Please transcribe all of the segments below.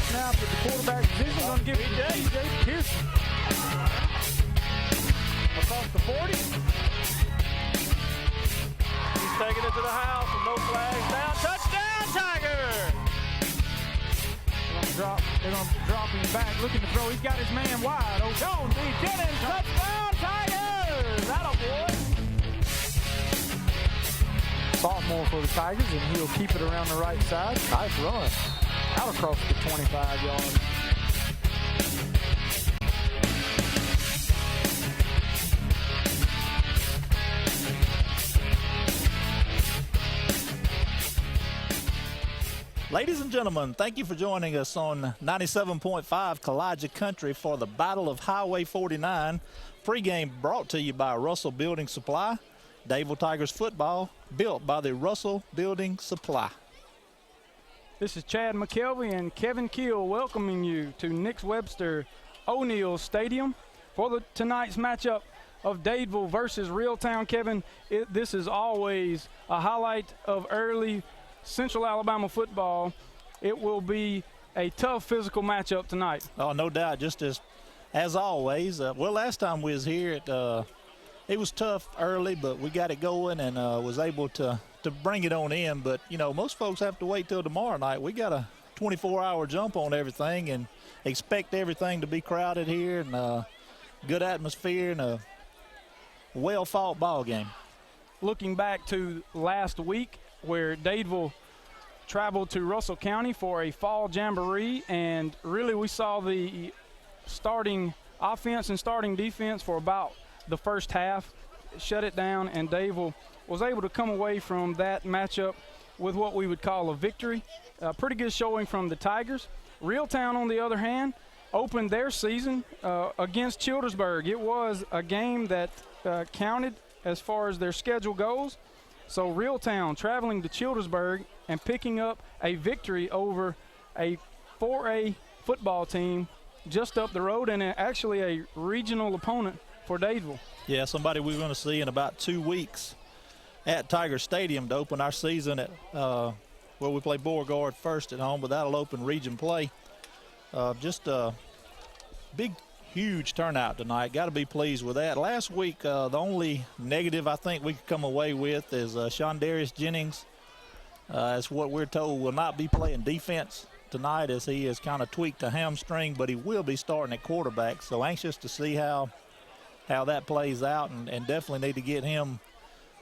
snap at the quarterback position. Going to give it to DJ Pearson. Across the 40. He's taking it to the house with no flags down. Touchdown, Tiger! They're going to drop him back, looking to throw. He's got his man wide. Oh, Jones, D. Jennings, touchdown, Tigers! That'll boy. Sophomore for the Tigers, and he'll keep it around the right side. Nice run. Out across the 25 yards. Ladies and gentlemen, thank you for joining us on 97.5 Kalijah Country for the Battle of Highway 49. Pregame brought to you by Russell Building Supply. Dadeville Tigers football built by the Russell Building Supply. This is Chad McKelvey and Kevin Keel welcoming you to Nick Webster O'Neill Stadium for tonight's matchup of Dadeville versus Reeltown. Kevin, this is always a highlight of early Central Alabama football. It will be a tough physical matchup tonight. Oh, no doubt. Just as always. Well, last time we was here, it was tough early, but we got it going and was able to bring it on in. But, you know, most folks have to wait till tomorrow night. We got a 24-hour jump on everything and expect everything to be crowded here and good atmosphere and a well-fought ball game. Looking back to last week, where Dadeville traveled to Russell County for a fall jamboree, and really we saw the starting offense and starting defense for about the first half shut it down, and Dadeville was able to come away from that matchup with what we would call a victory. A pretty good showing from the Tigers. Reeltown, on the other hand, opened their season against Childersburg. It was a game that counted as far as their schedule goes. So Reeltown traveling to Childersburg and picking up a victory over a 4A football team just up the road, and actually a regional opponent for Dadeville. Yeah, somebody we're going to see in about 2 weeks at Tiger Stadium to open our season at where we play Beauregard first at home, but that'll open region play. Just a big, huge turnout tonight. Got to be pleased with that. Last week, the only negative I think we could come away with is Shondarius Jennings. That's what we're told will not be playing defense tonight, as he has kind of tweaked a hamstring, but he will be starting at quarterback. So anxious to see how that plays out, and definitely need to get him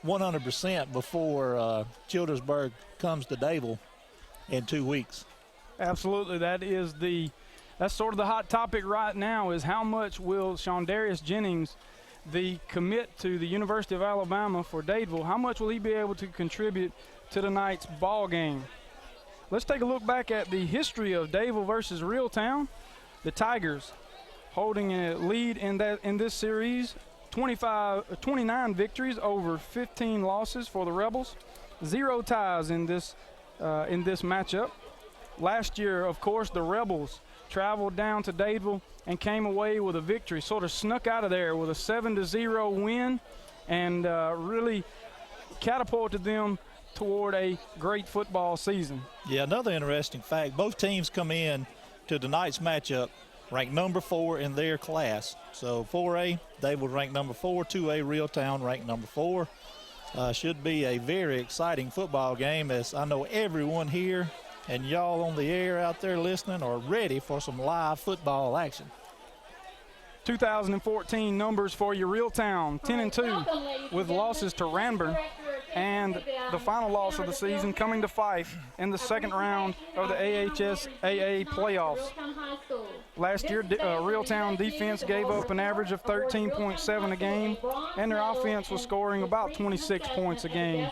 100% before Childersburg comes to Dadeville in 2 weeks. Absolutely. That's sort of the hot topic right now, is how much will Shondarius Jennings, the commit to the University of Alabama for Dadeville, how much will he be able to contribute to tonight's ball game? Let's take a look back at the history of Dadeville versus Reeltown. The Tigers holding a lead in this series, 29 victories over 15 losses for the Rebels, 0 ties in this matchup. Last year, of course, the Rebels traveled down to Dadeville and came away with a victory, sort of snuck out of there with a 7-0 win, and really catapulted them toward a great football season. Yeah, another interesting fact, both teams come in to tonight's matchup ranked number 4 in their class. So 4A, Dadeville ranked number 4, 2A, Reeltown ranked number 4. Should be a very exciting football game, as I know everyone here and y'all on the air out there listening are ready for some live football action. 2014 numbers for your Reeltown, 10-2 with losses to Ranburn, and the final loss of the season coming to Fife in the second round of the AHSAA playoffs. Last year, Reeltown defense gave up an average of 13.7 a game, and their offense was scoring about 26 points a game.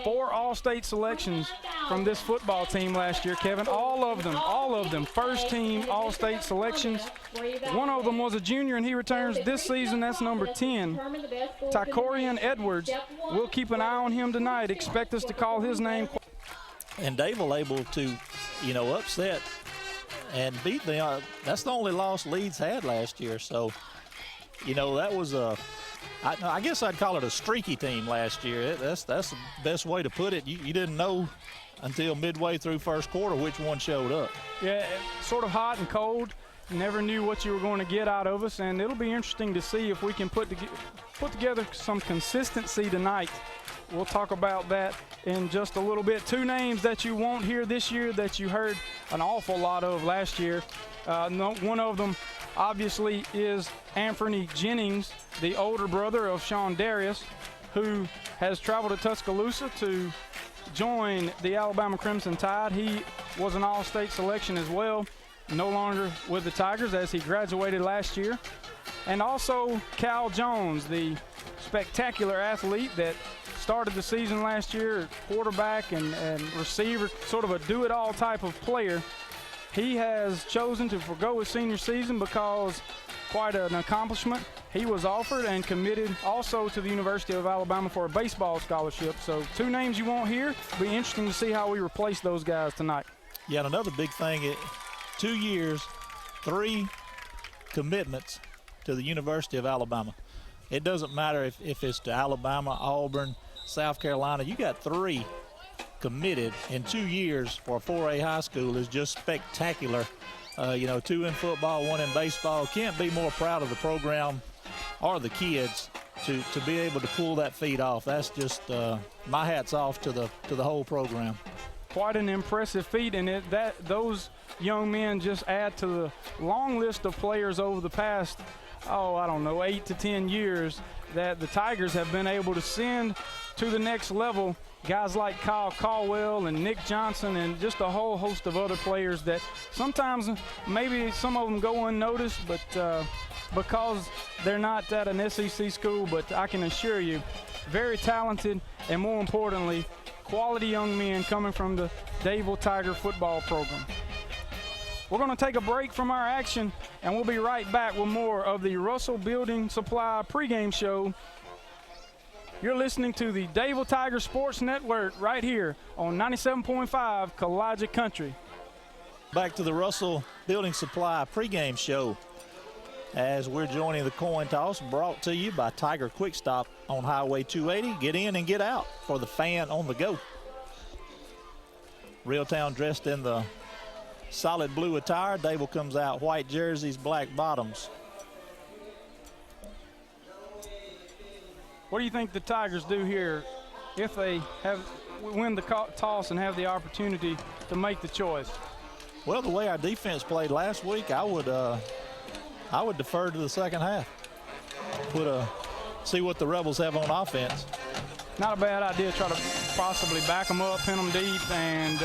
4 all-state selections from this football team last year, Kevin. All of them first-team all-state selections. One of them was a junior, and he returns this season. That's number 10, Tykorian Edwards. We'll keep an eye on him tonight. Expect us to call his name. And Dadeville able to, upset and beat them. That's the only loss Leeds had last year. So, that was I guess I'd call it a streaky team last year. That's the best way to put it. You didn't know until midway through first quarter which one showed up. Yeah, sort of hot and cold. You never knew what you were going to get out of us, and it'll be interesting to see if we can put together some consistency tonight. We'll talk about that in just a little bit. Two names that you won't hear this year that you heard an awful lot of last year. One of them obviously is Anthony Jennings, the older brother of Sean Darius, who has traveled to Tuscaloosa to join the Alabama Crimson Tide. He was an all-state selection as well, no longer with the Tigers as he graduated last year. And also Cal Jones, the spectacular athlete that started the season last year, quarterback and receiver, sort of a do-it-all type of player. He has chosen to forgo his senior season because quite an accomplishment. He was offered and committed also to the University of Alabama for a baseball scholarship. So two names you won't hear. It'll be interesting to see how we replace those guys tonight. Yeah, and another big thing, 2 years, 3 commitments to the University of Alabama. It doesn't matter if it's to Alabama, Auburn, South Carolina. You got 3 committed in 2 years for a 4A high school is just spectacular. 2 in football, 1 in baseball. Can't be more proud of the program or the kids to be able to pull that feat off. That's just my hat's off to the whole program. Quite an impressive feat, and those young men just add to the long list of players over the past, 8 to 10 years that the Tigers have been able to send to the next level. Guys like Kyle Caldwell and Nick Johnson and just a whole host of other players that sometimes maybe some of them go unnoticed, but because they're not at an SEC school, but I can assure you, very talented and more importantly, quality young men coming from the Dadeville Tiger football program. We're going to take a break from our action, and we'll be right back with more of the Russell Building Supply pregame show. You're listening to the Dadeville Tiger Sports Network right here on 97.5 Kalijah Country. Back to the Russell Building Supply pregame show as we're joining the coin toss brought to you by Tiger Quick Stop on Highway 280. Get in and get out for the fan on the go. Reeltown dressed in the solid blue attire. Dadeville comes out white jerseys, black bottoms. What do you think the Tigers do here if they win the toss and have the opportunity to make the choice? Well, the way our defense played last week, I would defer to the second half. See what the Rebels have on offense. Not a bad idea. Try to possibly back them up, pin them deep, and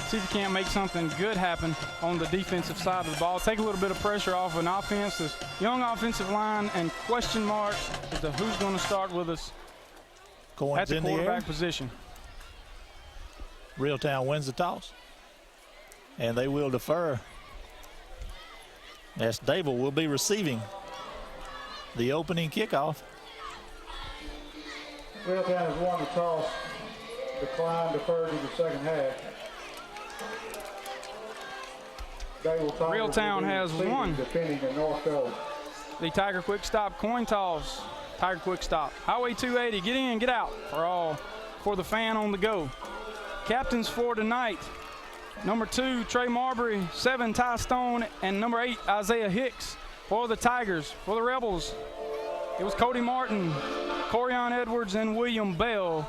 see if you can't make something good happen on the defensive side of the ball. Take a little bit of pressure off an offense. This young offensive line and question marks as to who's going to start with us at the quarterback position. Reeltown wins the toss, and they will defer. As Dadeville will be receiving the opening kickoff. Reeltown has won the toss, declined, deferred to the second half. Reeltown has won defending the North Gold. The Tiger Quick Stop coin toss. Tiger Quick Stop. Highway 280, get in, get out for the fan on the go. Captains for tonight. Number 2, Trey Marbury, 7, Ty Stone, and number 8, Isaiah Hicks. For the Tigers, for the Rebels, it was Cody Martin, Corian Edwards, and William Bell.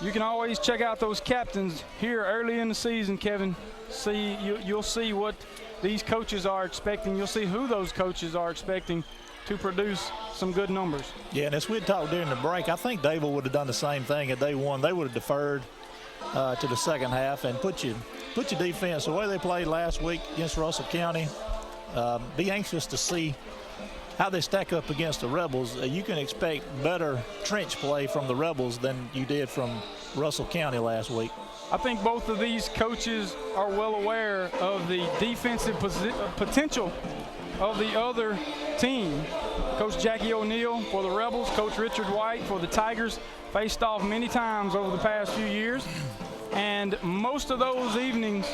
You can always check out those captains here early in the season, Kevin. You'll see what these coaches are expecting. You'll see who those coaches are expecting to produce some good numbers. Yeah, and as we talked during the break, I think Dadeville would have done the same thing if they won. They would have deferred to the second half and put your defense the way they played last week against Russell County. Be anxious to see how they stack up against the Rebels. You can expect better trench play from the Rebels than you did from Russell County last week. I think both of these coaches are well aware of the defensive potential of the other team. Coach Jackie O'Neal for the Rebels, Coach Richard White for the Tigers, faced off many times over the past few years. And most of those evenings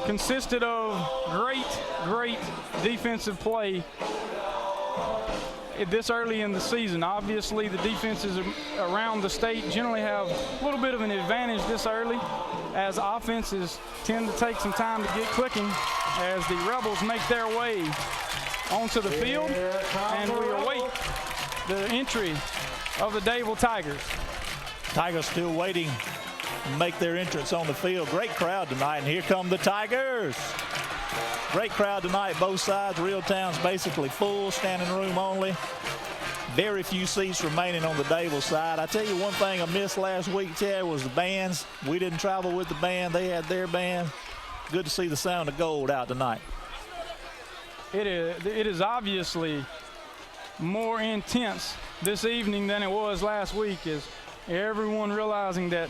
consisted of great defensive play this early in the season. Obviously, the defenses around the state generally have a little bit of an advantage this early, as offenses tend to take some time to get clicking as the Rebels make their way onto the field, and we await the entry of the Dadeville Tigers. Tigers still waiting to make their entrance on the field. Great crowd tonight, and here come the Tigers. Great crowd tonight, both sides. Reeltown's basically full, standing room only. Very few seats remaining on the Dadeville side. I tell you one thing I missed last week, Chad, was the bands. We didn't travel with the band. They had their band. Good to see the Sound of Gold out tonight. It is obviously more intense this evening than it was last week, as everyone realizing that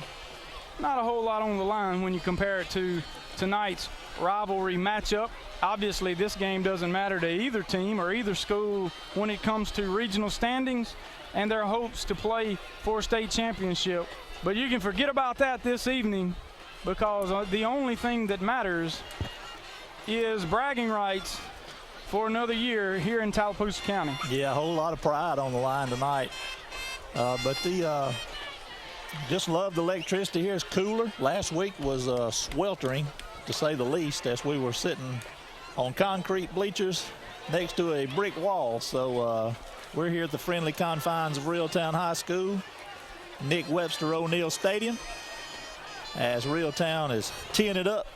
not a whole lot on the line when you compare it to tonight's rivalry matchup. Obviously, this game doesn't matter to either team or either school when it comes to regional standings and their hopes to play for a state championship. But you can forget about that this evening, because the only thing that matters is bragging rights for another year here in Tallapoosa County. Yeah, a whole lot of pride on the line tonight. But just love the electricity here. It's cooler. Last week was sweltering, to say the least, as we were sitting on concrete bleachers next to a brick wall. So we're here at the friendly confines of Reeltown High School, Nick Webster O'Neill Stadium, as Reeltown is teeing it up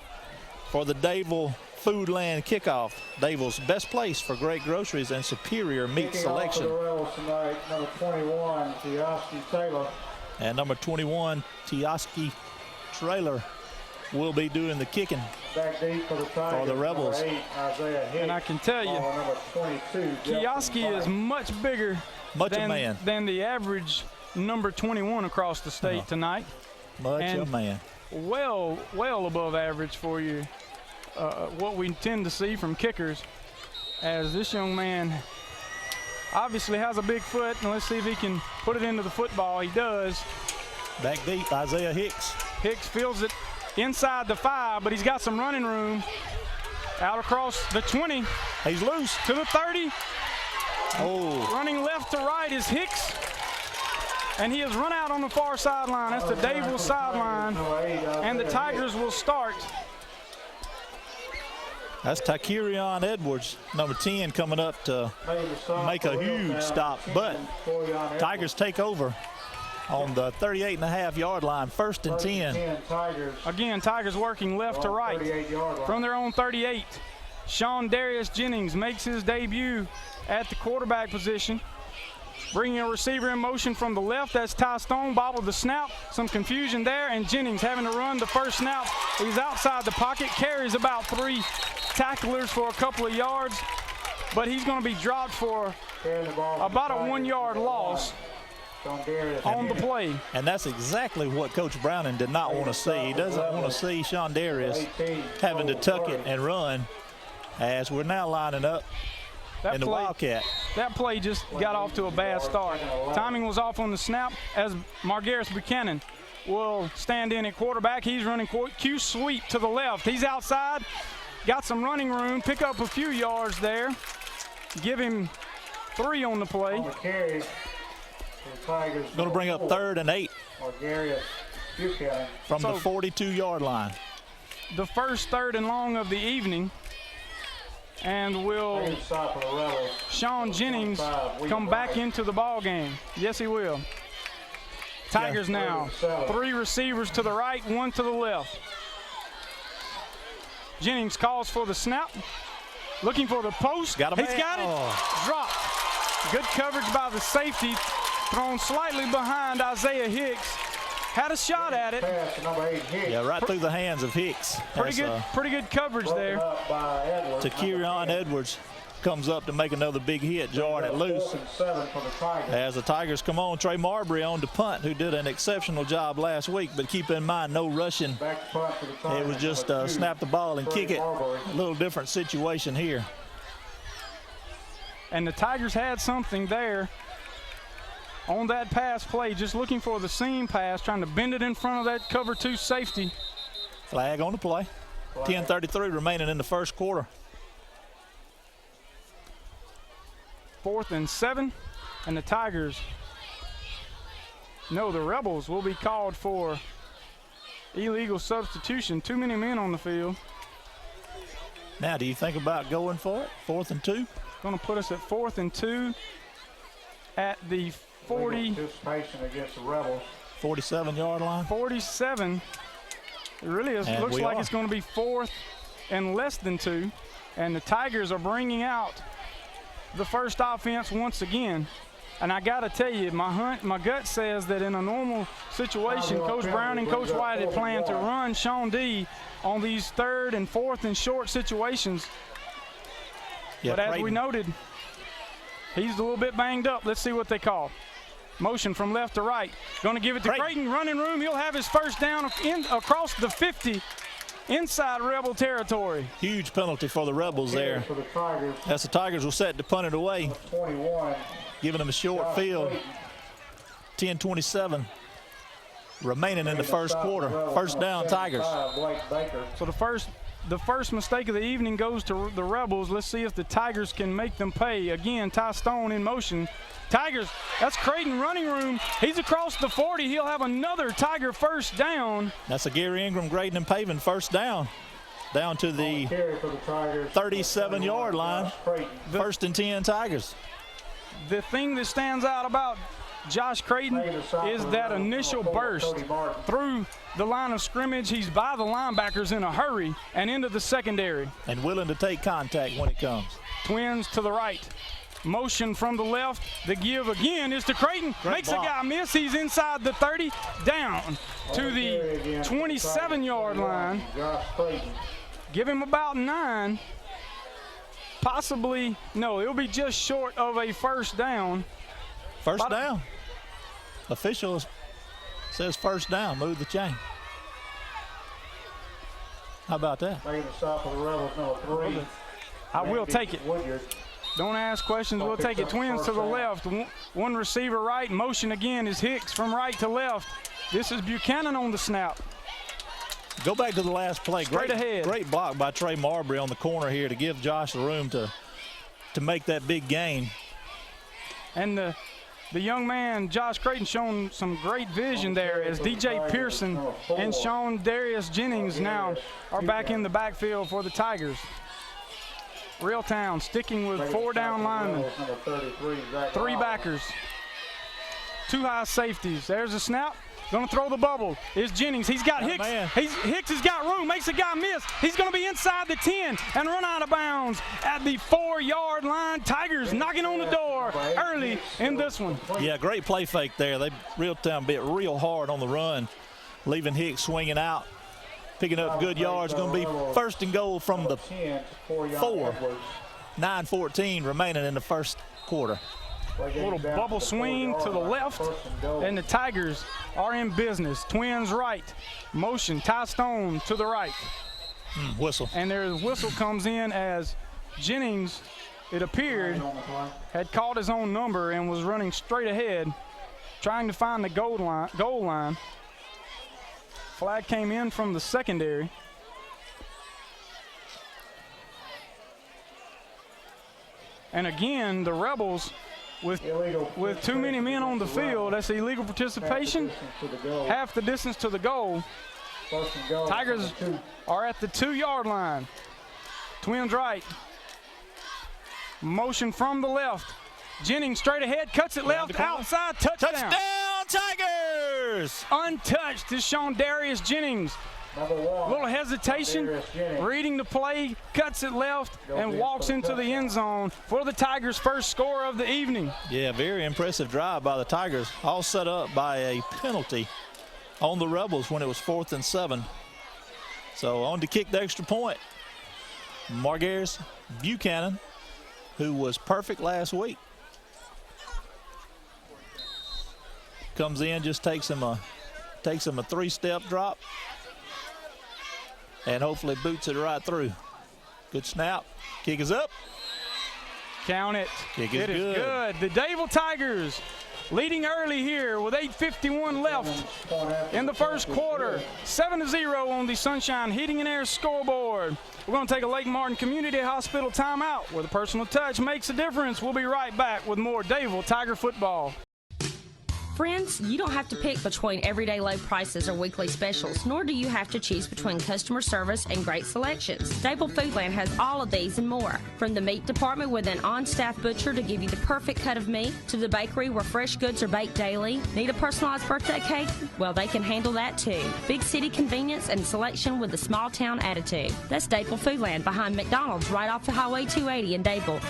for the Dadeville Foodland kickoff. Dadeville's best place for great groceries and superior meat selection. Kicking off for the Rebels tonight, number 21, Tioski Taylor. And number 21, Tioski Trailer, will be doing the kicking Back deep for the Tigers, for the Rebels. number 8, Isaiah Hicks. And I can tell you, number 22, Kioski is much bigger than the average number 21 across the state tonight. Much a man. Well above average for you. What we tend to see from kickers, as this young man obviously has a big foot, and let's see if he can put it into the football. He does. Back deep, Isaiah Hicks. Hicks fields it inside the 5, but he's got some running room. Out across the 20. He's loose. To the 30. Oh. Running left to right is Hicks. And he has run out on the far sideline. That's the Dadeville sideline. And the Tigers will start. That's Takirion Edwards, number 10, coming up to make a huge stop. But Tigers take over on the 38.5-yard line, 1st and 10. Again, Tigers working left to right from their own 38. Sean Darius Jennings makes his debut at the quarterback position. Bringing a receiver in motion from the left, that's Ty Stone, bobbled the snap. Some confusion there, and Jennings having to run the first snap. He's outside the pocket, carries about 3 tacklers for a couple of yards, but he's going to be dropped for about a 1-yard loss on the play. And that's exactly what Coach Browning did not want to see. He doesn't want to see Sean Darius having to tuck it and run, as we're now lining up in the Wildcat. That play just got off to a bad start. Timing was off on the snap, as Margaris Buchanan will stand in at quarterback. He's running Q sweep to the left. He's outside, got some running room, pick up a few yards there. Give him 3 on the play. Going to bring up 3rd and 8 from the 42-yard line. The first 3rd and long of the evening. And will Sean Jennings come back into the ball game? Yes, he will. Tigers now 3 receivers to the right, 1 to the left. Jennings calls for the snap, looking for the post. He's got it. Dropped. Good coverage by the safety. Thrown slightly behind Isaiah Hicks. Had a shot at it. Yeah, right through the hands of Hicks. Pretty good coverage there. Takirion Edwards comes up to make another big hit, jarring it loose. As the Tigers come on, Trey Marbury on to punt, who did an exceptional job last week, but keep in mind, no rushing. It was just snap the ball and kick it. A little different situation here. And the Tigers had something there on that pass play, just looking for the seam pass, trying to bend it in front of that cover 2 safety. Flag on the play. 10:33 remaining in the first quarter. 4th and 7. And the Tigers, no, the Rebels will be called for illegal substitution. Too many men on the field. Now, do you think about going for it? 4th and 2? Going to put us at 4th and 2 at the 40. Participation against the Rebels. 47-yard line. 47. It really is, looks like it's going to be 4th and less than 2. And the Tigers are bringing out the first offense once again. And I got to tell you, my gut says that in a normal situation, Coach Brown and Coach White had planned to run Sean D on these 3rd and 4th and short situations. Yeah, but as we noted, he's a little bit banged up. Let's see what they call. Motion from left to right. Going to give it to Creighton. Running room. He'll have his first down across the 50 inside Rebel territory. Huge penalty for the Rebels there. For the Tigers. As the Tigers will set to punt it away. 21. Giving them a short field. 10:27 remaining in the first quarter. First down, Tigers. So the first mistake of the evening goes to the Rebels. Let's see if the Tigers can make them pay. Again, Ty Stone in motion. Tigers, that's Creighton running room. He's across the 40. He'll have another Tiger first down. That's a Gary Ingram, grading and paving first down. Down to the 37-yard line. First and 10, Tigers. The thing that stands out about Josh Creighton is that initial burst through the line of scrimmage. He's by the linebackers in a hurry and into the secondary. And willing to take contact when it comes. Twins to the right. Motion from the left. The give again is to Creighton. Makes a guy miss. He's inside the 30. Down to the 27-yard line. Give him about 9. Possibly, no, it'll be just short of a first down. First down. Official says first down. Move the chain. How about that? Making the stop for the Rebels, number 3. I will take it. Don't ask questions. We'll take it. Twins to the left. One receiver right. Motion again is Hicks from right to left. This is Buchanan on the snap. Go back to the last play. Straight ahead. Great block by Trey Marbury on the corner here to give Josh the room to make that big gain. And the young man, Josh Creighton, shown some great vision there as DJ Pearson and Sean Darius Jennings now are back in the backfield for the Tigers. Reeltown sticking with 4 down linemen, 3 backers, 2 high safeties. There's a snap. Going to throw the bubble is Jennings. He's got Hicks. Hicks has got room. Makes a guy miss. He's going to be inside the 10 and run out of bounds at the 4-yard line. Tigers knocking on the door early in this one. Yeah, great play fake there. Reeltown bit real hard on the run, leaving Hicks swinging out, picking up good yards. Going to be first and goal from the 4. 9:14 remaining in the first quarter. Little bubble swing to the left, and the Tigers are in business. Twins right, motion, Ty Stone to the right. Whistle. And their whistle comes in as Jennings, it appeared, had called his own number and was running straight ahead, trying to find the goal line. Flag came in from the secondary. And again, the Rebels with too many men on the field. That's illegal participation. Half the distance to the goal. Tigers are at the 2-yard line. Twins right. Motion from the left. Jennings straight ahead, cuts it left, outside, touchdown. Touchdown, Tigers! Untouched is Sean Darius Jennings. A little hesitation, reading the play, cuts it left, and walks into the end zone for the Tigers' first score of the evening. Yeah, very impressive drive by the Tigers, all set up by a penalty on the Rebels when it was 4th and 7. So on to kick the extra point. Margaris Buchanan, who was perfect last week, comes in, just takes him a 3-step drop, and hopefully boots it right through. Good snap. Kick is up. Count it. Kick is good. The Dadeville Tigers leading early here with 8:51 left in the first quarter. 7-0 on the Sunshine Heating and Air scoreboard. We're going to take a Lake Martin Community Hospital timeout where the personal touch makes a difference. We'll be right back with more Dadeville Tiger football. Friends, you don't have to pick between everyday low prices or weekly specials, nor do you have to choose between customer service and great selections. Dadeville Foodland has all of these and more. From the meat department with an on-staff butcher to give you the perfect cut of meat, to the bakery where fresh goods are baked daily. Need a personalized birthday cake? Well, they can handle that too. Big city convenience and selection with a small town attitude. That's Dadeville Foodland behind McDonald's right off the Highway 280 in Dadeville.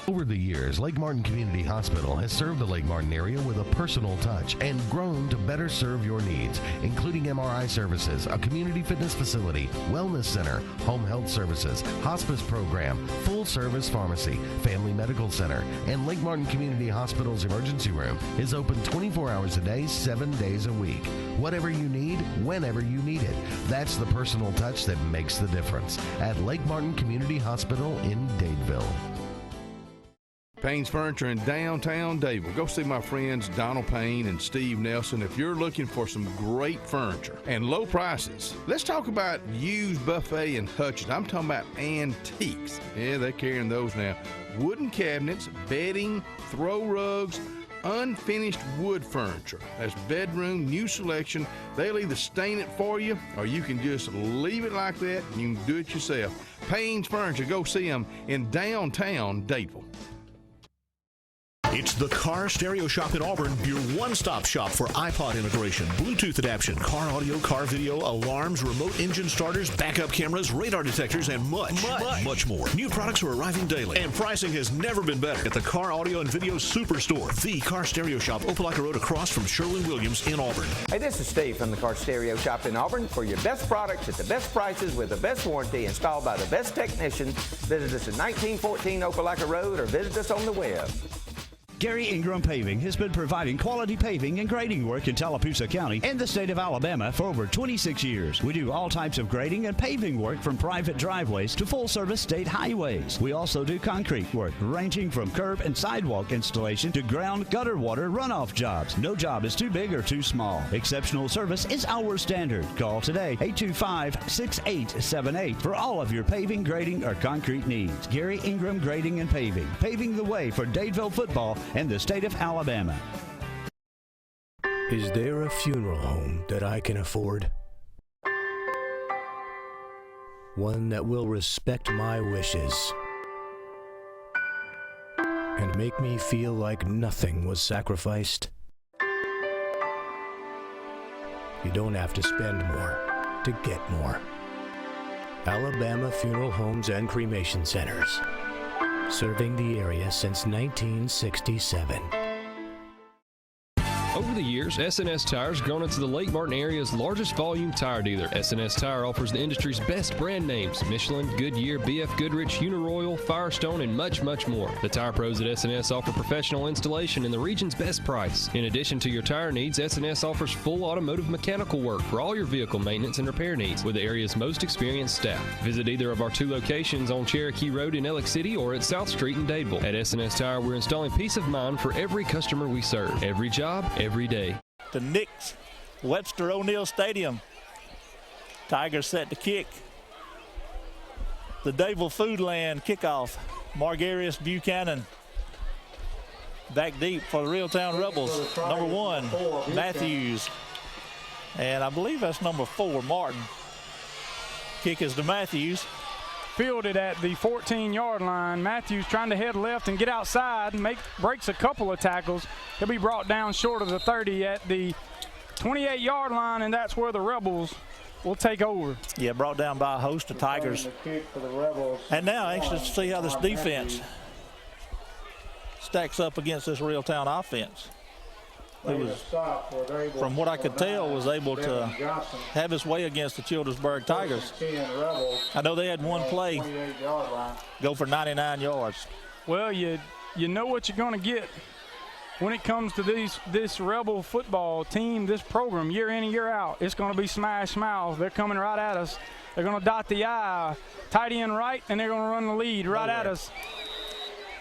Over the years, Lake Martin Community Hospital has served the Lake Martin area with a personal touch and grown to better serve your needs, including MRI services, a community fitness facility, wellness center, home health services, hospice program, full-service pharmacy, family medical center, and Lake Martin Community Hospital's emergency room is open 24 hours a day, 7 days a week. Whatever you need, whenever you need it. That's the personal touch that makes the difference at Lake Martin Community Hospital in Dadeville. Payne's Furniture in downtown Dadeville. Go see my friends Donald Payne and Steve Nelson if you're looking for some great furniture and low prices. Let's talk about used buffet and hutches. I'm talking about antiques. Yeah, they're carrying those now. Wooden cabinets, bedding, throw rugs, unfinished wood furniture. That's bedroom, new selection. They'll either stain it for you or you can just leave it like that and you can do it yourself. Payne's Furniture. Go see them in downtown Dadeville. It's the Car Stereo Shop in Auburn, your one-stop shop for iPod integration, Bluetooth adaptation, car audio, car video, alarms, remote engine starters, backup cameras, radar detectors, and much more. New products are arriving daily, and pricing has never been better at the Car Audio and Video Superstore, the Car Stereo Shop, Opelika Road across from Sherwin-Williams in Auburn. Hey, this is Steve from the Car Stereo Shop in Auburn. For your best products at the best prices with the best warranty installed by the best technicians, visit us at 1914 Opelika Road or visit us on the web. Gary Ingram Paving has been providing quality paving and grading work in Tallapoosa County and the state of Alabama for over 26 years. We do all types of grading and paving work from private driveways to full-service state highways. We also do concrete work ranging from curb and sidewalk installation to ground gutter water runoff jobs. No job is too big or too small. Exceptional service is our standard. Call today, 825-6878 for all of your paving, grading, or concrete needs. Gary Ingram Grading and Paving, paving the way for Dadeville football and the state of Alabama. Is there a funeral home that I can afford? One that will respect my wishes and make me feel like nothing was sacrificed? You don't have to spend more to get more. Alabama Funeral Homes and Cremation Centers, serving the area since 1967. Over the years, S&S Tire's grown into the Lake Martin area's largest volume tire dealer. S&S Tire offers the industry's best brand names: Michelin, Goodyear, BF Goodrich, Uniroyal, Firestone, and much more. The tire pros at S&S offer professional installation and the region's best price. In addition to your tire needs, S&S offers full automotive mechanical work for all your vehicle maintenance and repair needs with the area's most experienced staff. Visit either of our 2 locations on Cherokee Road in Ellick City or at South Street in Dadeville. At S&S Tire, we're installing peace of mind for every customer we serve. Every job, every day. The Nix Webster O'Neill Stadium. Tigers set to kick. The Dadeville Foodland kickoff. Margarius Buchanan back deep for the Reeltown Rebels. Number 1, Matthews. And I believe that's number 4, Martin. Kick is to Matthews. Fielded at the 14-yard line. Matthews trying to head left and get outside and breaks a couple of tackles. He'll be brought down short of the 30 at the 28-yard line, and that's where the Rebels will take over. Yeah, brought down by a host of Tigers. And now anxious to see how this defense stacks up against this Reeltown offense. Who was, from what I could tell, was able to have his way against the Childersburg Tigers. I know they had one play go for 99 yards. Well, you know what you're going to get when it comes to this Rebel football team, this program, year in and year out. It's going to be smash mouth. They're coming right at us. They're going to dot the I, tight end right, and they're going to run the lead right at us.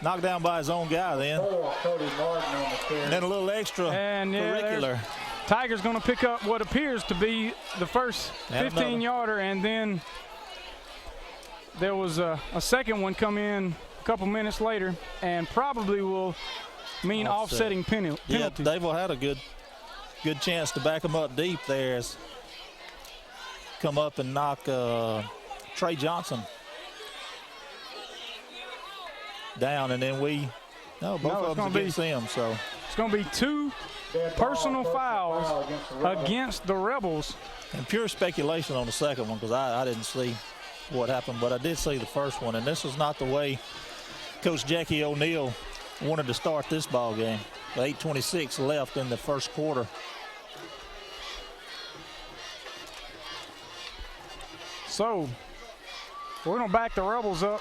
Knocked down by his own guy then. And then a little extra curricular. Tigers going to pick up what appears to be the first 15-yarder, and then there was a second one come in a couple minutes later, and probably will mean offsetting penalties. Yeah, Dadeville had a good chance to back him up deep there. Come up and knock Trey Johnson down, and then both of them against him. So it's going to be 2 personal fouls against the Rebels. And pure speculation on the second one, because I didn't see what happened, but I did see the first one, and this was not the way Coach Jackie O'Neill wanted to start this ball game. 8:26 left in the first quarter. So we're going to back the Rebels up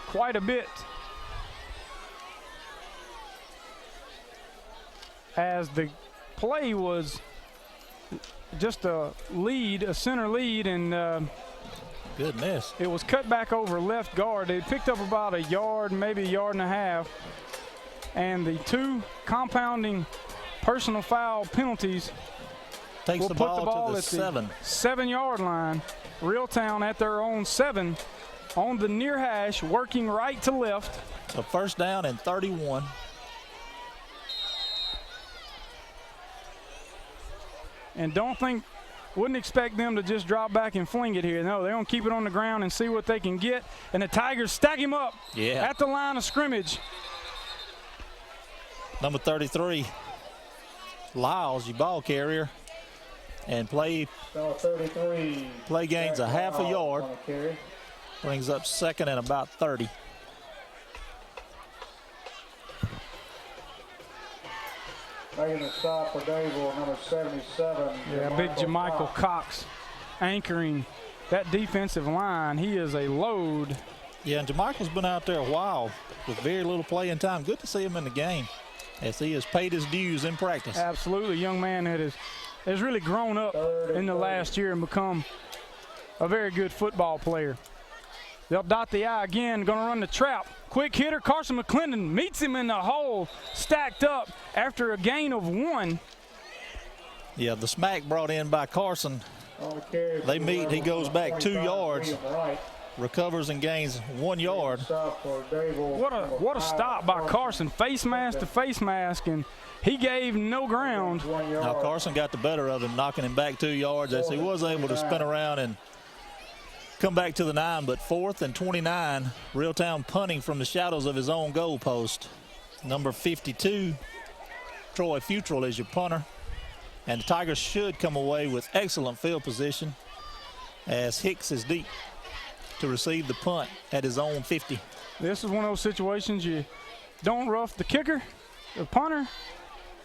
quite a bit, as the play was just a center lead, and goodness, it was cut back over left guard. They picked up about a yard, maybe a yard and a half, and the 2 compounding personal foul penalties takes will the put ball the ball to the at the 7-yard line. Reeltown at their own 7 on the near hash, working right to left. So first down and 31. And wouldn't expect them to just drop back and fling it here. No, they're going to keep it on the ground and see what they can get. And the Tigers stack him up at the line of scrimmage. Number 33, Lyles, your ball carrier. And play gains a half a yard. Brings up second and about 30. Making a stop for Dadeville, number 77. Yeah, big Jamichael Cox anchoring that defensive line. He is a load. Yeah, and Jamichael's been out there a while with very little playing time. Good to see him in the game, as he has paid his dues in practice. Absolutely, young man that has really grown up in the last year and become a very good football player. They'll dot the I again, going to run the trap. Quick hitter, Carson McClendon meets him in the hole, stacked up after a gain of 1. Yeah, the smack brought in by Carson. They meet, he goes back 2 yards, recovers and gains 1 yard. What a stop by Carson, face mask to face mask, and he gave no ground. Now Carson got the better of him, knocking him back 2 yards, as he was able to spin around and come back to the 9, but 4th and 29. Reeltown punting from the shadows of his own goal post. Number 52, Troy Futrell is your punter. And the Tigers should come away with excellent field position, as Hicks is deep to receive the punt at his own 50. This is one of those situations you don't rough the kicker, the punter,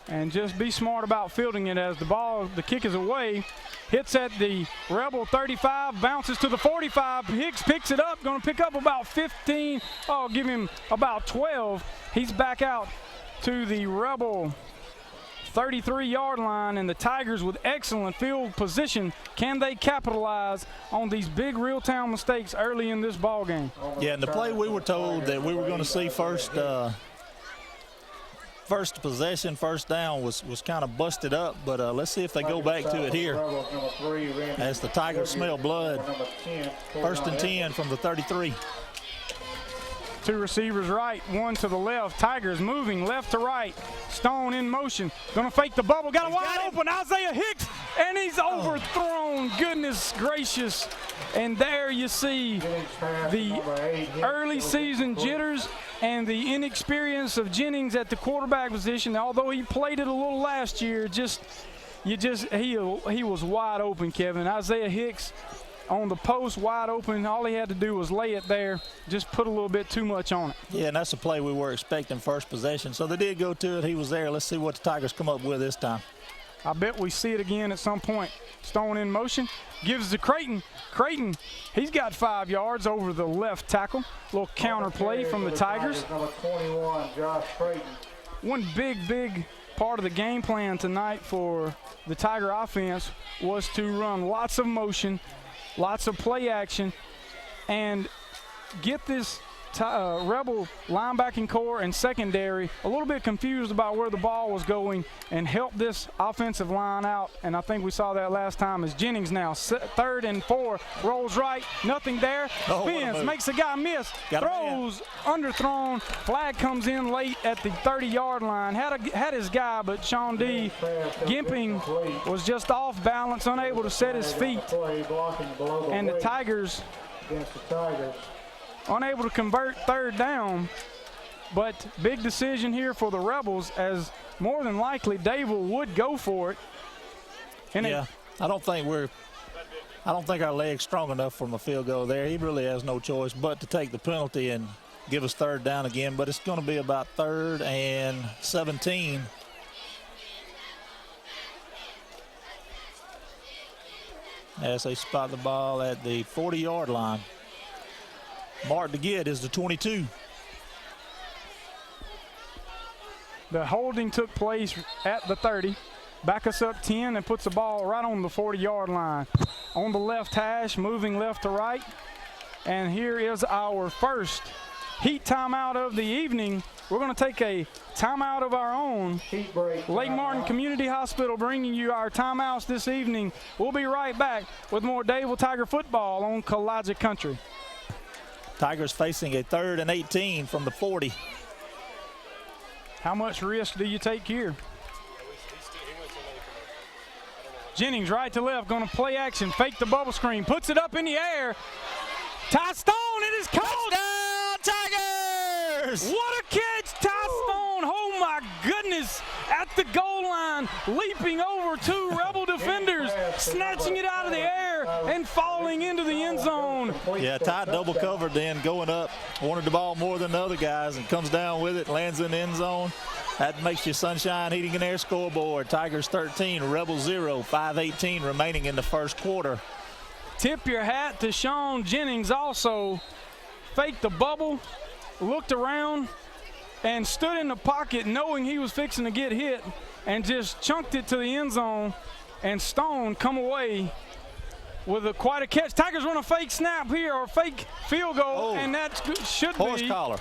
and just be smart about fielding it, as the kick is away. Hits at the Rebel 35, bounces to the 45. Hicks picks it up, going to pick up about 15. Oh, give him about 12. He's back out to the Rebel 33-yard line, and the Tigers with excellent field position. Can they capitalize on these big Reeltown mistakes early in this ball game? Yeah, and the play we were told that we were going to see first possession, first down was kind of busted up, but let's see if they go back to it here as the Tigers smell blood. 1st and 10 from the 33. 2 receivers right, 1 to the left. Tigers moving left to right. Stone in motion, gonna fake the bubble, got a wide open Isaiah Hicks, and he's overthrown. Goodness gracious. And there you see the early season jitters and the inexperience of Jennings at the quarterback position. Although he played it a little last year, he was wide open, Kevin. Isaiah Hicks on the post, wide open. All he had to do was lay it there, just put a little bit too much on it. Yeah, and that's a play we were expecting, first possession. So they did go to it. He was there. Let's see what the Tigers come up with this time. I bet we see it again at some point. Stone in motion, gives to Creighton. Creighton, he's got 5 yards over the left tackle. Little counter play from the Tigers. Number 21, Josh Creighton. One big part of the game plan tonight for the Tiger offense was to run lots of motion, lots of play action, and get this Rebel linebacking core and secondary a little bit confused about where the ball was going and helped this offensive line out. And I think we saw that last time as Jennings now 3rd and 4, rolls right, nothing there, spins, makes a guy miss, throws, underthrown, flag comes in late at the 30-yard line, had his guy, but Sean D. Gimping was just off balance, unable to set his feet, and the Tigers unable to convert 3rd down. But big decision here for the Rebels, as more than likely Dadeville would go for it. And yeah, I don't think our leg's strong enough from a field goal there. He really has no choice but to take the penalty and give us 3rd down again. But it's going to be about 3rd and 17. As they spot the ball at the 40-yard line. Mark to get is the 22. The holding took place at the 30. Back us up 10 and puts the ball right on the 40-yard line. On the left hash, moving left to right. And here is our first heat timeout of the evening. We're going to take a timeout of our own. Lake Martin Community Hospital bringing you our timeouts this evening. We'll be right back with more Dadeville Tiger football on Kalogic Country. Tigers facing a 3rd and 18 from the 40. How much risk do you take here? Jennings right to left, going to play action, fake the bubble screen, puts it up in the air. Ty Stone, it is called down, Tigers! What a catch, Ty Stone! Oh my goodness! At the goal line, leaping over 2 Rebel defenders, snatching it out of the air and falling into the end zone. Yeah, Ty double covered then, going up, wanted the ball more than the other guys, and comes down with it, lands in the end zone. That makes you Sunshine Heating and Air scoreboard. Tigers 13, Rebels 0, 5:18 remaining in the first quarter. Tip your hat to Sean Jennings also. Faked the bubble, looked around, and stood in the pocket knowing he was fixing to get hit, and just chunked it to the end zone. And Stone come away with quite a catch. Tigers run a fake snap here, or fake field goal, and that should be. Horse collar.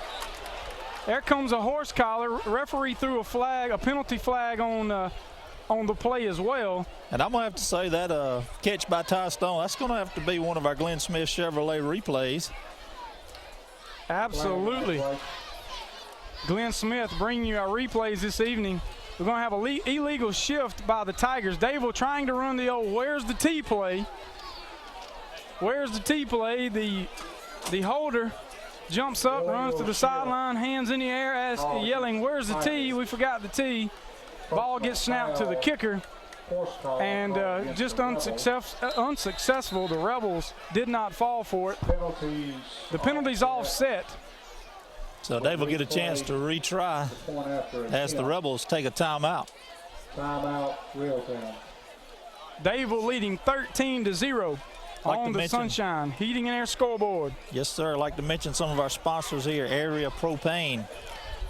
There comes a horse collar. Referee threw a flag, a penalty flag on the play as well. And I'm going to have to say that catch by Ty Stone, that's going to have to be one of our Glenn Smith Chevrolet replays. Absolutely. Glenn Smith bringing you our replays this evening. We're going to have an illegal shift by the Tigers. Dadeville trying to run the old where's the T play. Where's the T play? The holder jumps up, runs to the sideline, hands in the air, yelling, where's the T? We forgot the T. Ball gets snapped to the kicker, and just unsuccessful. The Rebels did not fall for it. The penalty's offset. So Dave will get a chance to retry as the Rebels take a timeout. Timeout, Reeltown. Dadeville leading 13-0 on the Sunshine Heating and Air scoreboard. Yes, sir. I'd like to mention some of our sponsors here. Area Propane,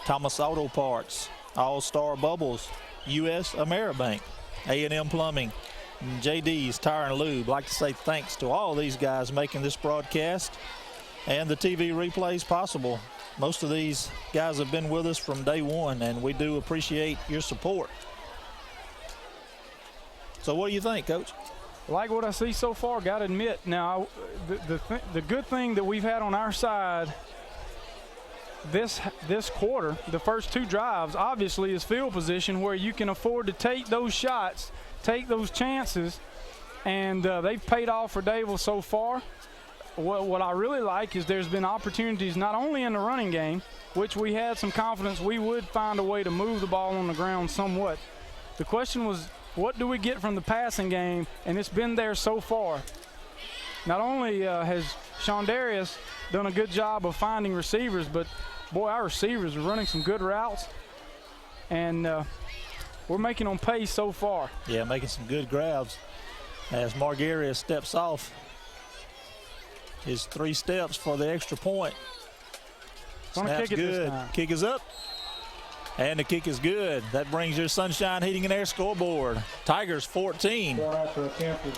Thomas Auto Parts, All-Star Bubbles, U.S. Ameribank, A&M Plumbing, and JD's Tire and Lube. I'd like to say thanks to all these guys making this broadcast and the TV replays possible. Most of these guys have been with us from day one, and we do appreciate your support. So what do you think, Coach? Like what I see so far, got to admit. Now, the good thing that we've had on our side this quarter, the first 2 drives, obviously, is field position, where you can afford to take those shots, take those chances, and they've paid off for Dadeville so far. What I really like is there's been opportunities not only in the running game, which we had some confidence we would find a way to move the ball on the ground somewhat. The question was, what do we get from the passing game? And it's been there so far. Not only has Sean Darius done a good job of finding receivers, but boy, our receivers are running some good routes, and we're making them pay so far. Yeah, making some good grabs as Margarius steps off. His 3 steps for the extra point. Snap's good. Kick is up. And the kick is good. That brings your Sunshine Heating and Air scoreboard. Tigers 14.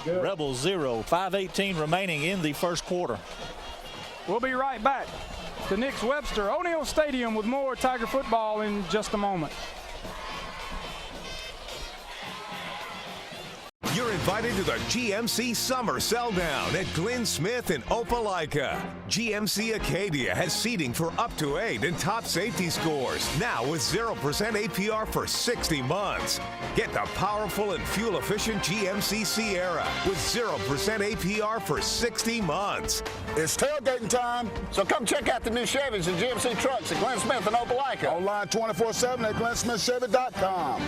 Rebels 0. 5:18 remaining in the first quarter. We'll be right back to Nick's Webster O'Neal Stadium with more Tiger football in just a moment. You're invited to the GMC Summer Sell-Down at Glenn Smith in Opelika. GMC Acadia has seating for up to 8 and top safety scores. Now with 0% APR for 60 months. Get the powerful and fuel-efficient GMC Sierra with 0% APR for 60 months. It's tailgating time, so come check out the new Chevys and GMC trucks at Glenn Smith in Opelika. Online 24/7 at GlennSmithChevy.com.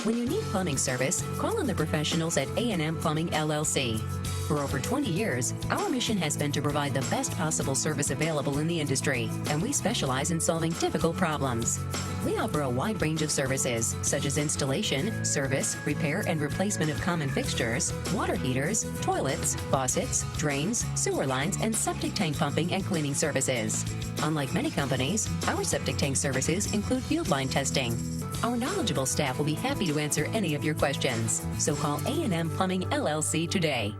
When you need plumbing service, call on the professionals at A&M Plumbing LLC. For over 20 years, our mission has been to provide the best possible service available in the industry, and we specialize in solving difficult problems. We offer a wide range of services, such as installation, service, repair, and replacement of common fixtures, water heaters, toilets, faucets, drains, sewer lines, and septic tank pumping and cleaning services. Unlike many companies, our septic tank services include field line testing. Our knowledgeable staff will be happy to answer any of your questions. So call A&M Plumbing LLC today.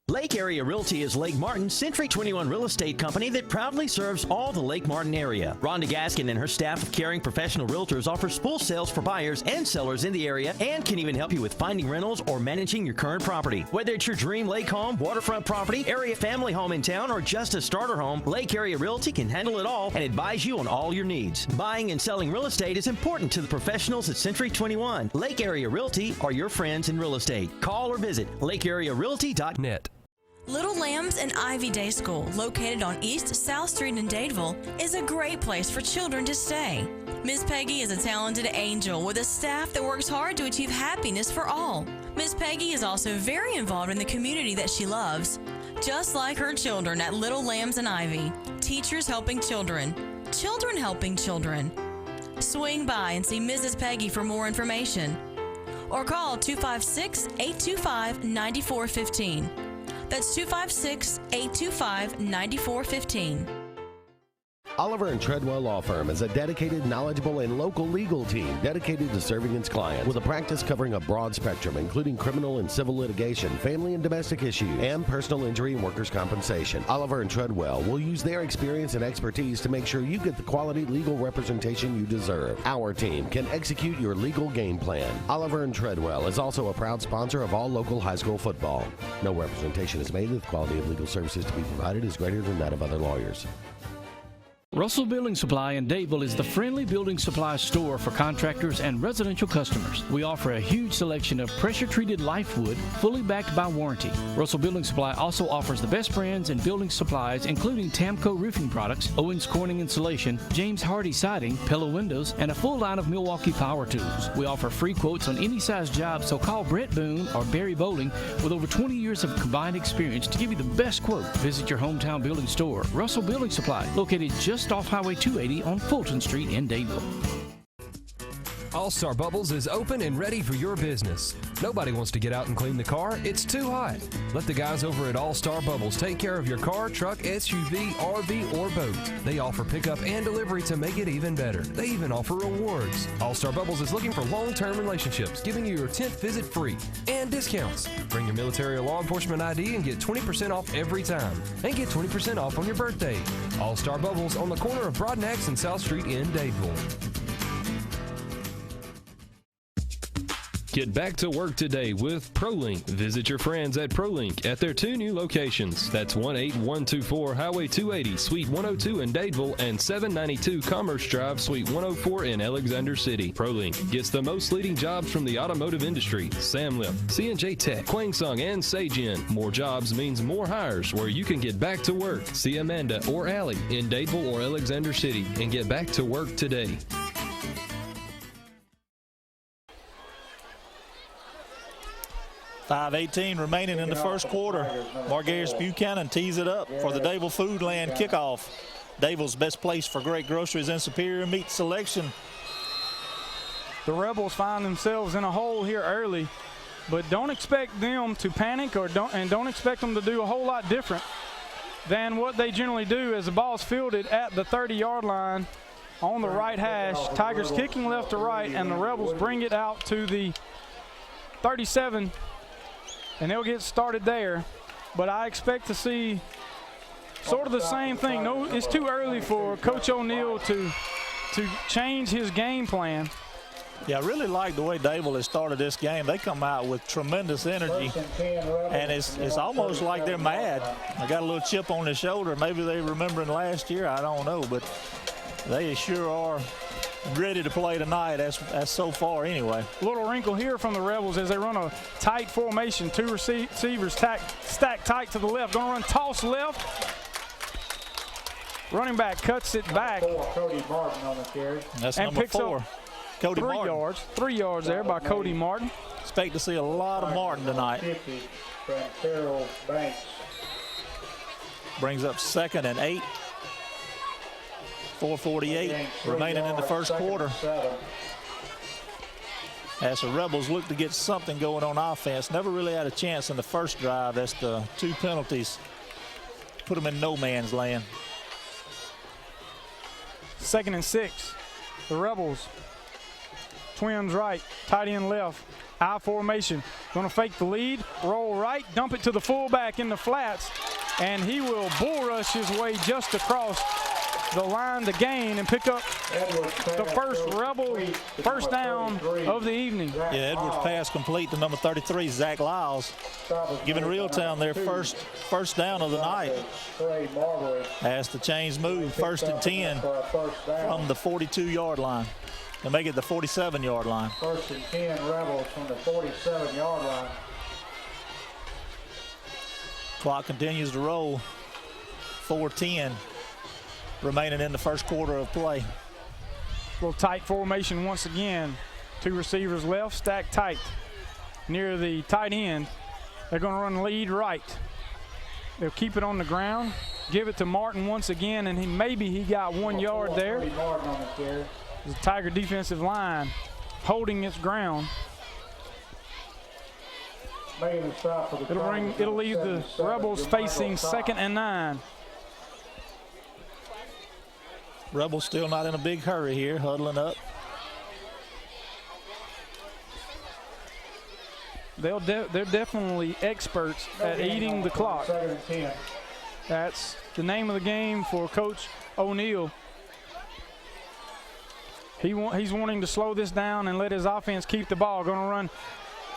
Lake Area Realty is Lake Martin's Century 21 real estate company that proudly serves all the Lake Martin area. Rhonda Gaskin and her staff of caring professional realtors offers full sales for buyers and sellers in the area and can even help you with finding rentals or managing your current property. Whether it's your dream lake home, waterfront property, area family home in town, or just a starter home, Lake Area Realty can handle it all and advise you on all your needs. Buying and selling real estate is important to the professionals at Century 21. Lake Area Realty are your friends in real estate. Call or visit lakearearealty.net. Little Lambs and Ivy Day School, located on East South Street in Dadeville, is a great place for children to stay. Miss Peggy is a talented angel with a staff that works hard to achieve happiness for all. Miss Peggy is also very involved in the community that she loves. Just like her children at Little Lambs and Ivy, teachers helping children, children helping children. Swing by and see Mrs. Peggy for more information. Or call 256-825-9415. That's 256-825-9415. Oliver and Treadwell Law Firm is a dedicated, knowledgeable, and local legal team dedicated to serving its clients with a practice covering a broad spectrum, including criminal and civil litigation, family and domestic issues, and personal injury and workers' compensation. Oliver and Treadwell will use their experience and expertise to make sure you get the quality legal representation you deserve. Our team can execute your legal game plan. Oliver and Treadwell is also a proud sponsor of all local high school football. No representation is made that the quality of legal services to be provided is greater than that of other lawyers. Russell Building Supply in Dadeville is the friendly building supply store for contractors and residential customers. We offer a huge selection of pressure-treated life wood, fully backed by warranty. Russell Building Supply also offers the best brands in building supplies, including Tamco roofing products, Owens Corning insulation, James Hardy siding, Pella windows, and a full line of Milwaukee power tools. We offer free quotes on any size job, so call Brett Boone or Barry Bowling with over 20 years of combined experience to give you the best quote. Visit your hometown building store, Russell Building Supply, located just off Highway 280 on Fulton Street in Dadeville. All-Star Bubbles is open and ready for your business. Nobody wants to get out and clean the car. It's too hot. Let the guys over at All-Star Bubbles take care of your car, truck, SUV, RV, or boat. They offer pickup and delivery to make it even better. They even offer rewards. All-Star Bubbles is looking for long-term relationships, giving you your 10th visit free and discounts. Bring your military or law enforcement ID and get 20% off every time. And get 20% off on your birthday. All-Star Bubbles on the corner of Broadnax and South Street in Dadeville. Get back to work today with ProLink. Visit your friends at ProLink at their 2 new locations. That's 18124 Highway 280, Suite 102 in Dadeville, and 792 Commerce Drive, Suite 104 in Alexander City. ProLink gets the most leading jobs from the automotive industry. Samlip, C&J Tech, Kwangsung, and Sagen. More jobs means more hires where you can get back to work. See Amanda or Allie in Dadeville or Alexander City and get back to work today. 5:18 remaining in the first quarter. Margarius Buchanan tees it up for the Dadeville Foodland kickoff. Dadeville's best place for great groceries and superior meat selection. The Rebels find themselves in a hole here early, but don't expect them to panic don't expect them to do a whole lot different than what they generally do as the ball's fielded at the 30-yard line on the right hash. Tigers kicking left to right, and the Rebels bring it out to the 37. And they'll get started there. but I expect to see sort of the same thing. No, it's too early for Coach O'Neill to change his game plan. Yeah, I really like the way Dadeville has started this game. They come out with tremendous energy, and it's almost like they're mad. I got a little chip on their shoulder. Maybe they're remembering last year. I don't know, but they sure are ready to play tonight, as so far anyway. Little wrinkle here from the Rebels as they run a tight formation. Two receivers stacked tight to the left. Going to run toss left. Running back cuts it back. Cody Martin on the carry. That's and number 4. Cody Martin. 3 yards there by Cody Martin. Expect to see a lot of Martin tonight. 50 from Carroll Banks. Brings up 2nd and 8. 4:48 remaining in the first quarter. As the Rebels look to get something going on offense. Never really had a chance in the first drive. That's the 2 penalties. Put them in no man's land. 2nd and 6. The Rebels. Twins right, tight end left. I formation. Going to fake the lead, roll right, dump it to the fullback in the flats, and he will bull rush his way just across the line to gain and pick up the first Rebel first down of the evening. Yeah, Edwards pass complete to number 33, Zach Lyles, giving Reeltown their first down of the night. As the chains move, 1st and 10 from the 42-yard line. They make it the 47-yard line. 1st and 10 Rebels from the 47-yard line. Clock continues to roll. 4:10 remaining in the first quarter of play. Little tight formation once again. 2 receivers left, stacked tight near the tight end. They're going to run lead right. They'll keep it on the ground, give it to Martin once again, and maybe he got 1 yard there. The Tiger defensive line holding its ground. It'll leave the Rebels facing 2nd and 9. Rebels still not in a big hurry here, huddling up. They're definitely experts at eating the clock. That's the name of the game for Coach O'Neill. He's wanting to slow this down and let his offense keep the ball. They're going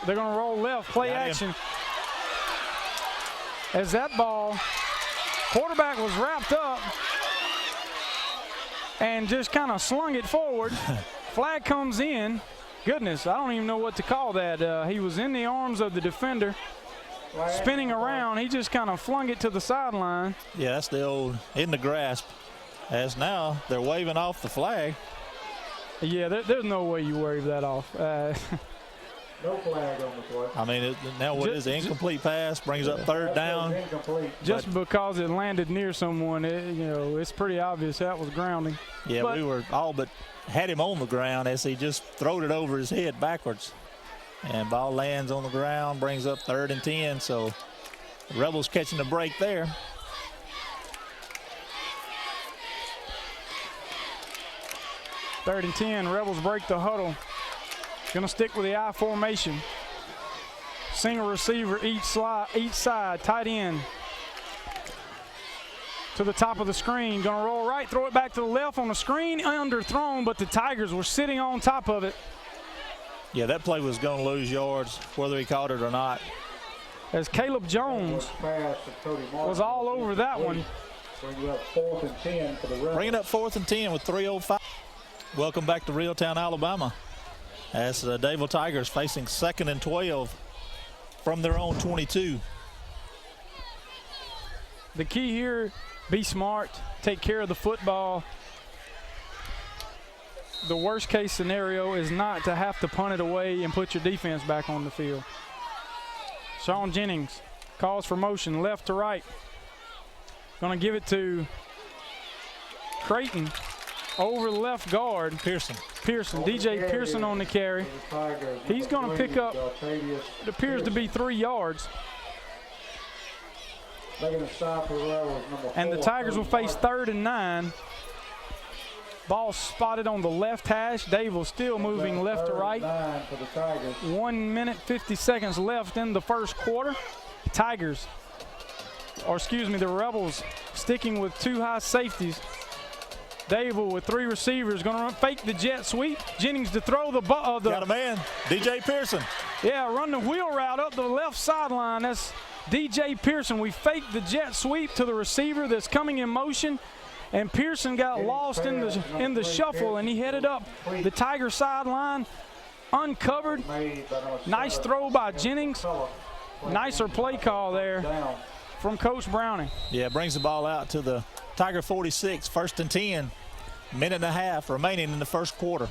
to roll left, play action. As that ball, quarterback was wrapped up and just kind of slung it forward. Flag comes in. Goodness, I don't even know what to call that. He was in the arms of the defender, spinning around. He just kind of flung it to the sideline. Yeah, that's the old in the grasp. As now they're waving off the flag. Yeah, there's no way you wave that off. No flag on the play. I mean, now what is an incomplete pass? Brings up 3rd down. Just because it landed near someone, it's pretty obvious that was grounding. Yeah, we were all but had him on the ground as he just throwed it over his head backwards. And ball lands on the ground, brings up 3rd and 10. So the Rebels catching a break there. Third and 10, Rebels break the huddle. Gonna stick with the I formation. Single receiver each side, tight end. To the top of the screen, gonna roll right, throw it back to the left on the screen, underthrown, but the Tigers were sitting on top of it. Yeah, that play was gonna lose yards, whether he caught it or not. As Caleb Jones was all over that one. Bringing up 4th and 10 for the Rebels. Bringing up 4th and 10 with 3:05. Welcome back to Reeltown, Alabama. As the Dadeville Tigers facing 2nd and 12 from their own 22. The key here, be smart, take care of the football. The worst case scenario is not to have to punt it away and put your defense back on the field. Sean Jennings calls for motion left to right. Gonna give it to Creighton. Over the left guard. Pearson, DJ Pearson on the carry. He's going to pick up, it appears to be 3 yards. And the Tigers will face 3rd and 9. Ball spotted on the left hash. Dadeville still moving left to right. 1 minute, 50 seconds left in the first quarter. Tigers the Rebels sticking with 2 high safeties. Dadeville with 3 receivers, going to fake the jet sweep. Jennings to throw the ball. Got a man, DJ Pearson. Yeah, run the wheel route up the left sideline. That's DJ Pearson. We faked the jet sweep to the receiver that's coming in motion, and Pearson got lost in the shuffle, and he headed up the Tiger sideline, uncovered. Nice throw by Jennings. Nicer play call there from Coach Browning. Yeah, brings the ball out to the Tiger 46, 1st and 10. Minute and a half remaining in the first quarter.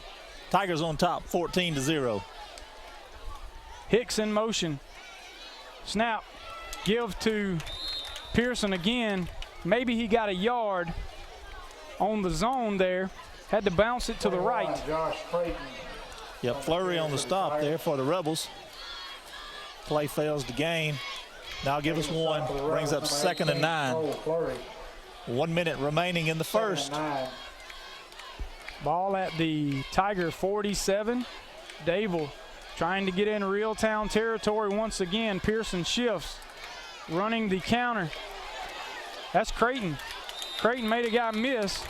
Tigers on top, 14-0. Hicks in motion. Snap. Give to Pearson again. Maybe he got a yard on the zone there. Had to bounce it to the right. Yep, flurry on the stop there for the Rebels. Play fails the game. Now give us 1. Brings up 2nd and 9. 1 minute remaining in the first. Ball at the Tiger 47. Dadeville trying to get in Reeltown territory once again. Pearson shifts, running the counter. That's Creighton. Creighton made a guy miss,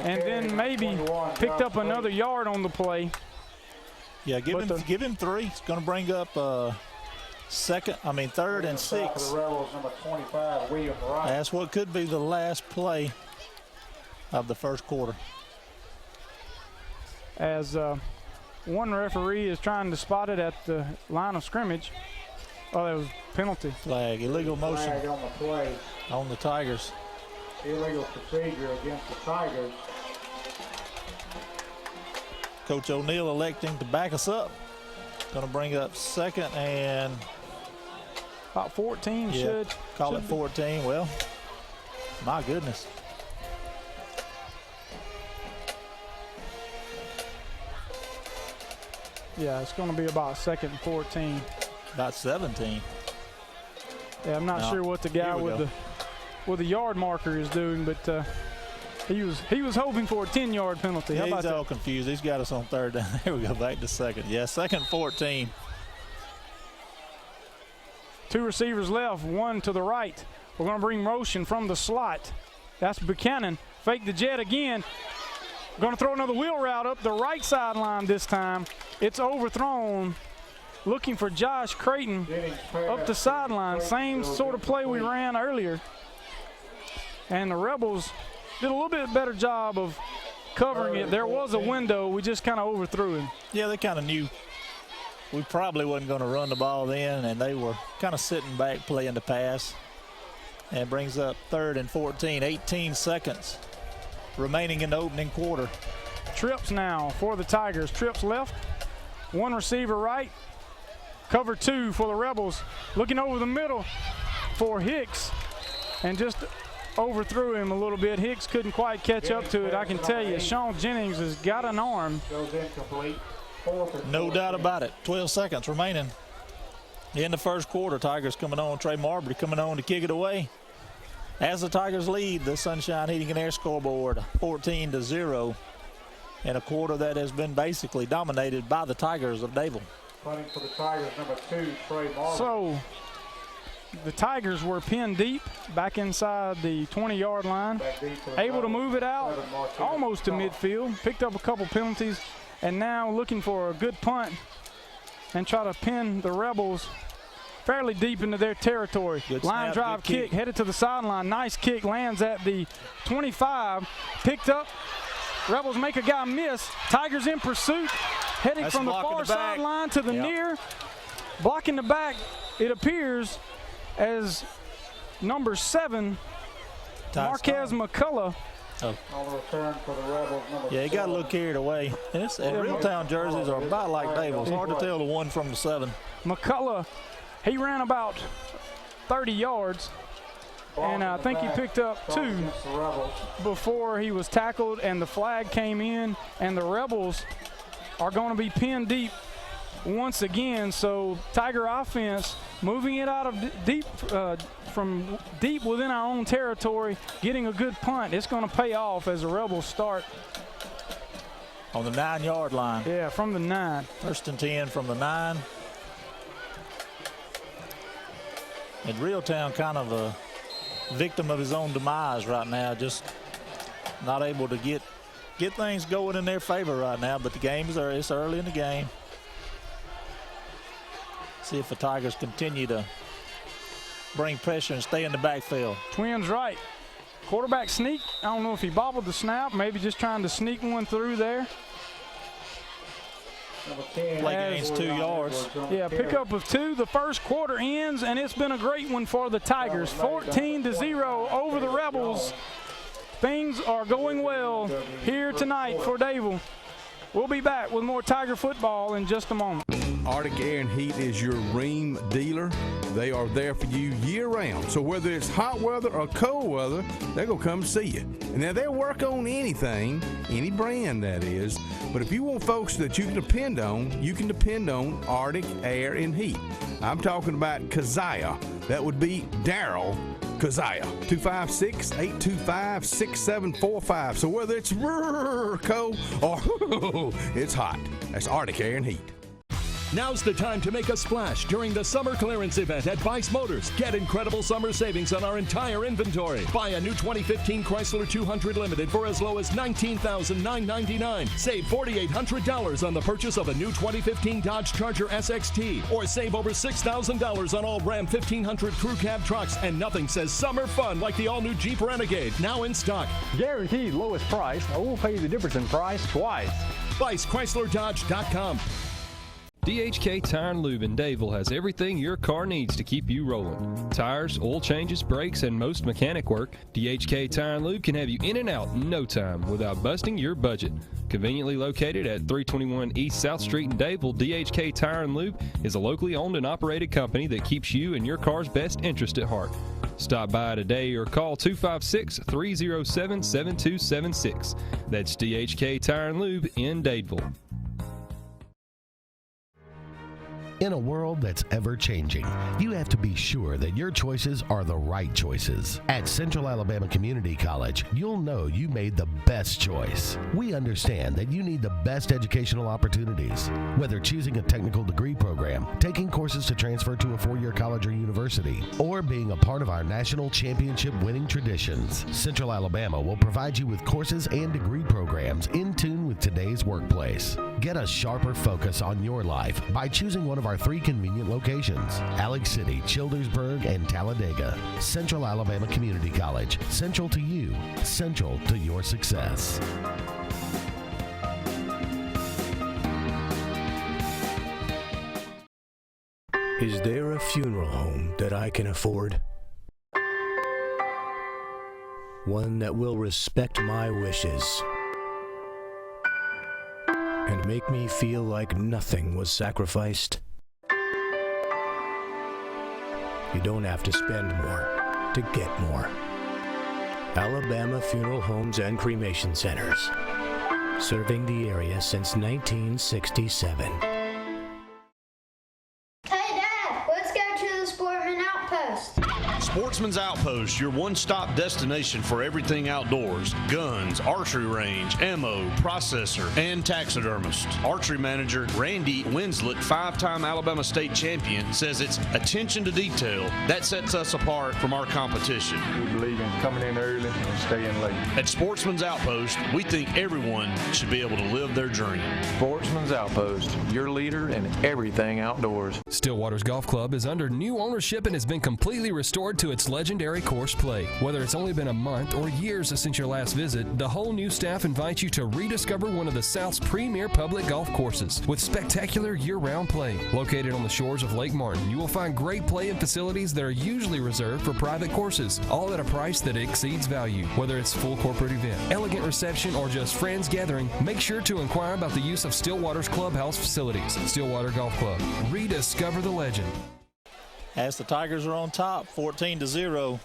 and then maybe picked up another yard on the play. Yeah, give him 3. It's going to bring up 3rd and 6. That's what could be the last play of the first quarter. As one referee is trying to spot it at the line of scrimmage. Oh, that was penalty. Flag, illegal motion Flag on the play. On the Tigers. Illegal procedure against the Tigers. Coach O'Neill electing to back us up. Going to bring up 2nd and about 14. Yeah, call it 14. Well, my goodness. Yeah, it's going to be about 2nd and 14. About 17. Yeah, I'm not sure what the guy with the yard marker is doing, but he was hoping for a 10-yard penalty. Yeah, How about he's all that? confused. He's got us on 3rd down. Here we go, back to 2nd. Yeah, 2nd 14. 2 receivers left, 1 to the right. We're going to bring motion from the slot. That's Buchanan. Fake the jet again. Going to throw another wheel route up the right sideline this time. It's overthrown. Looking for Josh Creighton up the sideline. Same sort of play we ran earlier. And the Rebels did a little bit better job of covering it. There was a window. We just kind of overthrew him. Yeah, they kind of knew we probably wasn't going to run the ball then, and they were kind of sitting back playing the pass. And brings up 3rd and 14, 18 seconds remaining in the opening quarter. Trips now for the Tigers. Trips left, 1 receiver right, cover 2 for the Rebels. Looking over the middle for Hicks, and just overthrew him a little bit. Hicks couldn't quite catch up to it. I can tell you, Sean Jennings has got an arm. Goes incomplete. No doubt about it. 12 seconds remaining in the first quarter. Tigers coming on. Trey Marbury coming on to kick it away. As the Tigers lead the Sunshine Heating and Air scoreboard 14-0 in a quarter that has been basically dominated by the Tigers of Dadeville. Punting for the Tigers, number 2, Trey Marbury. So the Tigers were pinned deep back inside the 20-yard line, able to move it out almost to midfield, picked up a couple penalties, and now looking for a good punt and try to pin the Rebels fairly deep into their territory. Good line snap, drive good kick headed to the sideline. Nice kick, lands at the 25, picked up. Rebels make a guy miss. Tigers in pursuit, heading That's from the blocking far the back. sideline to the Yep. near. Blocking the back, it appears, as number 7, Marquez McCullough. Oh. On the return for the Rebels, number Yeah, he got a 4. little carried away. And Reeltown jerseys are about like Dadeville. It's hard to tell the one from the 7. McCullough, he ran about 30 yards, and I think he picked up 2 before he was tackled, and the flag came in, and the Rebels are going to be pinned deep once again. So Tiger offense moving it out of deep, from deep within our own territory, getting a good punt. It's going to pay off as the Rebels start On the 9-yard line. Yeah, from the 9. 1st and 10 from the 9. And Reeltown kind of victim of his own demise right now, just not able to get things going in their favor right now. But the game it's early in the game. See if the Tigers continue to bring pressure and stay in the backfield. Twins right. Quarterback sneak. I don't know if he bobbled the snap, maybe just trying to sneak one through there. Play gains 2 yards. Yeah, pickup of 2. The first quarter ends, and it's been a great one for the Tigers. 14-0 over the Rebels. Things are going well here tonight for Dadeville. We'll be back with more Tiger football in just a moment. Arctic Air and Heat is your Ream dealer. They are there for you year-round. So whether it's hot weather or cold weather, they're going to come see you. And now they'll work on anything, any brand that is. But if you want folks that you can depend on Arctic Air and Heat. I'm talking about Keziah. That would be Daryl Keziah. 256-825-6745. So whether it's cold or it's hot, that's Arctic Air and Heat. Now's the time to make a splash during the summer clearance event at Vice Motors. Get incredible summer savings on our entire inventory. Buy a new 2015 Chrysler 200 Limited for as low as $19,999. Save $4,800 on the purchase of a new 2015 Dodge Charger SXT. Or save over $6,000 on all Ram 1500 crew cab trucks. And nothing says summer fun like the all-new Jeep Renegade, now in stock. Guaranteed lowest price, or we'll pay you the difference in price twice. ViceChryslerDodge.com. DHK Tire and Lube in Dadeville has everything your car needs to keep you rolling. Tires, oil changes, brakes, and most mechanic work. DHK Tire and Lube can have you in and out in no time without busting your budget. Conveniently located at 321 East South Street in Dadeville, DHK Tire and Lube is a locally owned and operated company that keeps you and your car's best interest at heart. Stop by today or call 256-307-7276. That's DHK Tire and Lube in Dadeville. In a world that's ever-changing, you have to be sure that your choices are the right choices. At Central Alabama Community College, you'll know you made the best choice. We understand that you need the best educational opportunities. Whether choosing a technical degree program, taking courses to transfer to a four-year college or university, or being a part of our national championship winning traditions, Central Alabama will provide you with courses and degree programs in tune with today's workplace. Get a sharper focus on your life by choosing one of our 3 convenient locations: Alex City, Childersburg, and Talladega. Central Alabama Community College. Central to you. Central to your success. Is there a funeral home that I can afford? One that will respect my wishes and make me feel like nothing was sacrificed? You don't have to spend more to get more. Alabama Funeral Homes and Cremation Centers, serving the area since 1967. Hey, Dad, let's go to the Sportsman Outpost. Sportsman's Outpost, your one-stop destination for everything outdoors. Guns, archery range, ammo, processor, and taxidermist. Archery manager Randy Winslet, 5-time Alabama state champion, says it's attention to detail that sets us apart from our competition. We believe in coming in early and staying late. At Sportsman's Outpost, we think everyone should be able to live their dream. Sportsman's Outpost, your leader in everything outdoors. Stillwater's Golf Club is under new ownership and has been completely restored to its legendary course play. Whether it's only been a month or years since your last visit, the whole new staff invites you to rediscover one of the South's premier public golf courses with spectacular year-round play. Located on the shores of Lake Martin, you will find great play and facilities that are usually reserved for private courses, all at a price that exceeds value. Whether it's full corporate event, elegant reception, or just friends gathering, make sure to inquire about the use of Stillwater's clubhouse facilities. Stillwater Golf Club. Rediscover the legend. As the Tigers are on top, 14-0.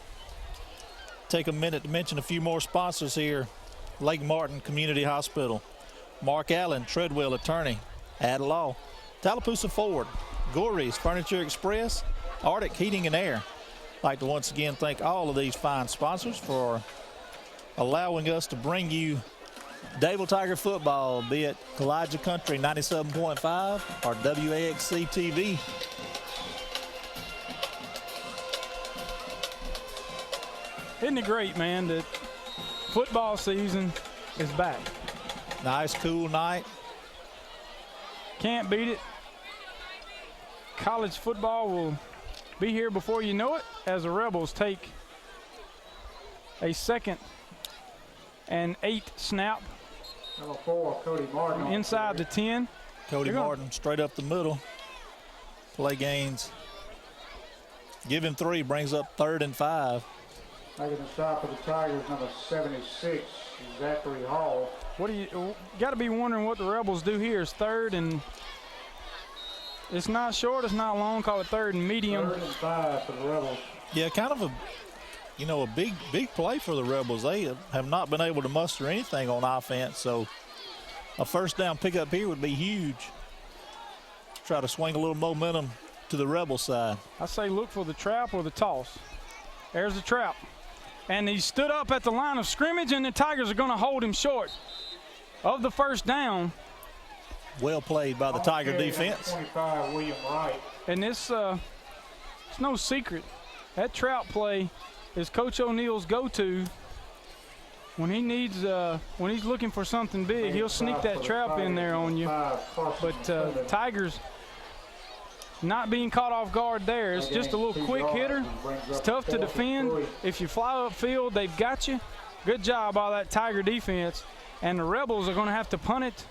Take a minute to mention a few more sponsors here. Lake Martin Community Hospital, Mark Allen, Treadwell Attorney, Ad Law, Tallapoosa Ford, Gory's Furniture Express, Arctic Heating and Air. I'd like to once again thank all of these fine sponsors for allowing us to bring you Dadeville Tiger football, be it Elijah Country 97.5 or WAXC TV. Isn't it great, man, that football season is back? Nice, cool night. Can't beat it. College football will be here before you know it as the Rebels take a 2nd and 8 snap. Number 4, Cody Martin. Inside the 10. Cody Martin straight up the middle. Play gains. Give him 3, brings up 3rd and 5. Making the stop for the Tigers, number 76, Zachary Hall. What do you got to be wondering what the Rebels do here? Is 3rd and it's not short, it's not long. Call it 3rd and medium. 3rd and 5 for the Rebels. Yeah, kind of a big play for the Rebels. They have not been able to muster anything on offense, so a first down pickup here would be huge. Try to swing a little momentum to the Rebel side. I say look for the trap or the toss. There's the trap. And he stood up at the line of scrimmage, and the Tigers are going to hold him short of the first down. Well played by the Tiger defense. 25, William Wright. And it's no secret. That trap play is Coach O'Neill's go-to. When he needs, when he's looking for something big, he'll sneak that trap in there on you. But Tigers not being caught off guard there. It's just a little quick hitter. It's tough to defend. If you fly upfield, they've got you. Good job by that Tiger defense. And the Rebels are going to have to punt it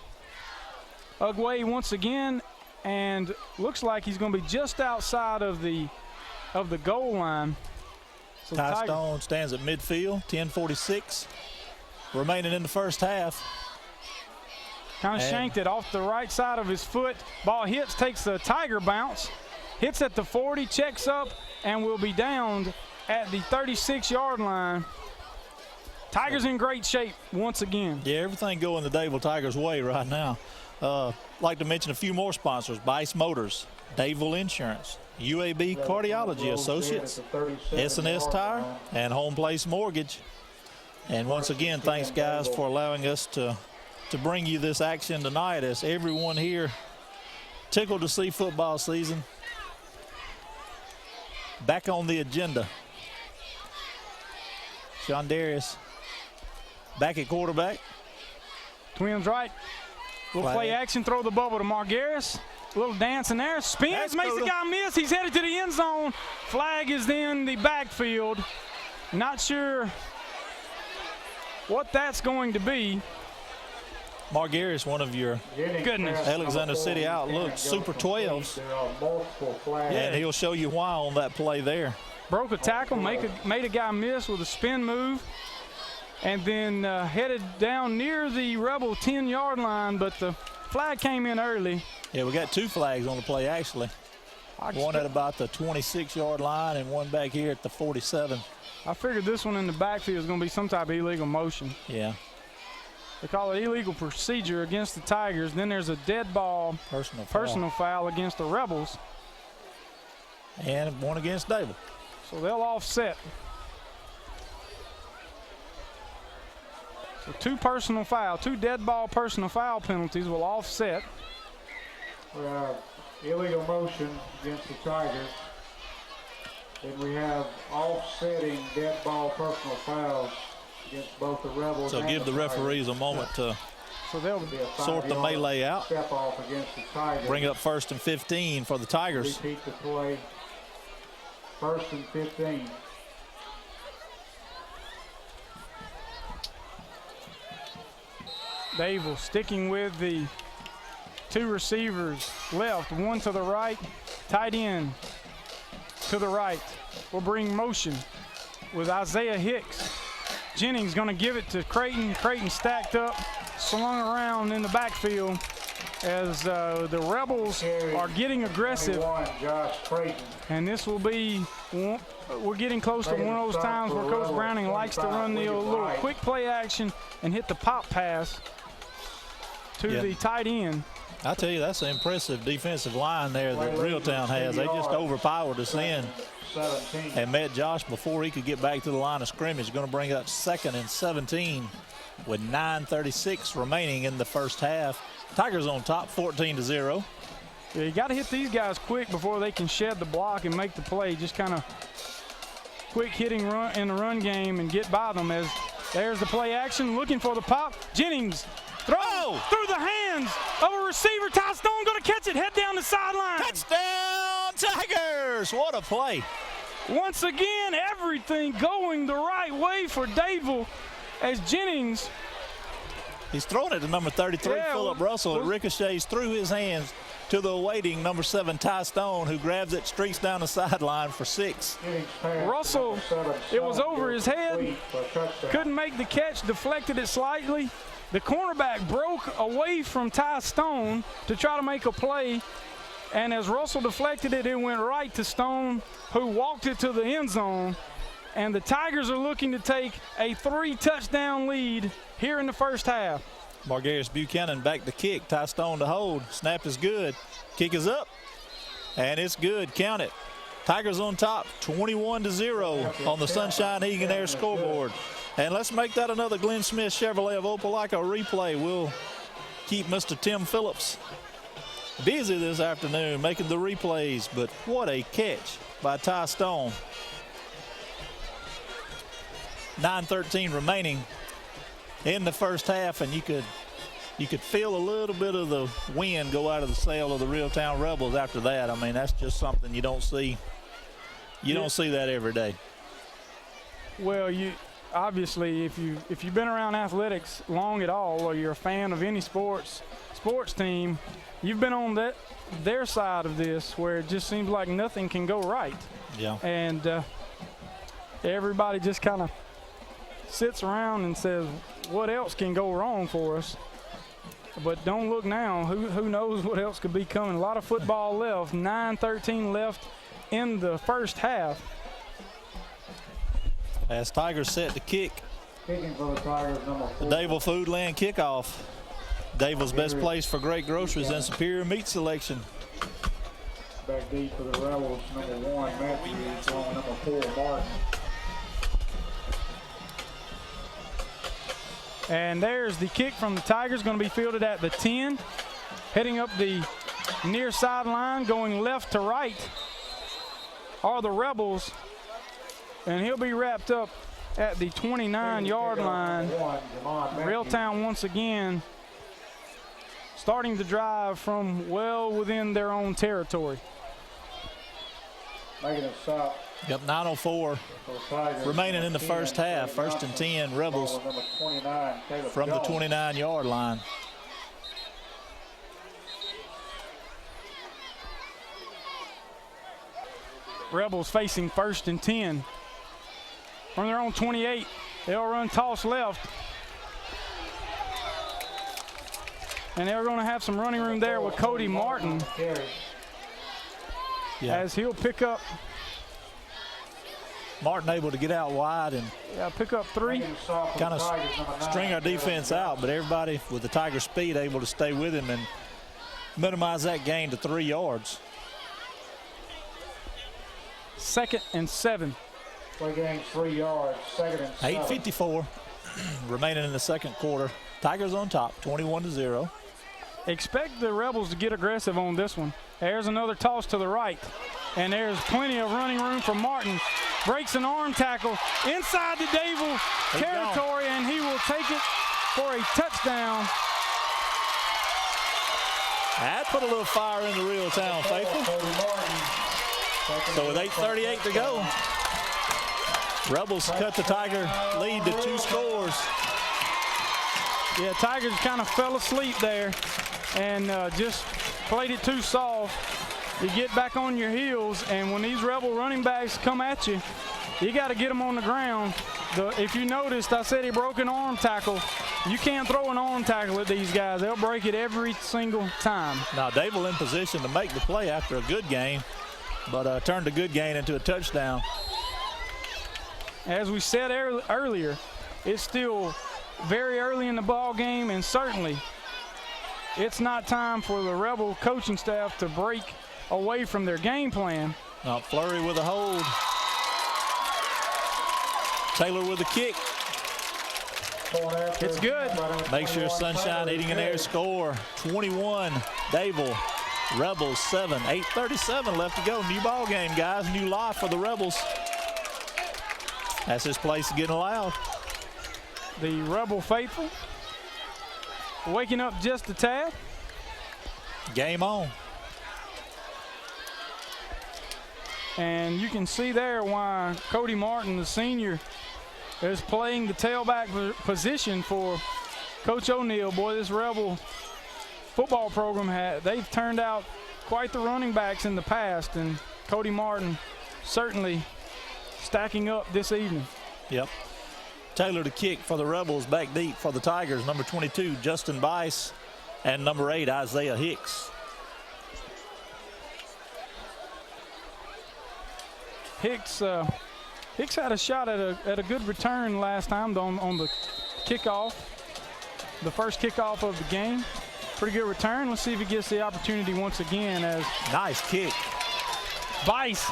Ugway once again, and looks like he's going to be just outside of the goal line. So Ty Stone stands at midfield, 10:46 remaining in the first half. Kind of shanked it off the right side of his foot. Ball hits, takes a Tiger bounce, hits at the 40, checks up, and will be downed at the 36-yard line. Tigers in great shape once again. Yeah, everything going the Dadeville Tigers' way right now. Like to mention a few more sponsors: Bice Motors, Dadeville Insurance, UAB Cardiology Associates, S&S Tire, and Home Place Mortgage. And once again, thanks guys for allowing us to bring you this action tonight, as everyone here tickled to see football season back on the agenda. Sean Darius back at quarterback. Twins right. Little play action, throw the bubble to Margaris. A little dance in there, spins, makes the guy miss. He's headed to the end zone. Flag is in the backfield. Not sure what that's going to be. Margaris, one of your Alexander City Outlook Super 12s. Yeah, and he'll show you why on that play there. Broke a tackle, made a guy miss with a spin move, and then headed down near the Rebel 10-yard line, but the flag came in early. Yeah, we got 2 flags on the play, actually. One at about the 26-yard line and one back here at the 47. I figured this one in the backfield is going to be some type of illegal motion. Yeah. They call it illegal procedure against the Tigers. Then there's a dead ball personal foul against the Rebels. And one against Dadeville. So they'll offset. So 2 dead ball personal foul penalties will offset. We have illegal motion against the Tigers. Then we have offsetting dead ball personal fouls against both the Rebels. So give the referees a moment to sort the melee out. Step off against the Tigers. Bring up 1st and 15 for the Tigers. Repeat the play. 1st and 15. Dadeville sticking with the 2 receivers left, one to the right, tight end to the right. We'll bring motion with Isaiah Hicks. Jennings going to give it to Creighton. Creighton stacked up, slung around in the backfield as the Rebels are getting aggressive. Josh Creighton. And this will be, we're getting close to one of those times where Coach Browning likes to run the little quick play action and hit the pop pass to the tight end. I tell you, that's an impressive defensive line there that Reeltown has. They just overpowered us in and met Josh before he could get back to the line of scrimmage. Going to bring up 2nd and 17 with 9:36 remaining in the first half. Tigers on top, 14-0. Yeah, you got to hit these guys quick before they can shed the block and make the play. Just kind of quick hitting run in the run game and get by them. As there's the play action, looking for the pop. Jennings throw through the hands of a receiver. Ty Stone going to catch it, head down the sideline. Touchdown, Tigers! What a play. Once again, everything going the right way for Dadeville as Jennings. He's throwing it to number 33, Phillip Russell. It ricochets through his hands to the awaiting number 7, Ty Stone, who grabs it, streaks down the sideline for 6. Russell, it was over his head, couldn't make the catch, deflected it slightly. The cornerback broke away from Ty Stone to try to make a play, and as Russell deflected it, it went right to Stone, who walked it to the end zone. And the Tigers are looking to take a 3-touchdown lead here in the first half. Margarius Buchanan back to kick. Ty Stone to hold. Snap is good. Kick is up. And it's good. Count it. Tigers on top, 21-0 on the Sunshine Heating and Air scoreboard. And let's make that another Glenn Smith Chevrolet of Opelika replay. We'll keep Mr. Tim Phillips busy this afternoon making the replays. But what a catch by Ty Stone. 9:13 remaining in the first half, and you could feel a little bit of the wind go out of the sail of the Reeltown Rebels after that. I mean, that's just something you don't see. You don't see that every day. Well, you obviously, if you've been around athletics long at all, or you're a fan of any sports team, you've been on their side of this, where it just seems like nothing can go right. Yeah. And everybody just kind of sits around and says, what else can go wrong for us? But don't look now. Who knows what else could be coming? A lot of football left. 9:13 left in the first half. As Tigers set to kick. Kicking for the Tigers, number 4. The Dadeville Foodland kickoff. Dadeville's best place for great groceries and superior meat selection. Back deep for the Rebels, number 1, Matthews, along with number 4, Martin. And there's the kick from the Tigers, going to be fielded at the 10. Heading up the near sideline, going left to right are the Rebels. And he'll be wrapped up at the 29-yard line. Reeltown once again starting to drive from well within their own territory. Making a stop. Yep, 9:04 remaining in the first half. 1st and 10, Rebels from the 29-yard line. Rebels facing 1st and 10. From their own 28, they'll run toss left. And they're going to have some running room there with Cody Martin. As he'll pick up. Martin able to get out wide and pick up 3. Kind of string our defense out, but everybody with the Tiger speed able to stay with him and minimize that gain to 3 yards. 2nd and 7. Play gain 3 yards, 2nd and 7. 8:54 remaining in the second quarter. Tigers on top, 21-0. Expect the Rebels to get aggressive on this one. There's another toss to the right. And there's plenty of running room for Martin. Breaks an arm tackle inside the Dadeville territory, and he will take it for a touchdown. That put a little fire in the Reeltown faithful. So with 8:38 to go, Rebels cut the Tiger lead to 2 scores. Yeah, Tigers kind of fell asleep there and just played it too soft. You get back on your heels, and when these Rebel running backs come at you, you got to get them on the ground. If you noticed, I said he broke an arm tackle. You can't throw an arm tackle at these guys. They'll break it every single time. Now, Dadeville in position to make the play after a good game, but turned a good gain into a touchdown. As we said earlier, it's still very early in the ball game, and certainly it's not time for the Rebel coaching staff to break away from their game plan. Now Flurry with a hold. Taylor with a kick. It's good. Make sure Sunshine Heating and Air score. 21, Dadeville. Rebels 7. 8:37 left to go. New ball game, guys. New life for the Rebels. That's this place getting loud. The Rebel faithful waking up just a tad. Game on. And you can see there why Cody Martin, the senior, is playing the tailback position for Coach O'Neal. Boy, this Rebel football program, they've turned out quite the running backs in the past, and Cody Martin certainly stacking up this evening. Yep. Taylor to kick for the Rebels, back deep for the Tigers. Number 22, Justin Bice, and number 8, Isaiah Hicks. Hicks had a shot at a good return last time on the kickoff, the first kickoff of the game. Pretty good return. Let's see if he gets the opportunity once again. As nice kick. Bice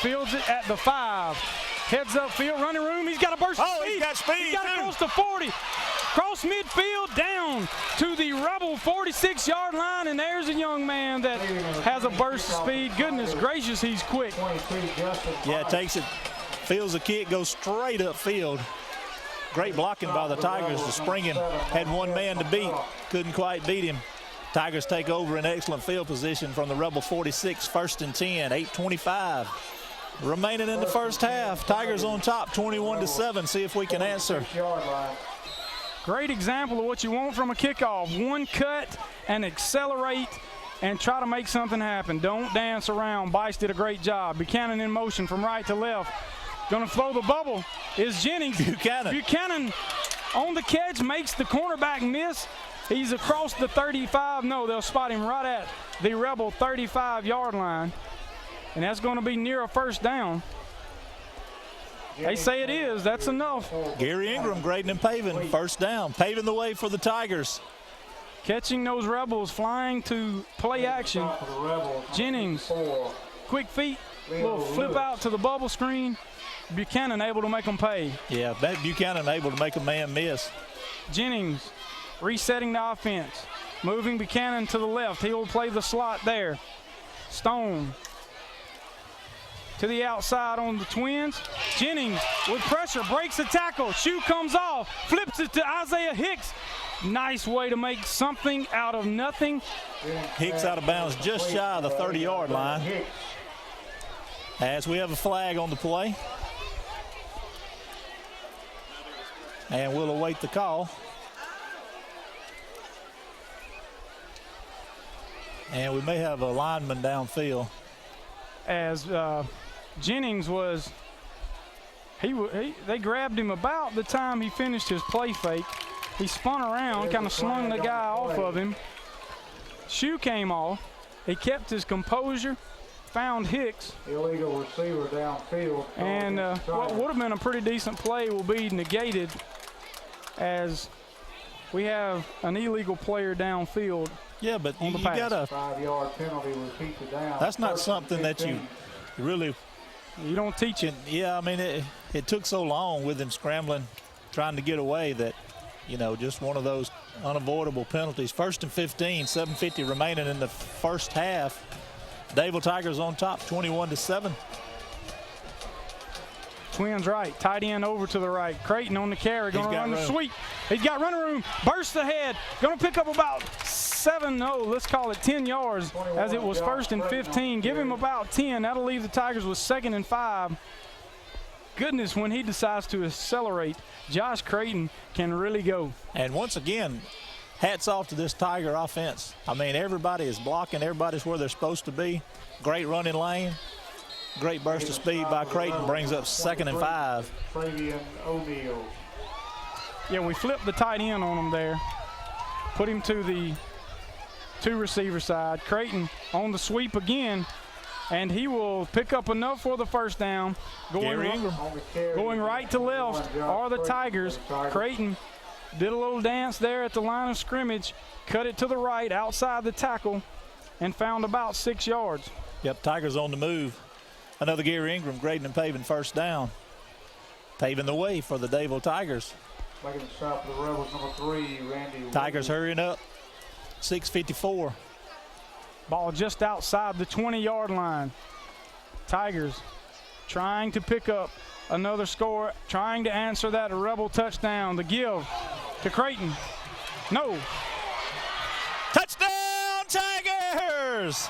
fields it at the 5. Heads up field, running room. He's got a burst of speed. He's got speed. He's got it close to 40. Cross midfield down to the Rebel 46-yard line, and there's a young man that has a burst of speed. Goodness gracious, he's quick. Yeah, takes it, feels the kick, goes straight upfield. Great blocking by the Tigers to spring him. Had one man to beat, couldn't quite beat him. Tigers take over in excellent field position from the Rebel 46, 1st and 10, 8:25 remaining in the first half. Tigers on top, 21-7. See if we can answer. Great example of what you want from a kickoff. One cut and accelerate and try to make something happen. Don't dance around. Bice did a great job. Buchanan in motion from right to left. Going to throw the bubble is Jennings. Buchanan on the catch, makes the cornerback miss. He's across the 35. No, they'll spot him right at the Rebel 35-yard line. And that's going to be near a first down. They say it is. That's enough. Gary Ingram grading and paving. First down. Paving the way for the Tigers. Catching those Rebels flying to play action. Jennings, quick feet, little flip out to the bubble screen. Buchanan able to make them pay. Yeah, Buchanan able to make a man miss. Jennings resetting the offense. Moving Buchanan to the left. He will play the slot there. Stone to the outside on the Twins. Jennings with pressure, breaks the tackle. Shoe comes off, flips it to Isaiah Hicks. Nice way to make something out of nothing. Hicks out of bounds just shy of the 30-yard line. As we have a flag on the play. And we'll await the call. And we may have a lineman downfield. As Jennings was, they grabbed him about the time he finished his play fake. He spun around, kind of slung the guy off of him. Shoe came off. He kept his composure, found Hicks. Illegal receiver downfield. And what would have been a pretty decent play will be negated as we have an illegal player downfield. Yeah, but you got a 5-yard penalty will keep it down. That's not something that you really. You don't teach it. Yeah, I mean, it took so long with him scrambling, trying to get away that, you know, just one of those unavoidable penalties. 1st and 15, 7:50 remaining in the first half. Dadeville Tigers on top, 21-7. Twins right, tight end over to the right. Creighton on the carry, going to run the sweep. He's got running room, bursts ahead, going to pick up about 10 yards as it was 1st and 15. Give him about 10. That'll leave the Tigers with 2nd and 5. Goodness, when he decides to accelerate, Josh Creighton can really go. And once again, hats off to this Tiger offense. I mean, everybody is blocking. Everybody's where they're supposed to be. Great running lane. Great burst of speed by Creighton brings up 2nd and 5. O'Neal. Yeah, we flipped the tight end on him there. Put him to the 2 receiver side. Creighton on the sweep again, and he will pick up enough for the first down. Going right to left are the Tigers. Creighton did a little dance there at the line of scrimmage, cut it to the right outside the tackle, and found about 6 yards. Yep, Tigers on the move. Another Gary Ingram grading and paving first down. Paving the way for the Dadeville Tigers. Making the stop for the Rebels, number 3, Randy. Tigers hurrying up. 6:54. Ball just outside the 20-yard line. Tigers trying to pick up another score, trying to answer that Rebel touchdown. The give to Creighton. No. Touchdown, Tigers!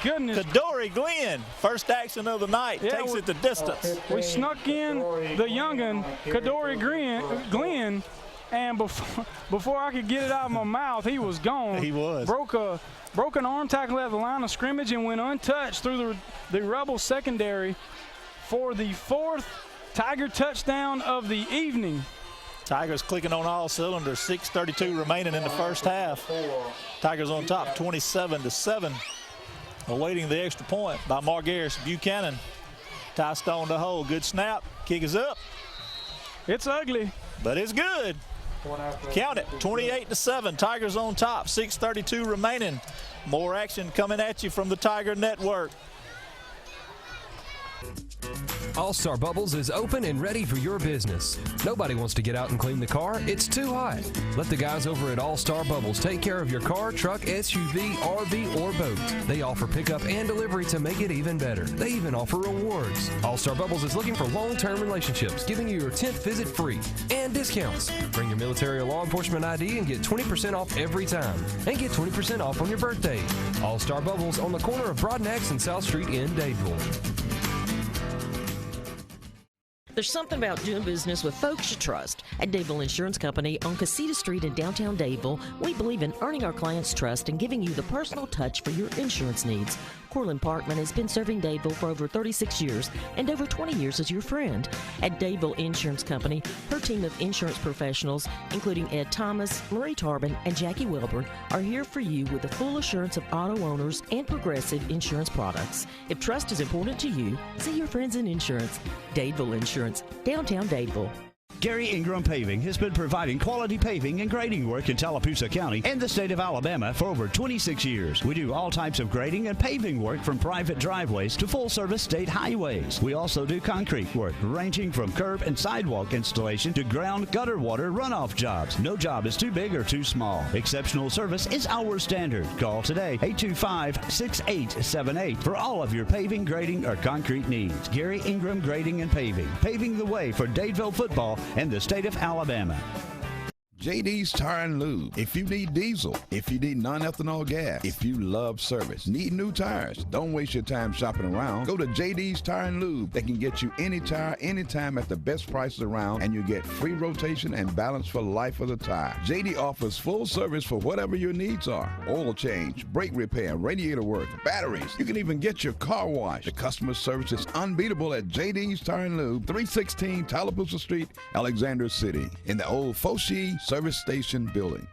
Goodness. Kadori Glenn, first action of the night, takes it the distance. We snuck in the youngin, Kadori Glenn, and before I could get it out of my mouth, he was gone. He was. Broke an arm tackle at the line of scrimmage and went untouched through the Rebel secondary for the 4th Tiger touchdown of the evening. Tigers clicking on all cylinders, 6:32 remaining in the first half. Tigers on top, 27-7. Awaiting the extra point by Margaris Buchanan. Ty Stone to hold. Good snap. Kick is up. It's ugly, but it's good. Count it. 28-7. Tigers on top. 6:32 remaining. More action coming at you from the Tiger Network. All-Star Bubbles is open and ready for your business. Nobody wants to get out and clean the car. It's too hot. Let the guys over at All-Star Bubbles take care of your car, truck, SUV, RV, or boat. They offer pickup and delivery to make it even better. They even offer rewards. All-Star Bubbles is looking for long-term relationships, giving you your 10th visit free and discounts. Bring your military or law enforcement ID and get 20% off every time. And get 20% off on your birthday. All-Star Bubbles on the corner of Broadnax and South Street in Dadeville. There's something about doing business with folks you trust. At Dadeville Insurance Company on Casita Street in downtown Dadeville, we believe in earning our clients' trust and giving you the personal touch for your insurance needs. Corlin Parkman has been serving Dadeville for over 36 years and over 20 years as your friend. At Dadeville Insurance Company, her team of insurance professionals, including Ed Thomas, Marie Tarbin, and Jackie Welburn, are here for you with the full assurance of auto owners and progressive insurance products. If trust is important to you, see your friends in insurance. Dadeville Insurance, downtown Dadeville. Gary Ingram Paving has been providing quality paving and grading work in Tallapoosa County and the state of Alabama for over 26 years. We do all types of grading and paving work from private driveways to full-service state highways. We also do concrete work ranging from curb and sidewalk installation to ground gutter water runoff jobs. No job is too big or too small. Exceptional service is our standard. Call today, 825-6878 for all of your paving, grading, or concrete needs. Gary Ingram Grading and Paving, paving the way for Dadeville football and the state of Alabama. JD's Tire and Lube. If you need diesel, if you need non-ethanol gas, if you love service, need new tires, don't waste your time shopping around. Go to JD's Tire and Lube. They can get you any tire, anytime at the best prices around, and you get free rotation and balance for life of the tire. JD offers full service for whatever your needs are. Oil change, brake repair, radiator work, batteries. You can even get your car washed. The customer service is unbeatable at JD's Tire and Lube, 316 Tallapoosa Street, Alexander City, in the old Foshee Service Station building.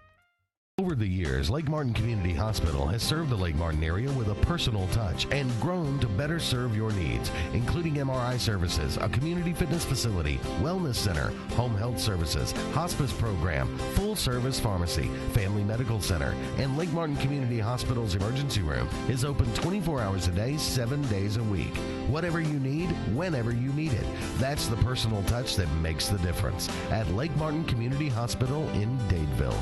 Over the years, Lake Martin Community Hospital has served the Lake Martin area with a personal touch and grown to better serve your needs, including MRI services, a community fitness facility, wellness center, home health services, hospice program, full-service pharmacy, family medical center, and Lake Martin Community Hospital's emergency room is open 24 hours a day, 7 days a week. Whatever you need, whenever you need it. That's the personal touch that makes the difference at Lake Martin Community Hospital in Dadeville.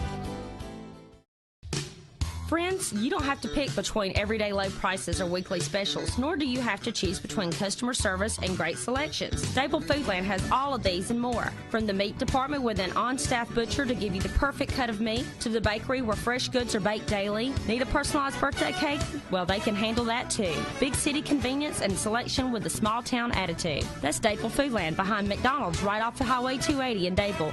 Friends, you don't have to pick between everyday low prices or weekly specials, nor do you have to choose between customer service and great selections. Dadeville Foodland has all of these and more. From the meat department with an on-staff butcher to give you the perfect cut of meat, to the bakery where fresh goods are baked daily. Need a personalized birthday cake? Well, they can handle that too. Big city convenience and selection with a small town attitude. That's Dadeville Foodland behind McDonald's right off the Highway 280 in Dadeville.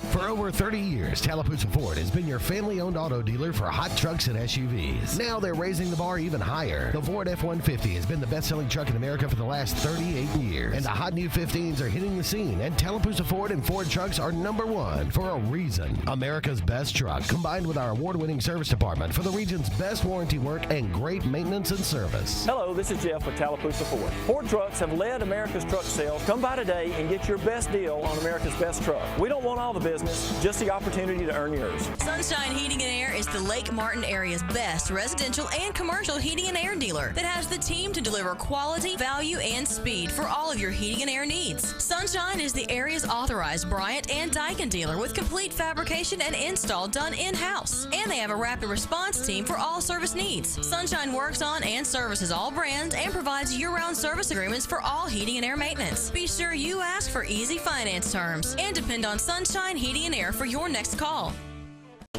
For over 30 years, Tallapoosa Ford has been your family-owned auto dealer for hot trucks and SUVs. Now they're raising the bar even higher. The Ford F-150 has been the best-selling truck in America for the last 38 years. And the hot new 15s are hitting the scene, and Tallapoosa Ford and Ford trucks are #1 for a reason. America's best truck, combined with our award-winning service department for the region's best warranty work and great maintenance and service. Hello, this is Jeff with Tallapoosa Ford. Ford trucks have led America's truck sales. Come by today and get your best deal on America's best truck. We don't want all the business. business, just the opportunity to earn yours. Sunshine Heating and Air is the Lake Martin area's best residential and commercial heating and air dealer that has the team to deliver quality, value, and speed for all of your heating and air needs. Sunshine is the area's authorized Bryant and Daikin dealer with complete fabrication and install done in-house. And they have a rapid response team for all service needs. Sunshine works on and services all brands and provides year-round service agreements for all heating and air maintenance. Be sure you ask for easy finance terms and depend on Sunshine Heating and Air for your next call.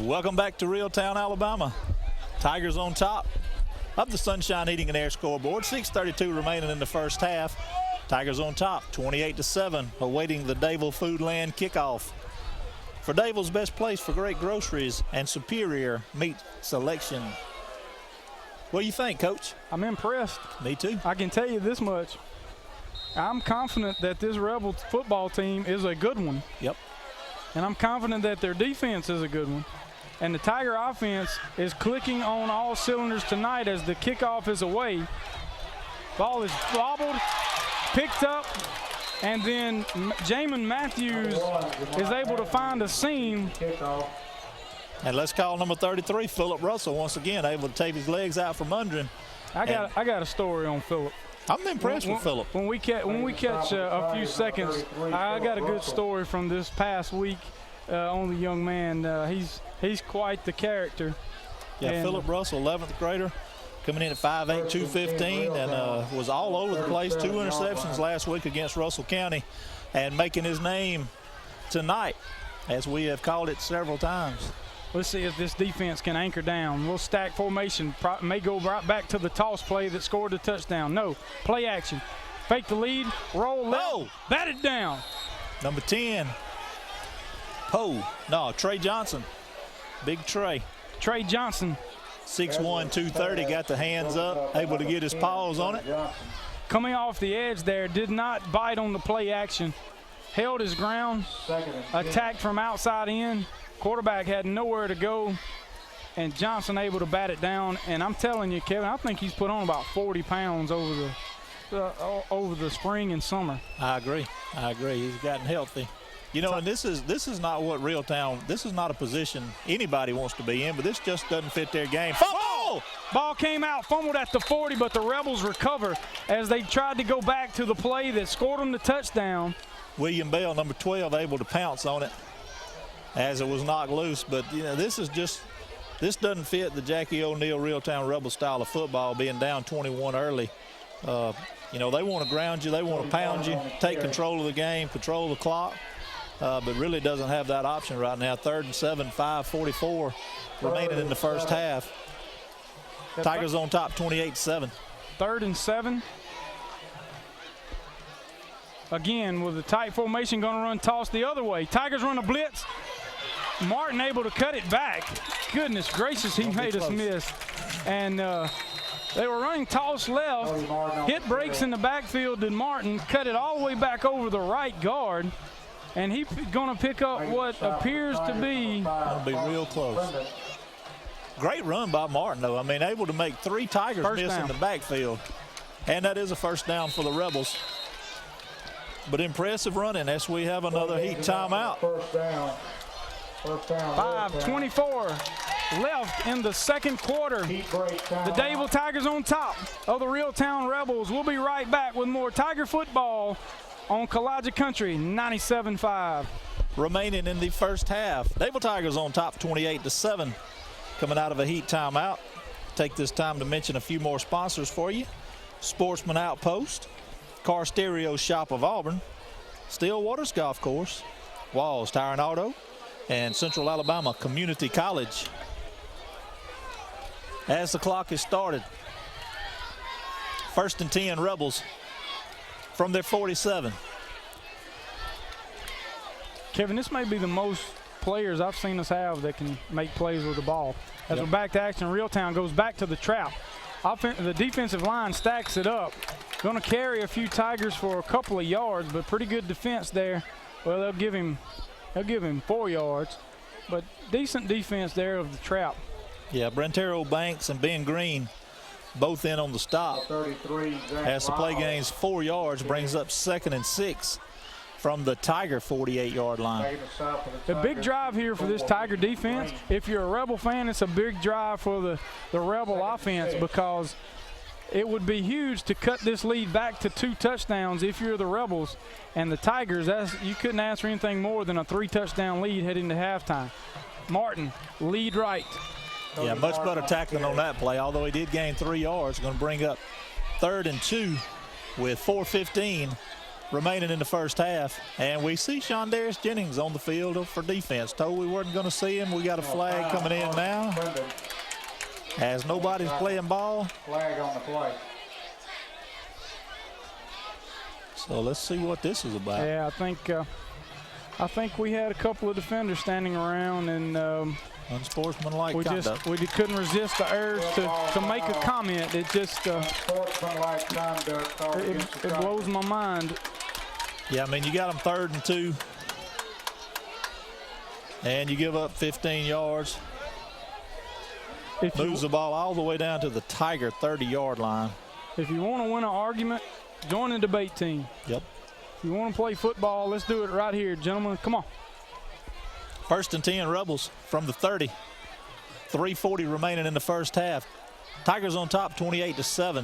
Welcome back to Reeltown, Alabama. Tigers on top of the Sunshine Heating and Air scoreboard. 6:32 remaining in the first half. Tigers on top, 28-7, awaiting the Dadeville Foodland kickoff. For Dadeville's best place for great groceries and superior meat selection. What do you think, Coach? I'm impressed. Me too. I can tell you this much. I'm confident that this Rebel football team is a good one. Yep. And I'm confident that their defense is a good one. And the Tiger offense is clicking on all cylinders tonight as the kickoff is away. Ball is bobbled, picked up, and then Jamin Matthews is able to find a seam. And let's call number 33, Phillip Russell, once again able to take his legs out from under him. I got a story on Phillip. I'm impressed with Phillip. When we catch a few seconds, I got a good story from this past week on the young man. He's quite the character. Yeah, Phillip Russell, 11th grader, coming in at 5'8", 215, and was all over the place. 2 interceptions last week against Russell County, and making his name tonight, as we have called it several times. Let's see if this defense can anchor down. We'll stack formation. May go right back to the toss play that scored the touchdown. No, play action. Fake the lead, roll left, bat it down. Number 10, Trey Johnson. Big Trey. Trey Johnson. 6'1", 230, got the hands up, able to get his paws on it. Coming off the edge there, did not bite on the play action. Held his ground, attacked from outside in. Quarterback had nowhere to go, and Johnson able to bat it down. And I'm telling you, Kevin, I think he's put on about 40 pounds over the spring and summer. I agree. He's gotten healthy. You know, and this is not what Reeltown, this is not a position anybody wants to be in, but this just doesn't fit their game. Fumble! Ball came out, fumbled at the 40, but the Rebels recover as they tried to go back to the play that scored them the touchdown. William Bell, number 12, able to pounce on it as it was knocked loose. But, you know, this doesn't fit the Jackie O'Neal Reeltown Rebel style of football, being down 21 early. You know, they want to ground you, they want to pound you, take control of the game, control the clock. But really doesn't have that option right now. 3rd and 7, 5:44 remaining in the first half. Tigers on top, 28-7. 3rd and 7. Again, with the tight formation, going to run toss the other way. Tigers run a blitz. Martin able to cut it back. Goodness gracious, he made us miss. And they were running toss left. Hit breaks in the backfield. Did Martin cut it all the way back over the right guard. And he's going to pick up what appears to be. Going to be real close. Great run by Martin, though. I mean, able to make 3 Tigers miss in the backfield. And that is a first down for the Rebels. But impressive running as we have another heat timeout. 5:24 left in the second quarter. The Dadeville Tigers on top of the Reeltown Rebels. We'll be right back with more Tiger football on Kallaja Country 97.5. Remaining in the first half. Dadeville Tigers on top 28-7. Coming out of a heat timeout. Take this time to mention a few more sponsors for you. Sportsman Outpost, Car Stereo Shop of Auburn, Stillwater's Golf Course, Walls Tire and Auto, and Central Alabama Community College. As the clock is started, 1st and 10 Rebels from their 47. Kevin, this may be the most players I've seen us have that can make plays with the ball. As we're back to action, Reeltown goes back to the trap. The defensive line stacks it up. Going to carry a few Tigers for a couple of yards, but pretty good defense there. Well, they'll give him 4 yards, but decent defense there of the trap. Yeah, Brentero Banks and Ben Green both in on the stop. As the play gains 4 yards, brings up 2nd and 6 from the Tiger 48-yard line. The big drive here for this Tiger defense, if you're a Rebel fan, it's a big drive for the Rebel offense, because it would be huge to cut this lead back to 2 touchdowns if you're the Rebels. And the Tigers, you couldn't ask for anything more than a 3-touchdown lead heading to halftime. Martin, lead right. Yeah, much better tackling on that play, although he did gain 3 yards. Going to bring up 3rd and 2 with 4:15 remaining in the first half. And we see Shondarius Jennings on the field for defense. Told we weren't going to see him. We got a flag coming in now, as nobody's playing ball. Flag on the play. So let's see what this is about. Yeah, I think we had a couple of defenders standing around, and unsportsmanlike conduct. We couldn't resist the urge to make a comment. It just unsportsmanlike conduct. It blows my mind. Yeah, I mean, you got them 3rd and 2, and you give up 15 yards. Moves the ball all the way down to the Tiger 30-yard line. If you want to win an argument, join the debate team. Yep. If you want to play football, let's do it right here, gentlemen. Come on. 1st and 10, Rebels from the 30. 3:40 remaining in the first half. Tigers on top, 28-7.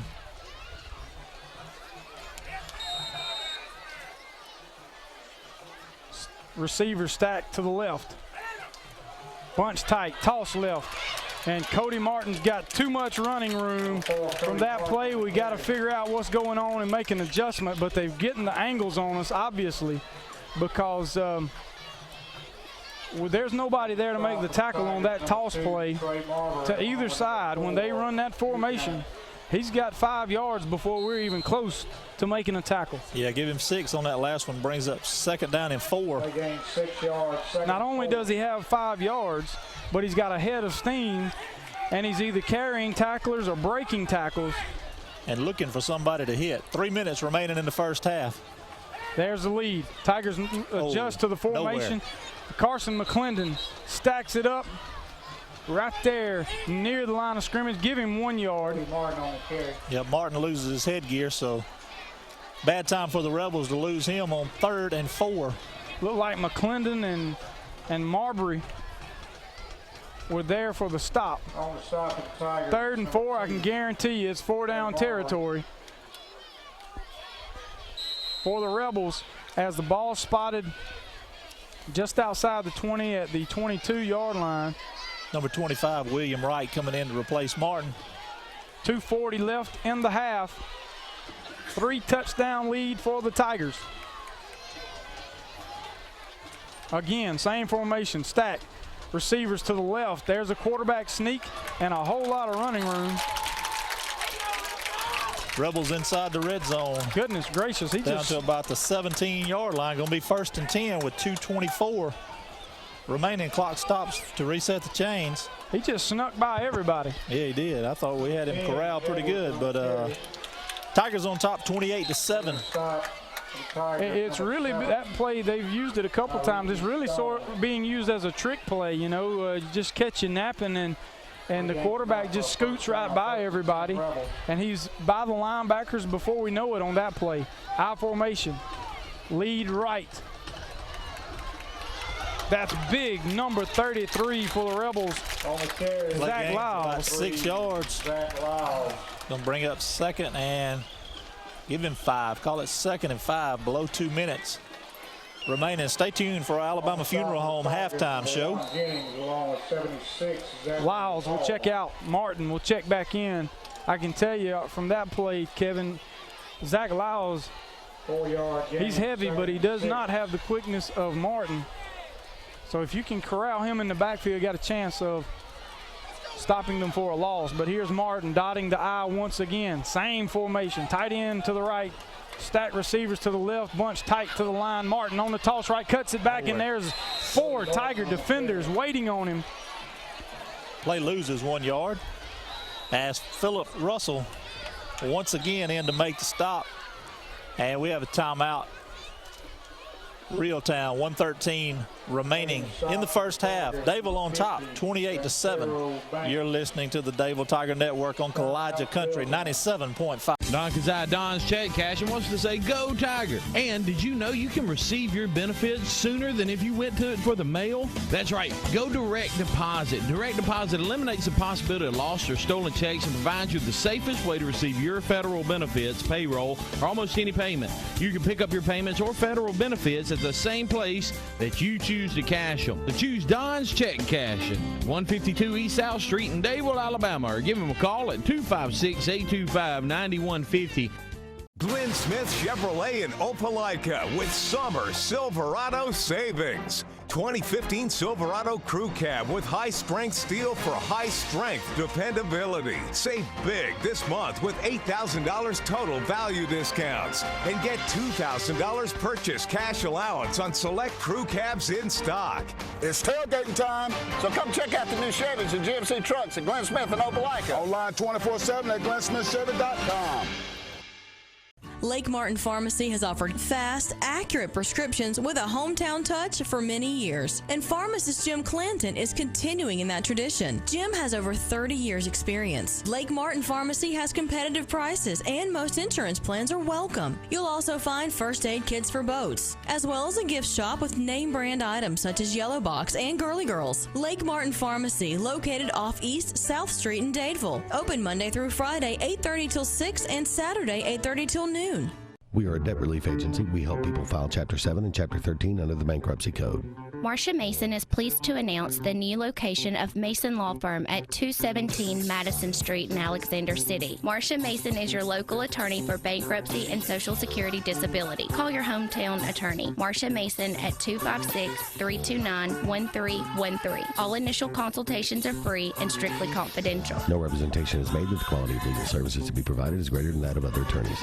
Receiver stacked to the left. Bunch tight, toss left. And Cody Martin's got too much running room. From that play, we got to figure out what's going on and make an adjustment, but they're getting the angles on us, obviously, because there's nobody there to make the tackle on that toss play to either side. When they run that formation, he's got 5 yards before we're even close to making a tackle. Yeah, give him 6 on that last one. Brings up 2nd down and 4. They gained 6 yards. Not only does he have 5 yards, but he's got a head of steam, and he's either carrying tacklers or breaking tackles. And looking for somebody to hit. 3 minutes remaining in the first half. There's the lead. Tigers adjust to the formation. Nowhere. Carson McClendon stacks it up right there near the line of scrimmage. Give him 1 yard. Yeah, Martin loses his headgear, so bad time for the Rebels to lose him on 3rd and 4. Looked like McClendon and Marbury were there for the stop. 3rd and 4, I can guarantee you it's 4-down territory for the Rebels, as the ball spotted just outside the 20 at the 22-yard line. Number 25, William Wright, coming in to replace Martin. 2:40 left in the half. 3-touchdown lead for the Tigers. Again, same formation, stack. Receivers to the left. There's a quarterback sneak and a whole lot of running room. Rebels inside the red zone. Goodness gracious. He down to about the 17-yard line. Going to be 1st and 10 with 2:24 remaining. Clock stops to reset the chains. He just snuck by everybody. Yeah, he did. I thought we had him corralled pretty good, but Tigers on top, 28-7. It's really, that play, they've used it a couple times. It's really sort of being used as a trick play, you know, just catch you napping, and the quarterback just scoots right by everybody, and he's by the linebackers before we know it on that play. I formation, lead right. That's big, number 33 for the Rebels. Zach Lyles. About 6 yards. Gonna bring up 2nd and give him 5. Call it 2nd and 5, below 2 minutes remaining. Stay tuned for our Alabama Funeral Home halftime show. Lyles will check out. Martin will check back in. I can tell you from that play, Kevin, Zach Lyles, he's heavy, but he does not have the quickness of Martin. So if you can corral him in the backfield, you got a chance of stopping them for a loss. But here's Martin dotting the I once again. Same formation, tight end to the right, stacked receivers to the left, bunch tight to the line. Martin on the toss right, cuts it back, and there's 4 Tiger defenders waiting on him. Play loses 1 yard as Philip Russell once again in to make the stop. And we have a timeout Reeltown, 1:13 remaining in the first half. Dadeville on top, 28-7. You're listening to the Dadeville Tiger Network on Kalijah Country, 97.5. Don Kazai, Don's Check Cash, and wants to say, go Tiger. And did you know you can receive your benefits sooner than if you went to it for the mail? That's right. Go Direct Deposit. Direct Deposit eliminates the possibility of lost or stolen checks and provides you the safest way to receive your federal benefits, payroll, or almost any payment. You can pick up your payments or federal benefits at the same place that you choose to cash them. So choose Don's Check Cashing, 152 East South Street in Dadeville, Alabama, or give them a call at 256-825-9150. Glenn Smith Chevrolet in Opelika with summer Silverado savings. 2015 Silverado Crew Cab with high-strength steel for high-strength dependability. Save big this month with $8,000 total value discounts. And get $2,000 purchase cash allowance on select crew cabs in stock. It's tailgating time, so come check out the new Chevys and GMC trucks at Glenn Smith in Opelika. Online 24/7 at GlennSmithChevy.com. Lake Martin Pharmacy has offered fast, accurate prescriptions with a hometown touch for many years. And pharmacist Jim Clanton is continuing in that tradition. Jim has over 30 years experience. Lake Martin Pharmacy has competitive prices and most insurance plans are welcome. You'll also find first aid kits for boats, as well as a gift shop with name brand items such as Yellow Box and Girly Girls. Lake Martin Pharmacy, located off East South Street in Dadeville. Open Monday through Friday, 8:30 till 6 and Saturday, 8:30 till noon. We are a debt relief agency. We help people file Chapter 7 and Chapter 13 under the Bankruptcy Code. Marcia Mason is pleased to announce the new location of Mason Law Firm at 217 Madison Street in Alexander City. Marcia Mason is your local attorney for bankruptcy and Social Security disability. Call your hometown attorney, Marcia Mason, at 256-329-1313. All initial consultations are free and strictly confidential. No representation is made that the quality of legal services to be provided is greater than that of other attorneys.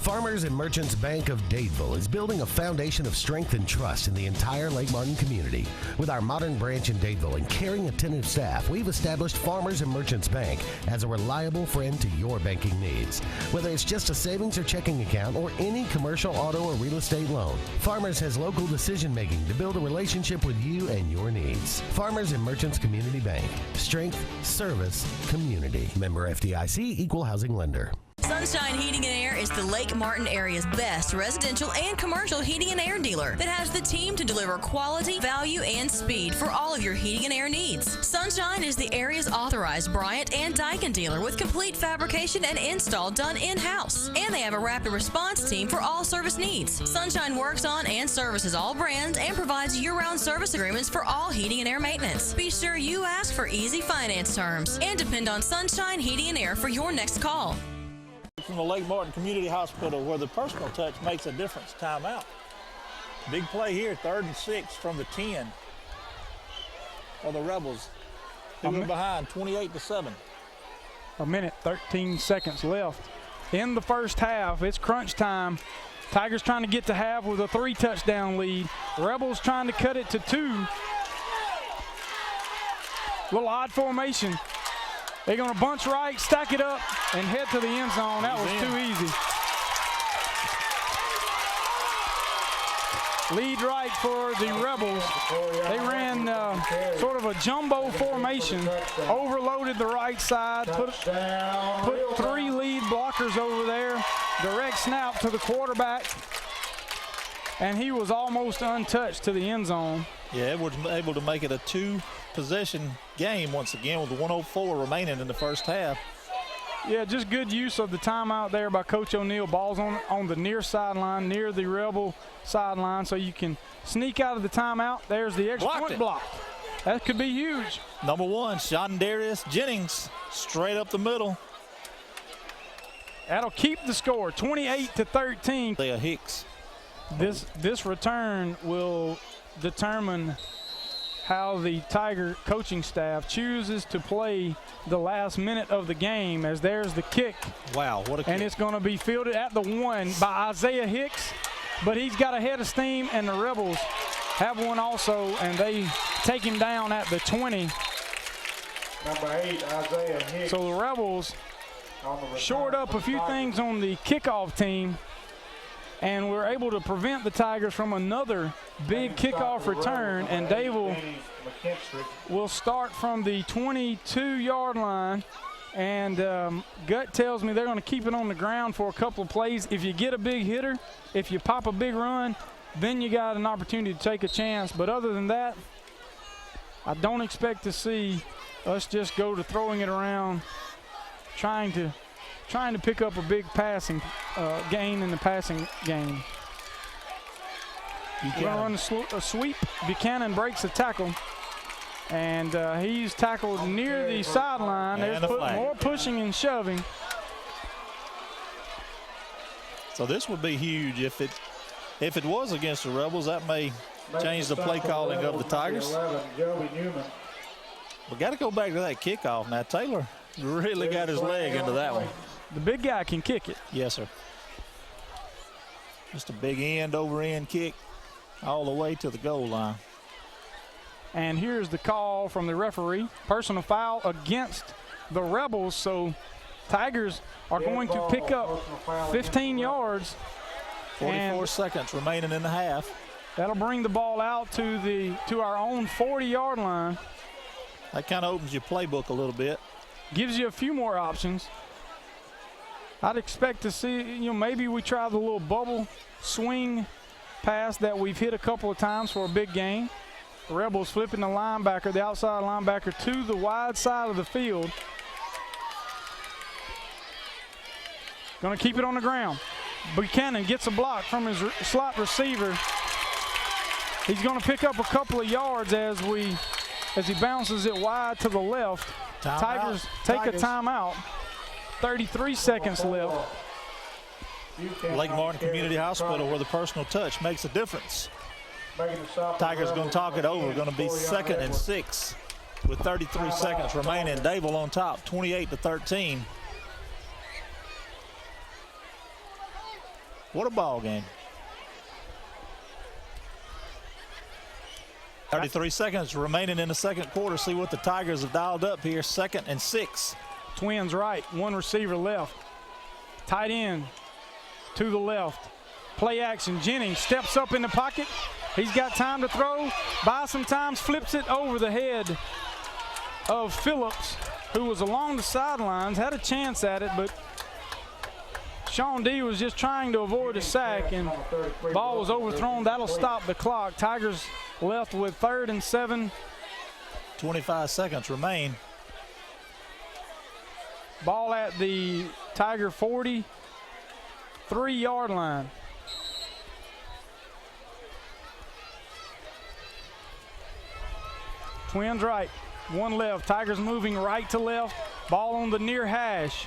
Farmers and Merchants Bank of Dadeville is building a foundation of strength and trust in the entire Lake Martin community. With our modern branch in Dadeville and caring, attentive staff, we've established Farmers and Merchants Bank as a reliable friend to your banking needs. Whether it's just a savings or checking account or any commercial, auto, or real estate loan, Farmers has local decision-making to build a relationship with you and your needs. Farmers and Merchants Community Bank. Strength, service, community. Member FDIC, Equal Housing Lender. Sunshine Heating and Air is the Lake Martin area's best residential and commercial heating and air dealer that has the team to deliver quality, value, and speed for all of your heating and air needs. Sunshine is the area's authorized Bryant and Daikin dealer with complete fabrication and install done in-house. And they have a rapid response team for all service needs. Sunshine works on and services all brands and provides year-round service agreements for all heating and air maintenance. Be sure you ask for easy finance terms and depend on Sunshine Heating and Air for your next call. From the Lake Martin Community Hospital, where the personal touch makes a difference. Timeout. Big play here, 3rd and 6 from the 10 for the Rebels. Who were behind, 28-7. A minute, 13 seconds left in the first half. It's crunch time. Tigers trying to get to half with a 3-touchdown lead. Rebels trying to cut it to 2. Little odd formation. They're going to bunch right, stack it up, and head to the end zone. That was too easy. Lead right for the Rebels. They ran sort of a jumbo formation, overloaded the right side, put 3 lead blockers over there, direct snap to the quarterback, and he was almost untouched to the end zone. Yeah, Edwards able to make it a 2-possession game once again with 1:04 remaining in the first half. Yeah, just good use of the timeout there by Coach O'Neill. Ball's on the near sideline, near the Rebel sideline, so you can sneak out of the timeout. There's the extra point block. That could be huge. Number 1, Shondarius Jennings, straight up the middle. That'll keep the score, 28-13. Leah Hicks. This return will determine how the Tiger coaching staff chooses to play the last minute of the game, as there's the kick. Wow, what a kick. And it's going to be fielded at the 1 by Isaiah Hicks, but he's got a head of steam, and the Rebels have one also, and they take him down at the 20. Number 8, Isaiah Hicks. So the Rebels shored up a few things on the kickoff team, and we're able to prevent the Tigers from another big kickoff return, and Dadeville will start from the 22-yard line. And gut tells me they're going to keep it on the ground for a couple of plays. If you get a big hitter, if you pop a big run, then you got an opportunity to take a chance. But other than that, I don't expect to see us just go to throwing it around, trying to pick up a big passing gain in the passing game. We're going to run a sweep. Buchanan breaks the tackle. And he's tackled near the sideline. There's more pushing and shoving. So this would be huge if it was against the Rebels. That may change the play calling of the Tigers. We got to go back to that kickoff now. Taylor really got his leg into that one. The big guy can kick it. Yes, sir. Just a big end-over-end kick all the way to the goal line. And here's the call from the referee. Personal foul against the Rebels. So Tigers are going to pick up 15 yards. 44 seconds remaining in the half. That'll bring the ball out to our own 40-yard line. That kind of opens your playbook a little bit. Gives you a few more options. I'd expect to see, maybe we try the little bubble swing pass that we've hit a couple of times for a big gain. The Rebels flipping the linebacker, the outside linebacker, to the wide side of the field. Going to keep it on the ground. Buchanan gets a block from his slot receiver. He's going to pick up a couple of yards as he bounces it wide to the left. Tigers take a timeout. 33 seconds left. Lake Martin Community Hospital, where the personal touch makes a difference. Tigers going to talk it over. Going to be 2nd and 6 with 33 seconds remaining. Dadeville on top, 28-13. What a ball game. 33 seconds remaining in the second quarter. See what the Tigers have dialed up here. 2nd and 6. Twins right, one receiver left. Tight end to the left. Play action. Jennings steps up in the pocket. He's got time to throw. Buys some time, flips it over the head of Phillips, who was along the sidelines, had a chance at it, but Sean D was just trying to avoid a sack, and ball was overthrown. That'll stop the clock. Tigers left with 3rd and 7. 25 seconds remain. Ball at the Tiger 43-yard line. Twins right, one left. Tigers moving right to left. Ball on the near hash.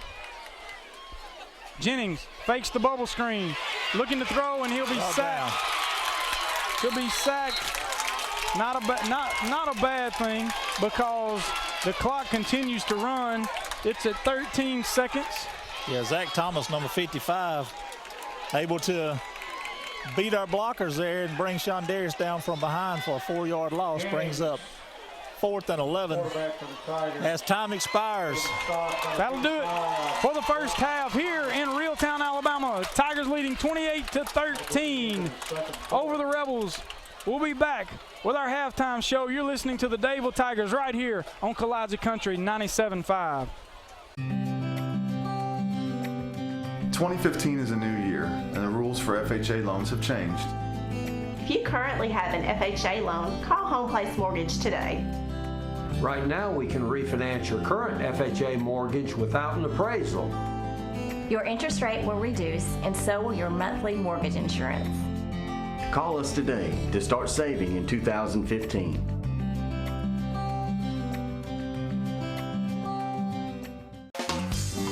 Jennings fakes the bubble screen, looking to throw, and he'll be sacked. He'll be sacked. Not a bad thing, because the clock continues to run. It's at 13 seconds. Yeah, Zach Thomas, number 55, able to beat our blockers there and bring Sean Darius down from behind for a 4-yard loss. Brings up 4th and 11 as time expires. That'll do it for the first half here in Reeltown, Alabama. Tigers leading 28-13 over the Rebels. We'll be back with our halftime show. You're listening to the Dadeville Tigers right here on Kalijah Country 97.5. 2015 is a new year, and the rules for FHA loans have changed. If you currently have an FHA loan, call Home Place Mortgage today. Right now, we can refinance your current FHA mortgage without an appraisal. Your interest rate will reduce, and so will your monthly mortgage insurance. Call us today to start saving in 2015.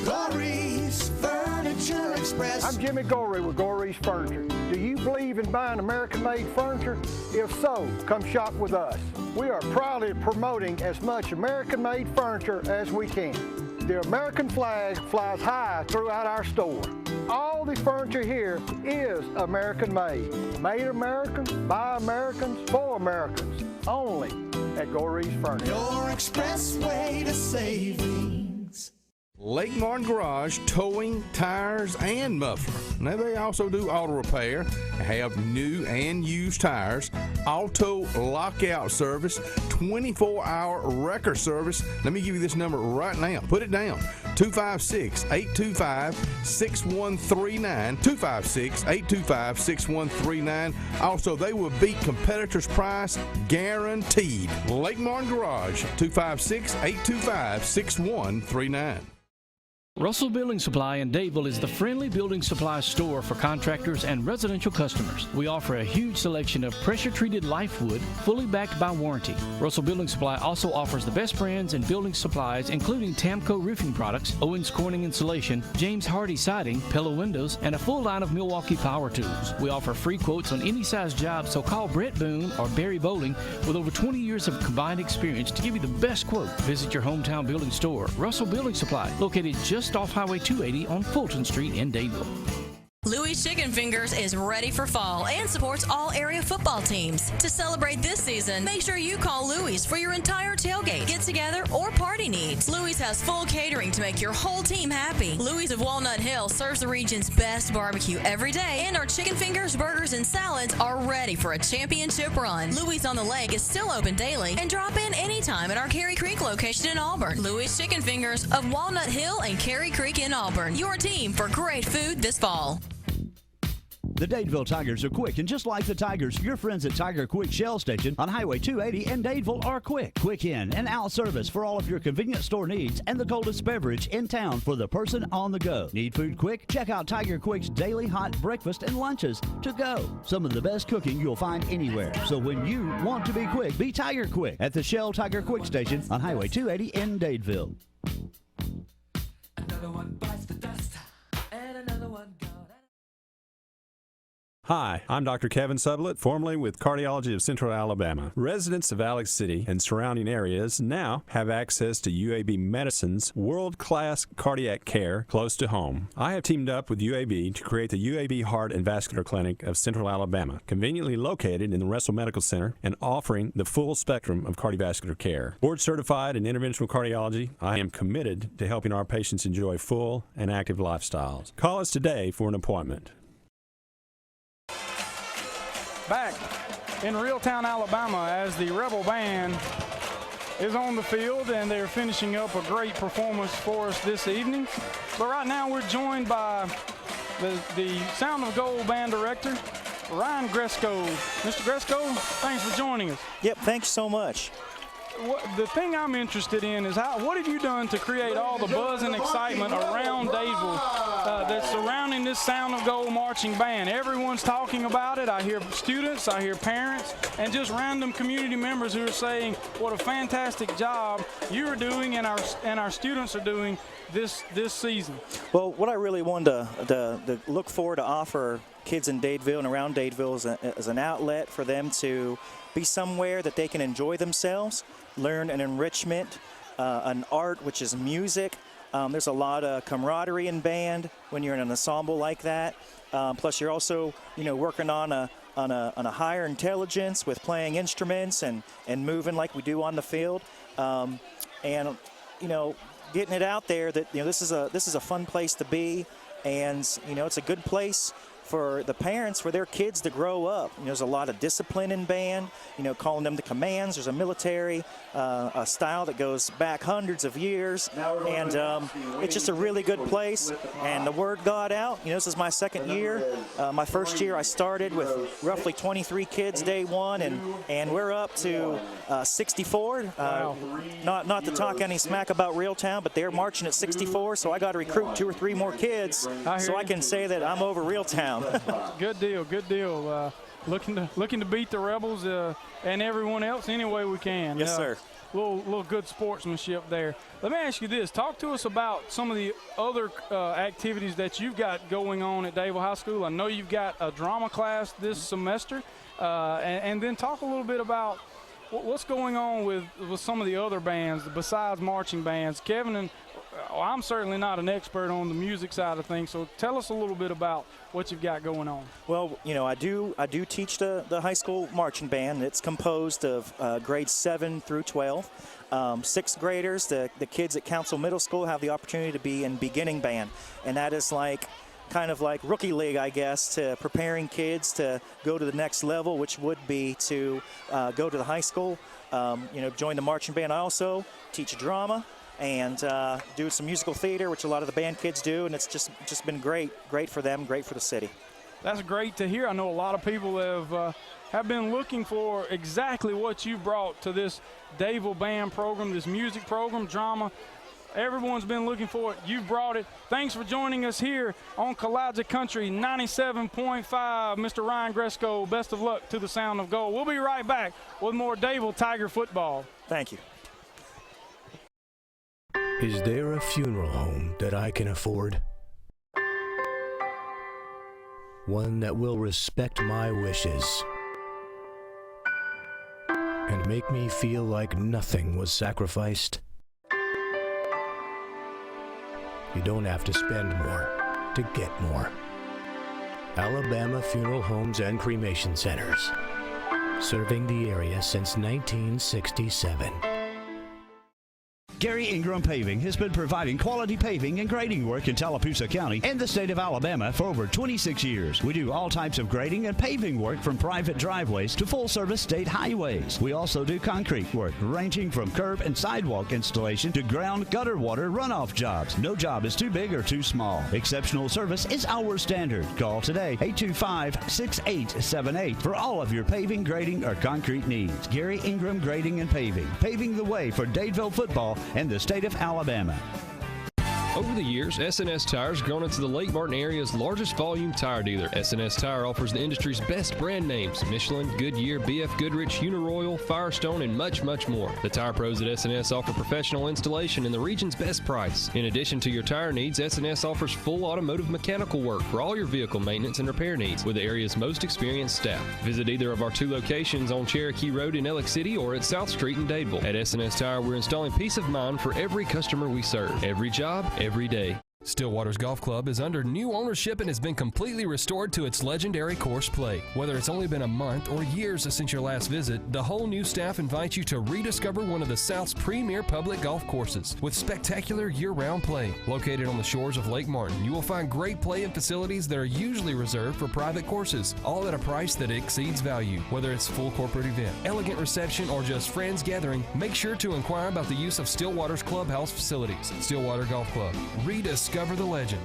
Goree's Furniture Express. I'm Jimmy Goree with Goree's Furniture. Do you believe in buying American-made furniture? If so, come shop with us. We are proudly promoting as much American-made furniture as we can. The American flag flies high throughout our store. All the furniture here is American-made. Made American, by Americans, for Americans. Only at Goree's Furniture. Your expressway to savings. Lake Martin Garage, towing, tires, and muffler. Now they also do auto repair, have new and used tires, auto lockout service, 24-hour wrecker service. Let me give you this number right now. Put it down. 256-825-6139. 256-825-6139. Also, they will beat competitors' price guaranteed. Lake Martin Garage, 256-825-6139. Russell Building Supply in Dadeville is the friendly building supply store for contractors and residential customers. We offer a huge selection of pressure-treated life wood, fully backed by warranty. Russell Building Supply also offers the best brands in building supplies, including Tamco roofing products, Owens Corning insulation, James Hardy siding, Pillow windows, and a full line of Milwaukee power tools. We offer free quotes on any size job, so call Brett Boone or Barry Bowling with over 20 years of combined experience to give you the best quote. Visit your hometown building store, Russell Building Supply, located just off Highway 280 on Fulton Street in Dadeville. Louie's Chicken Fingers is ready for fall and supports all area football teams. To celebrate this season, make sure you call Louie's for your entire tailgate, get-together, or party needs. Louie's has full catering to make your whole team happy. Louie's of Walnut Hill serves the region's best barbecue every day, and our chicken fingers, burgers, and salads are ready for a championship run. Louie's on the Lake is still open daily, and drop in anytime at our Cary Creek location in Auburn. Louie's Chicken Fingers of Walnut Hill and Cary Creek in Auburn. Your team for great food this fall. The Dadeville Tigers are quick, and just like the Tigers, your friends at Tiger Quick Shell Station on Highway 280 in Dadeville are quick. Quick in and out service for all of your convenience store needs and the coldest beverage in town for the person on the go. Need food quick? Check out Tiger Quick's daily hot breakfast and lunches to go. Some of the best cooking you'll find anywhere. So when you want to be quick, be Tiger Quick at the Shell Tiger Quick Station on Highway 280 in Dadeville. Another one bites the dust, and another one gone. Hi, I'm Dr. Kevin Sublett, formerly with Cardiology of Central Alabama. Residents of Alex City and surrounding areas now have access to UAB Medicine's world-class cardiac care close to home. I have teamed up with UAB to create the UAB Heart and Vascular Clinic of Central Alabama, conveniently located in the Russell Medical Center and offering the full spectrum of cardiovascular care. Board certified in interventional cardiology, I am committed to helping our patients enjoy full and active lifestyles. Call us today for an appointment. Back in Reeltown, Alabama, as the Rebel Band is on the field, and they're finishing up a great performance for us this evening. But right now we're joined by the Sound of Gold Band Director, Ryan Gresco. Mr. Gresco, thanks for joining us. Yep, thanks so much. The thing I'm interested in is what have you done to create all the buzz and excitement around Dadeville that's surrounding this Sound of Gold marching band? Everyone's talking about it. I hear students, I hear parents, and just random community members who are saying what a fantastic job you're doing and our students are doing this season. Well, what I really wanted to look for to offer kids in Dadeville and around Dadeville is an outlet for them to be somewhere that they can enjoy themselves, learn an enrichment, an art, which is music. There's a lot of camaraderie in band when you're in an ensemble like that. Plus, you're also, working on a higher intelligence with playing instruments and moving like we do on the field, and getting it out there that this is a fun place to be, and it's a good place for the parents, for their kids to grow up. There's a lot of discipline in band, calling them the commands. There's a military a style that goes back hundreds of years, and it's just a really good place, and the word got out. This is my second year. My first year I started with roughly 23 kids day one, and we're up to 64. Not to talk any smack about Reeltown, but they're marching at 64, so I got to recruit 2 or 3 more kids so I can say that I'm over Reeltown. Good deal, good deal. Looking to beat the Rebels and everyone else any way we can. Yes, sir. Little good sportsmanship there. Let me ask you this. Talk to us about some of the other activities that you've got going on at Dadeville High School. I know you've got a drama class this semester, and then talk a little bit about what's going on with some of the other bands besides marching bands. Kevin and I'm certainly not an expert on the music side of things, so tell us a little bit about what you've got going on. Well, you know, I do teach the high school marching band. It's composed of grades 7 through 12. Sixth graders, the kids at Council Middle School, have the opportunity to be in beginning band, and that is kind of like rookie league, I guess, to preparing kids to go to the next level, which would be to go to the high school, join the marching band. I also teach drama and do some musical theater, which a lot of the band kids do, and it's just been great for them, great for the city. That's great to hear. I know a lot of people have been looking for exactly what you brought to this Dadeville band program, this music program, drama. Everyone's been looking for it. You brought it. Thanks for joining us here on Kalijah Country 97.5. Mr. Ryan Gresco, best of luck to the Sound of Gold. We'll be right back with more Dadeville Tiger football. Thank you. Is there a funeral home that I can afford? One that will respect my wishes and make me feel like nothing was sacrificed? You don't have to spend more to get more. Alabama Funeral Homes and Cremation Centers, serving the area since 1967. Gary Ingram Paving has been providing quality paving and grading work in Tallapoosa County and the state of Alabama for over 26 years. We do all types of grading and paving work from private driveways to full-service state highways. We also do concrete work ranging from curb and sidewalk installation to ground gutter water runoff jobs. No job is too big or too small. Exceptional service is our standard. Call today, 825-6878 for all of your paving, grading, or concrete needs. Gary Ingram Grading and Paving, paving the way for Dadeville football and the state of Alabama. Over the years, S&S Tire has grown into the Lake Martin area's largest volume tire dealer. S&S Tire offers the industry's best brand names: Michelin, Goodyear, BF Goodrich, Uniroyal, Firestone, and much, much more. The tire pros at S&S offer professional installation and the region's best price. In addition to your tire needs, S&S offers full automotive mechanical work for all your vehicle maintenance and repair needs with the area's most experienced staff. Visit either of our 2 locations on Cherokee Road in Ellick City or at South Street in Dadeville. At S&S Tire, we're installing peace of mind for every customer we serve. Every job, every day. Stillwater's Golf Club is under new ownership and has been completely restored to its legendary course play. Whether it's only been a month or years since your last visit, the whole new staff invites you to rediscover one of the South's premier public golf courses with spectacular year-round play. Located on the shores of Lake Martin, you will find great play and facilities that are usually reserved for private courses, all at a price that exceeds value. Whether it's full corporate event, elegant reception, or just friends gathering, make sure to inquire about the use of Stillwater's clubhouse facilities. Stillwater Golf Club. Rediscover the legend.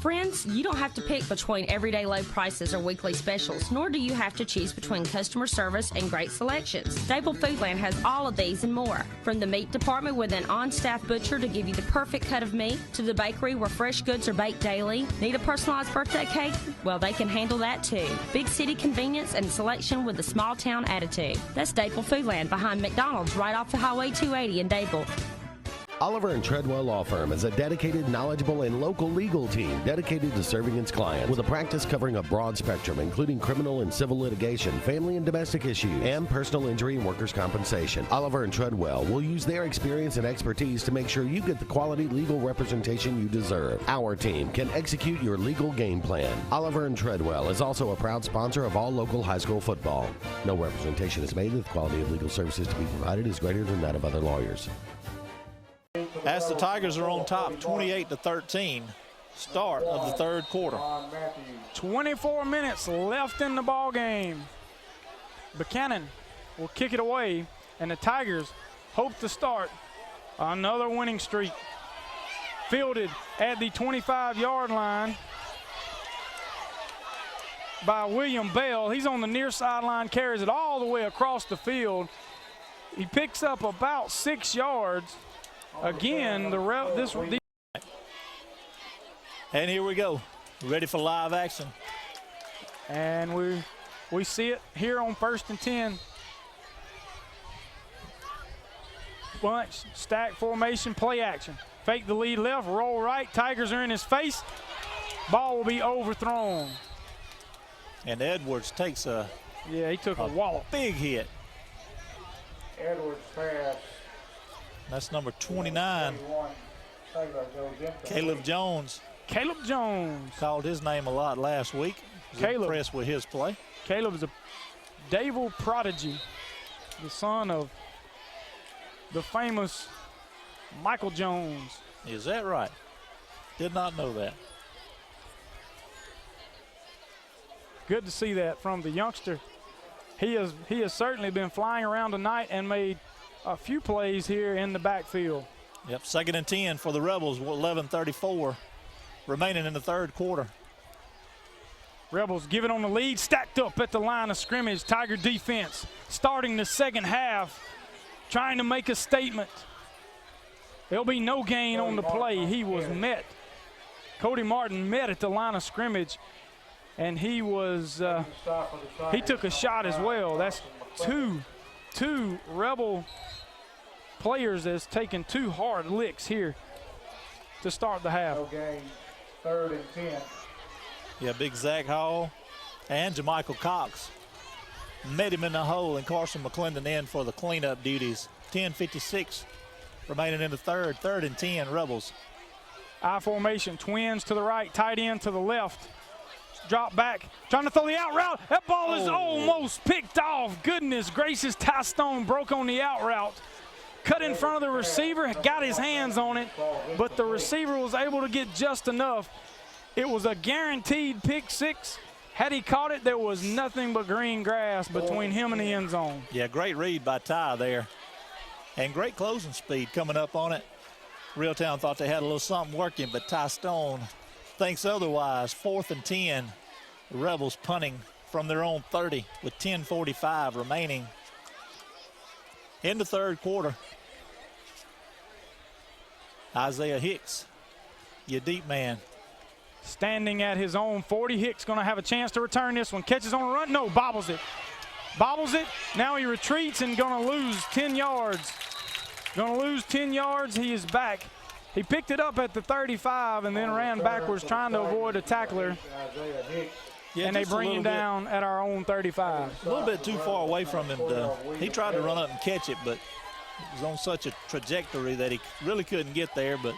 Friends, you don't have to pick between everyday low prices or weekly specials, nor do you have to choose between customer service and great selections. Dadeville Foodland has all of these and more. From the meat department with an on-staff butcher to give you the perfect cut of meat, to the bakery where fresh goods are baked daily. Need a personalized birthday cake? Well, they can handle that too. Big city convenience and selection with a small town attitude. That's Dadeville Foodland behind McDonald's right off the Highway 280 in Dadeville. Oliver & Treadwell Law Firm is a dedicated, knowledgeable, and local legal team dedicated to serving its clients with a practice covering a broad spectrum, including criminal and civil litigation, family and domestic issues, and personal injury and workers' compensation. Oliver & Treadwell will use their experience and expertise to make sure you get the quality legal representation you deserve. Our team can execute your legal game plan. Oliver & Treadwell is also a proud sponsor of all local high school football. No representation is made that the quality of legal services to be provided is greater than that of other lawyers. As the Tigers are on top, 28-13, start of the third quarter. 24 minutes left in the ball game. Buchanan will kick it away, and the Tigers hope to start another winning streak. Fielded at the 25-yard line by William Bell. He's on the near sideline, carries it all the way across the field. He picks up about 6 yards. Again, and here we go, ready for live action. And we see it here on 1st and 10. Bunch, stack formation, play action. Fake the lead left, roll right. Tigers are in his face. Ball will be overthrown. And Edwards takes he took a wallop. Big hit. Edwards pass That's number 29. Caleb Jones. Caleb Jones. Called his name a lot last week. Caleb. Impressed with his play. Caleb is a Dadeville prodigy, the son of the famous Michael Jones. Is that right? Did not know that. Good to see that from the youngster. He has certainly been flying around tonight and made a few plays here in the backfield. Yep, 2nd and 10 for the Rebels, 11:34 remaining in the third quarter. Rebels giving on the lead, stacked up at the line of scrimmage. Tiger defense starting the second half, trying to make a statement. There'll be no gain on the play. He was met. Cody Martin met at the line of scrimmage, and he was he took a shot as well. That's two Rebel players that's taken 2 hard licks here to start the half. No gain, 3rd and 10. Yeah, big Zach Hall and Jamichael Cox met him in the hole, and Carson McClendon in for the cleanup duties. 10:56 remaining in the third. 3rd and 10, Rebels. I formation, twins to the right, tight end to the left. Drop back, trying to throw the out route. That ball is almost picked off. Goodness gracious, Ty Stone broke on the out route. Cut in front of the receiver, got his hands on it, but the receiver was able to get just enough. It was a guaranteed pick 6. Had he caught it, there was nothing but green grass between him and the end zone. Yeah, great read by Ty there. And great closing speed coming up on it. Reeltown thought they had a little something working, but Ty Stone thinks otherwise. 4th and 10. The Rebels punting from their own 30 with 10:45 remaining in the third quarter. Isaiah Hicks, your deep man. Standing at his own 40. Hicks going to have a chance to return this one. Catches on a run. No, bobbles it. Bobbles it. Now he retreats and going to lose 10 yards. Going to lose 10 yards. He is back. He picked it up at the 35 and then ran backwards trying to avoid a tackler. Yeah, and they bring him down at our own 35. A little bit too far away from him. He tried to run up and catch it, but it was on such a trajectory that he really couldn't get there. But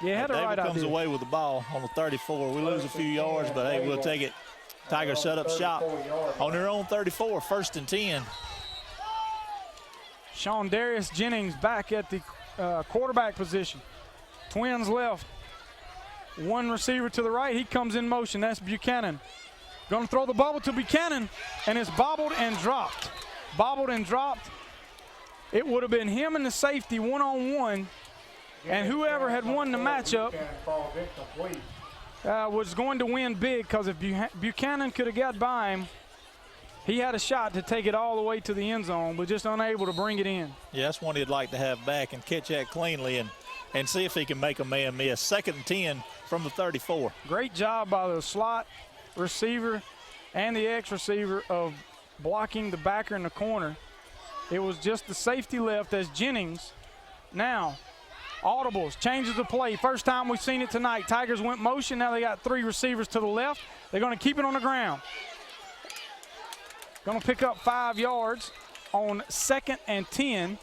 yeah, had a right David comes idea. away with the ball on the 34. We lose a few yards, but hey, we'll take it. Tigers set up shop on their own 34, 1st and 10. Sean Darius Jennings back at the quarterback position. Twins left. One receiver to the right. He comes in motion. That's Buchanan. Going to throw the bubble to Buchanan, and it's bobbled and dropped. Bobbled and dropped. It would have been him and the safety one-on-one, and whoever had won the matchup was going to win big, because if Buchanan could have got by him, he had a shot to take it all the way to the end zone, but just unable to bring it in. Yeah, that's one he'd like to have back and catch that cleanly and see if he can make a man miss. 2nd and 10 from the 34. Great job by the slot receiver and the X receiver of blocking the backer in the corner. It was just the safety left as Jennings now audibles, changes the play. First time we've seen it tonight. Tigers went motion. Now they got 3 receivers to the left. They're going to keep it on the ground. Going to pick up 5 yards on 2nd and 10.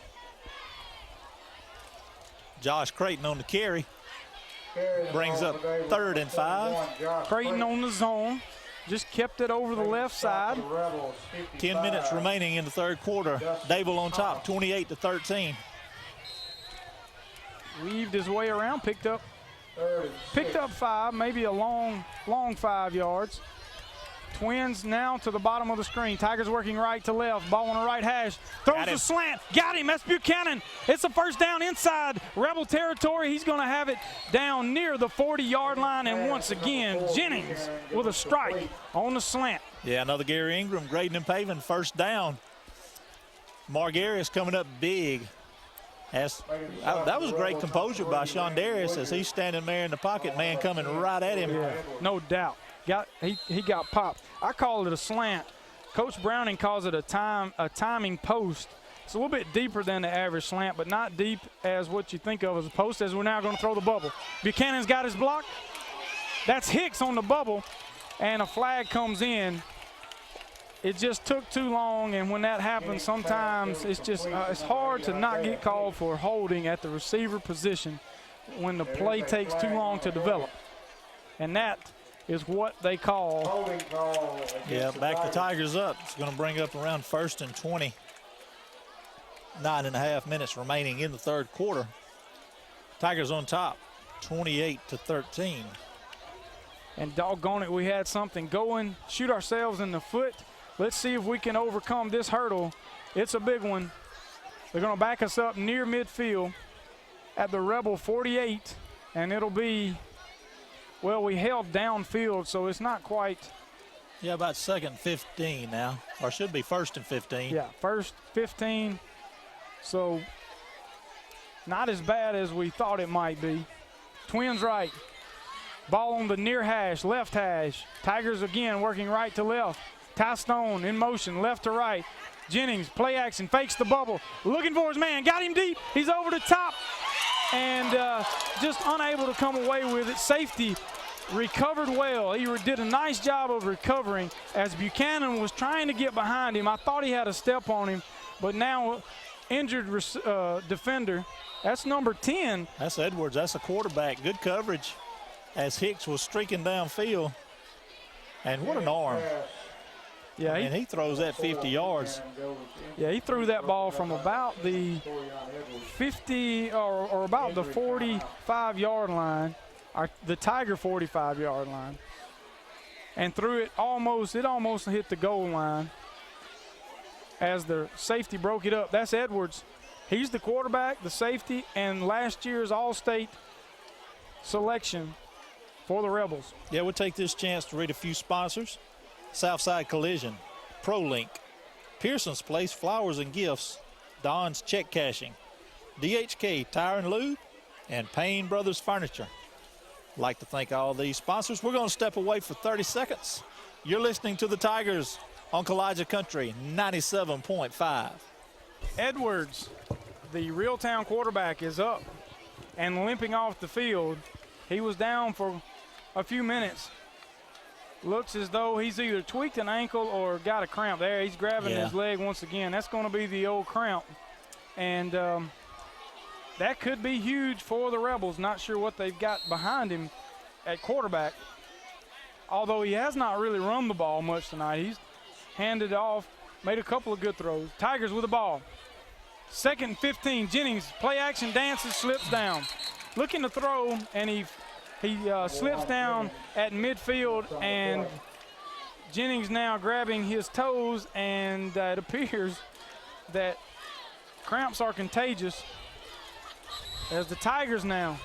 Josh Creighton on the carry. Brings up 3rd and 5. Creighton on the zone. Just kept it over the left side. 10 minutes remaining in the third quarter. Dadeville on top, 28-13. Weaved his way around, picked up 5, maybe a long 5 yards. Twins now to the bottom of the screen. Tigers working right to left. Ball on the right hash. Throws a slant. Got him. That's Buchanan. It's a first down inside Rebel territory. He's going to have it down near the 40-yard line. And once again, Jennings with a strike on the slant. Yeah, another Gary Ingram, grading and paving, first down. Margarius coming up big. That was great composure by Sean Darius as he's standing there in the pocket, man coming right at him. Yeah, no doubt. He got popped. I call it a slant. Coach Browning calls it a timing post. It's a little bit deeper than the average slant, but not deep as what you think of as a post, as we're now going to throw the bubble. Buchanan's got his block. That's Hicks on the bubble, and a flag comes in. it just took too long, and when that happens, sometimes it's just it's hard to not get called for holding at the receiver position when the play takes too long to develop. And that is what they call. Yeah, back the Tigers up. It's going to bring up around 1st and 20. 9.5 minutes remaining in the third quarter. Tigers on top, 28-13. And doggone it, we had something going. Shoot ourselves in the foot. Let's see if we can overcome this hurdle. It's a big one. They're going to back us up near midfield at the Rebel 48, and it'll be, well, we held downfield, so it's not quite. Yeah, about 2nd 15 now, or should be 1st and 15. Yeah, 1st 15. So not as bad as we thought it might be. Twins right. Ball on the near hash, left hash. Tigers again working right to left. Ty Stone in motion, left to right. Jennings, play action, fakes the bubble. Looking for his man, got him deep. He's over the top and just unable to come away with it. Safety recovered well. He did a nice job of recovering as Buchanan was trying to get behind him. I thought he had a step on him, but now injured defender. That's number 10. That's Edwards. That's a quarterback. Good coverage as Hicks was streaking downfield. And what an arm. Yeah, and he throws that 50 yards. Yeah, he threw that ball from about the 50 or about the 45-yard line, or the Tiger 45-yard line, and threw it almost hit the goal line as the safety broke it up. That's Edwards. He's the quarterback, the safety, and last year's All-State selection for the Rebels. Yeah, we'll take this chance to read a few sponsors. Southside Collision, ProLink, Pearson's Place Flowers and Gifts, Don's Check Cashing, DHK Tire and Lube, and Payne Brothers Furniture. I'd like to thank all these sponsors. We're going to step away for 30 seconds. You're listening to the Tigers on Kalijah Country 97.5. Edwards, the Reeltown quarterback, is up and limping off the field. He was down for a few minutes. Looks as though he's either tweaked an ankle or got a cramp. There, he's grabbing his leg once again. That's going to be the old cramp. And that could be huge for the Rebels. Not sure what they've got behind him at quarterback. Although he has not really run the ball much tonight. He's handed off, made a couple of good throws. Tigers with the ball. 2nd and 15. Jennings, play action, dances, slips down. Looking to throw, and he slips down at midfield, and Jennings now grabbing his toes, and it appears that cramps are contagious as the Tigers now. I'm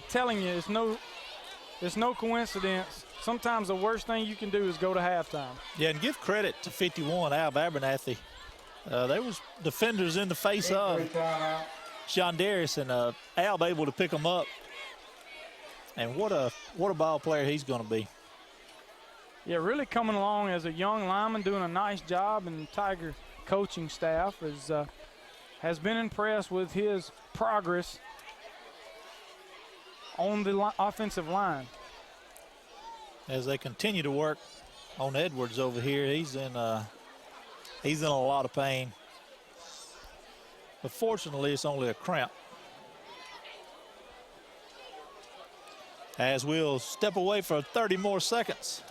telling you, it's no coincidence. Sometimes the worst thing you can do is go to halftime. Yeah, and give credit to 51, Al Abernathy. There was defenders in the face of Sean Darius, and Al able to pick them up. And what a ball player he's going to be. Yeah, really coming along as a young lineman, doing a nice job, and Tiger coaching staff has been impressed with his progress on the offensive line. As they continue to work on Edwards over here, he's in a lot of pain. But fortunately, it's only a cramp. As we'll step away for 30 more seconds.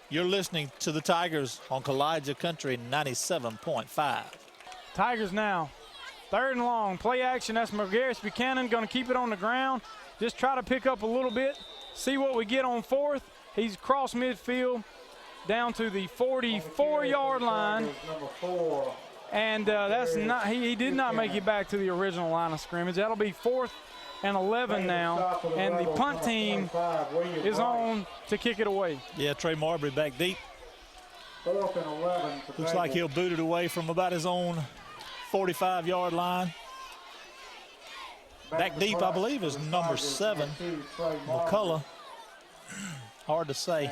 You're listening to the Tigers on Kalijah Country 97.5. Tigers now, 3rd and long, play action. That's McGarris Buchanan going to keep it on the ground. Just try to pick up a little bit, see what we get on 4th. He's crossed midfield down to the 44-yard line. And that's not, he did not make it back to the original line of scrimmage. That'll be 4th and 11 now, and the punt team is on to kick it away. Yeah, Trey Marbury back deep. 4th and 11. Looks like he'll boot it away from about his own 45-yard line. Back deep, I believe, is number 7, McCullough. Hard to say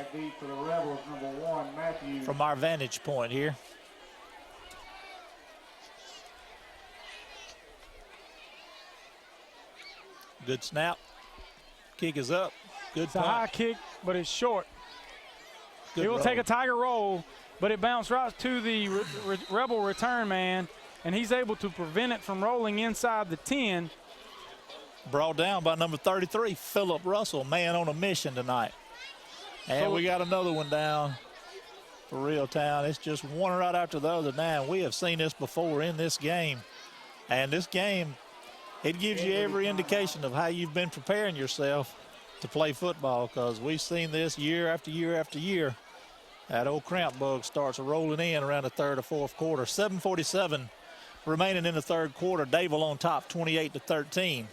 from our vantage point here. Good snap. Kick is up. Good punt. It's a high kick, but it's short. It will take a Tiger roll, but it bounced right to the Rebel return man, and he's able to prevent it from rolling inside the 10. Brought down by number 33, Phillip Russell, man on a mission tonight. And we got another one down for Reeltown. It's just one right after the other now. We have seen this before in this game. And this game, it gives you every indication of how you've been preparing yourself to play football, because we've seen this year after year after year. That old cramp bug starts rolling in around the third or fourth quarter. 7:47 remaining in the third quarter. Dadeville on top, 28-13.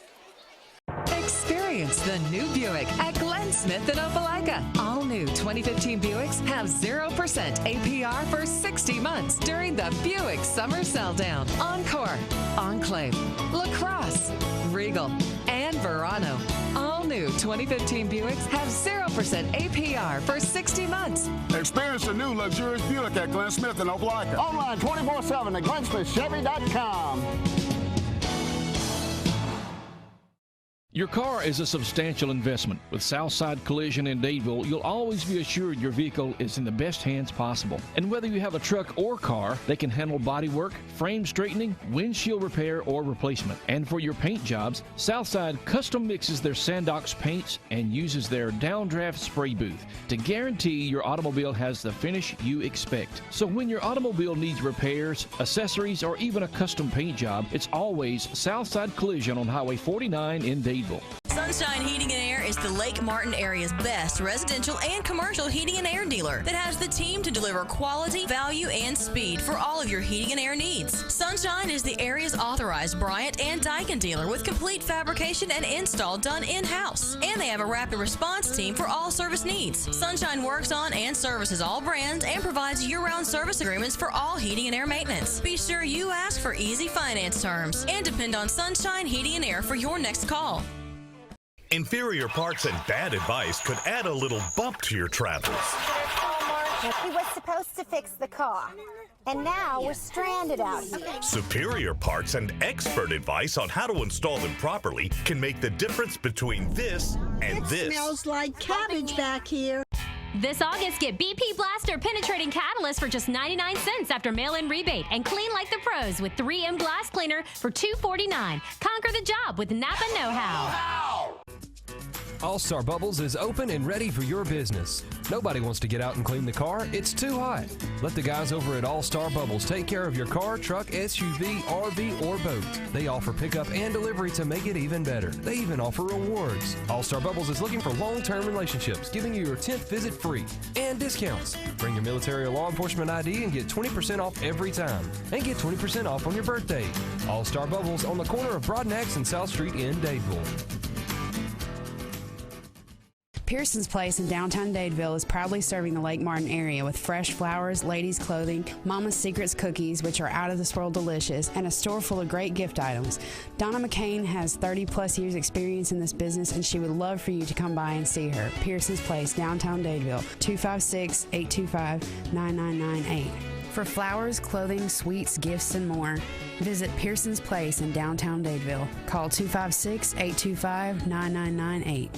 Experience the new Buick at Glenn Smith in Opelika. All new 2015 Buicks have 0% APR for 60 months during the Buick Summer Sell Down. Encore, Enclave, La Crosse, Regal, and Verano. All new 2015 Buicks have 0% APR for 60 months. Experience the new luxurious Buick at Glenn Smith in Opelika. Online 24/7 at GlennSmithChevy.com. Your car is a substantial investment. With Southside Collision in Dadeville, you'll always be assured your vehicle is in the best hands possible. And whether you have a truck or car, they can handle body work, frame straightening, windshield repair, or replacement. And for your paint jobs, Southside custom mixes their Sandox paints and uses their downdraft spray booth to guarantee your automobile has the finish you expect. So when your automobile needs repairs, accessories, or even a custom paint job, it's always Southside Collision on Highway 49 in Dadeville. Sunshine Heating and Air is the Lake Martin area's best residential and commercial heating and air dealer that has the team to deliver quality, value, and speed for all of your heating and air needs. Sunshine is the area's authorized Bryant and Daikin dealer with complete fabrication and install done in-house. And they have a rapid response team for all service needs. Sunshine works on and services all brands and provides year-round service agreements for all heating and air maintenance. Be sure you ask for easy finance terms and depend on Sunshine Heating and Air for your next call. Inferior parts and bad advice could add a little bump to your travels. He was supposed to fix the car, and now we're stranded out here. Superior parts and expert advice on how to install them properly can make the difference between this and this. It smells like cabbage back here. This August, get BP Blaster Penetrating Catalyst for just 99 cents after mail-in rebate, and clean like the pros with 3M Glass Cleaner for $2.49. Conquer the job with Napa Know-How. All-Star Bubbles is open and ready for your business. Nobody wants to get out and clean the car. It's too hot. Let the guys over at All-Star Bubbles take care of your car, truck, SUV, RV, or boat. They offer pickup and delivery to make it even better. They even offer rewards. All-Star Bubbles is looking for long-term relationships, giving you your 10th visit free and discounts. Bring your military or law enforcement ID and get 20% off every time. And get 20% off on your birthday. All-Star Bubbles on the corner of Broadnax and South Street in Dadeville. Pearson's Place in downtown Dadeville is proudly serving the Lake Martin area with fresh flowers, ladies' clothing, Mama's Secrets cookies, which are out of this world delicious, and a store full of great gift items. Donna McCain has 30-plus years experience in this business, and she would love for you to come by and see her. Pearson's Place, downtown Dadeville, 256-825-9998. For flowers, clothing, sweets, gifts, and more, visit Pearson's Place in downtown Dadeville. Call 256-825-9998.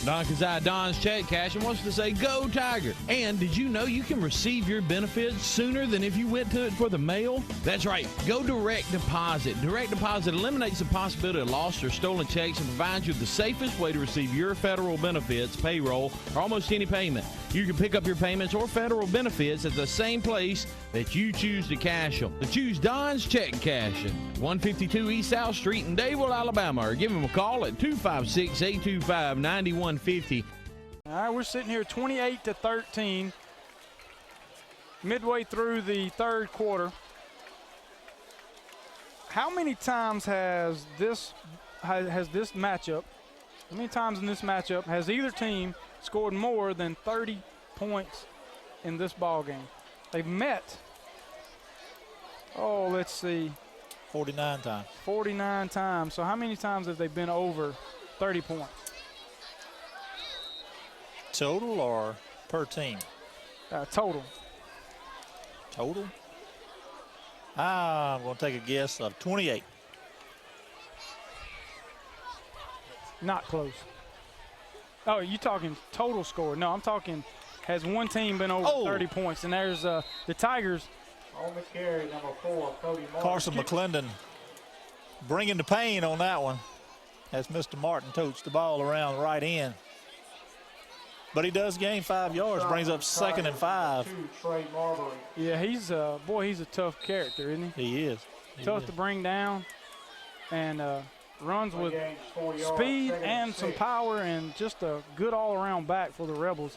Don Kazai, Don's Check Cash, and wants to say, go Tiger. And did you know you can receive your benefits sooner than if you went to it for the mail? That's right. Go Direct Deposit. Direct Deposit eliminates the possibility of lost or stolen checks and provides you the safest way to receive your federal benefits, payroll, or almost any payment. You can pick up your payments or federal benefits at the same place that you choose to cash them. So choose Don's Check Cashing, 152 East South Street in Dadeville, Alabama, or give him a call at 256-825-9150. All right, we're sitting here 28-13, midway through the third quarter. How many times has this matchup, how many times in this matchup has either team scored more than 30 points in this ball game? They've met, let's see. 49 times. 49 times. So how many times have they been over 30 points? Total or per team? Total. Total? I'm going to take a guess of 28. Not close. Oh, you talking total score? No, I'm talking has one team been over 30 points, and there's the Tigers. On the carry, number 4, Cody Martin. Carson McClendon bringing the pain on that one as Mr. Martin totes the ball around the right end. But he does gain 5 yards, brings up 2nd and 5. Yeah, he's he's a tough character, isn't he? He is. Tough to bring down, and runs with speed and some power, and just a good all-around back for the Rebels.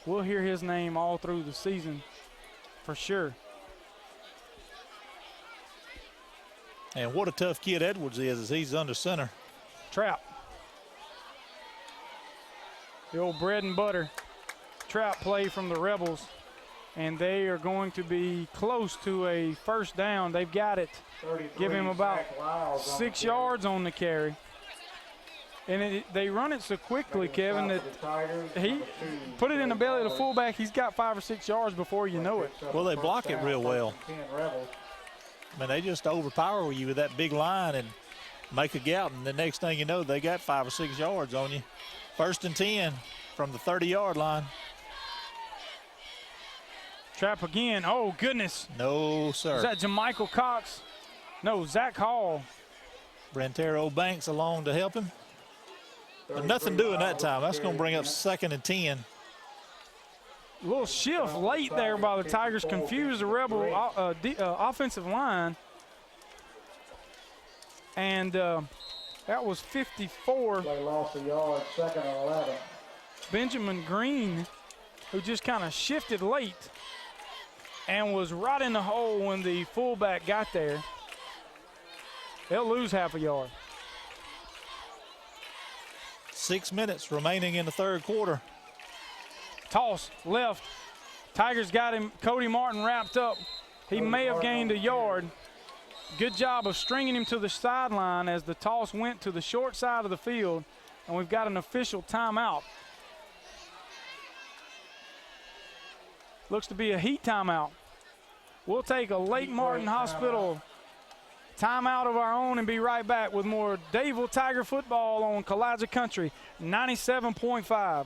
We'll hear his name all through the season for sure. And what a tough kid Edwards is as he's under center. Trap. The old bread and butter trap play from the Rebels, and they are going to be close to a first down. They've got it. Give him about 6 yards on the carry. And they run it so quickly, Kevin, that he put it in the belly of the fullback. He's got 5 or 6 yards before you know it. Well, they block it real well. I mean, they just overpower you with that big line and make a gap, and the next thing you know, they got 5 or 6 yards on you. 1st and 10 from the 30-yard line. Trap again. Oh, goodness. No, sir. Is that Jamichael Cox? No, Zach Hall. Brentero Banks along to help him. But nothing doing that time. That's going to bring up 2nd and 10. A little shift late there by the Tigers, confused the Rebel offensive line. And that was 54. They lost a yard, 2nd and 11. Benjamin Green, who just kind of shifted late and was right in the hole when the fullback got there. They'll lose half a yard. 6 minutes remaining in the 3rd quarter. Toss left. Tigers got him. Cody Martin wrapped up. He may have gained a yard. Good job of stringing him to the sideline as the toss went to the short side of the field, and we've got an official timeout. Looks to be a heat timeout. We'll take a Lake Martin Hospital timeout of our own and be right back with more Dadeville Tiger football on Kalijah Country 97.5.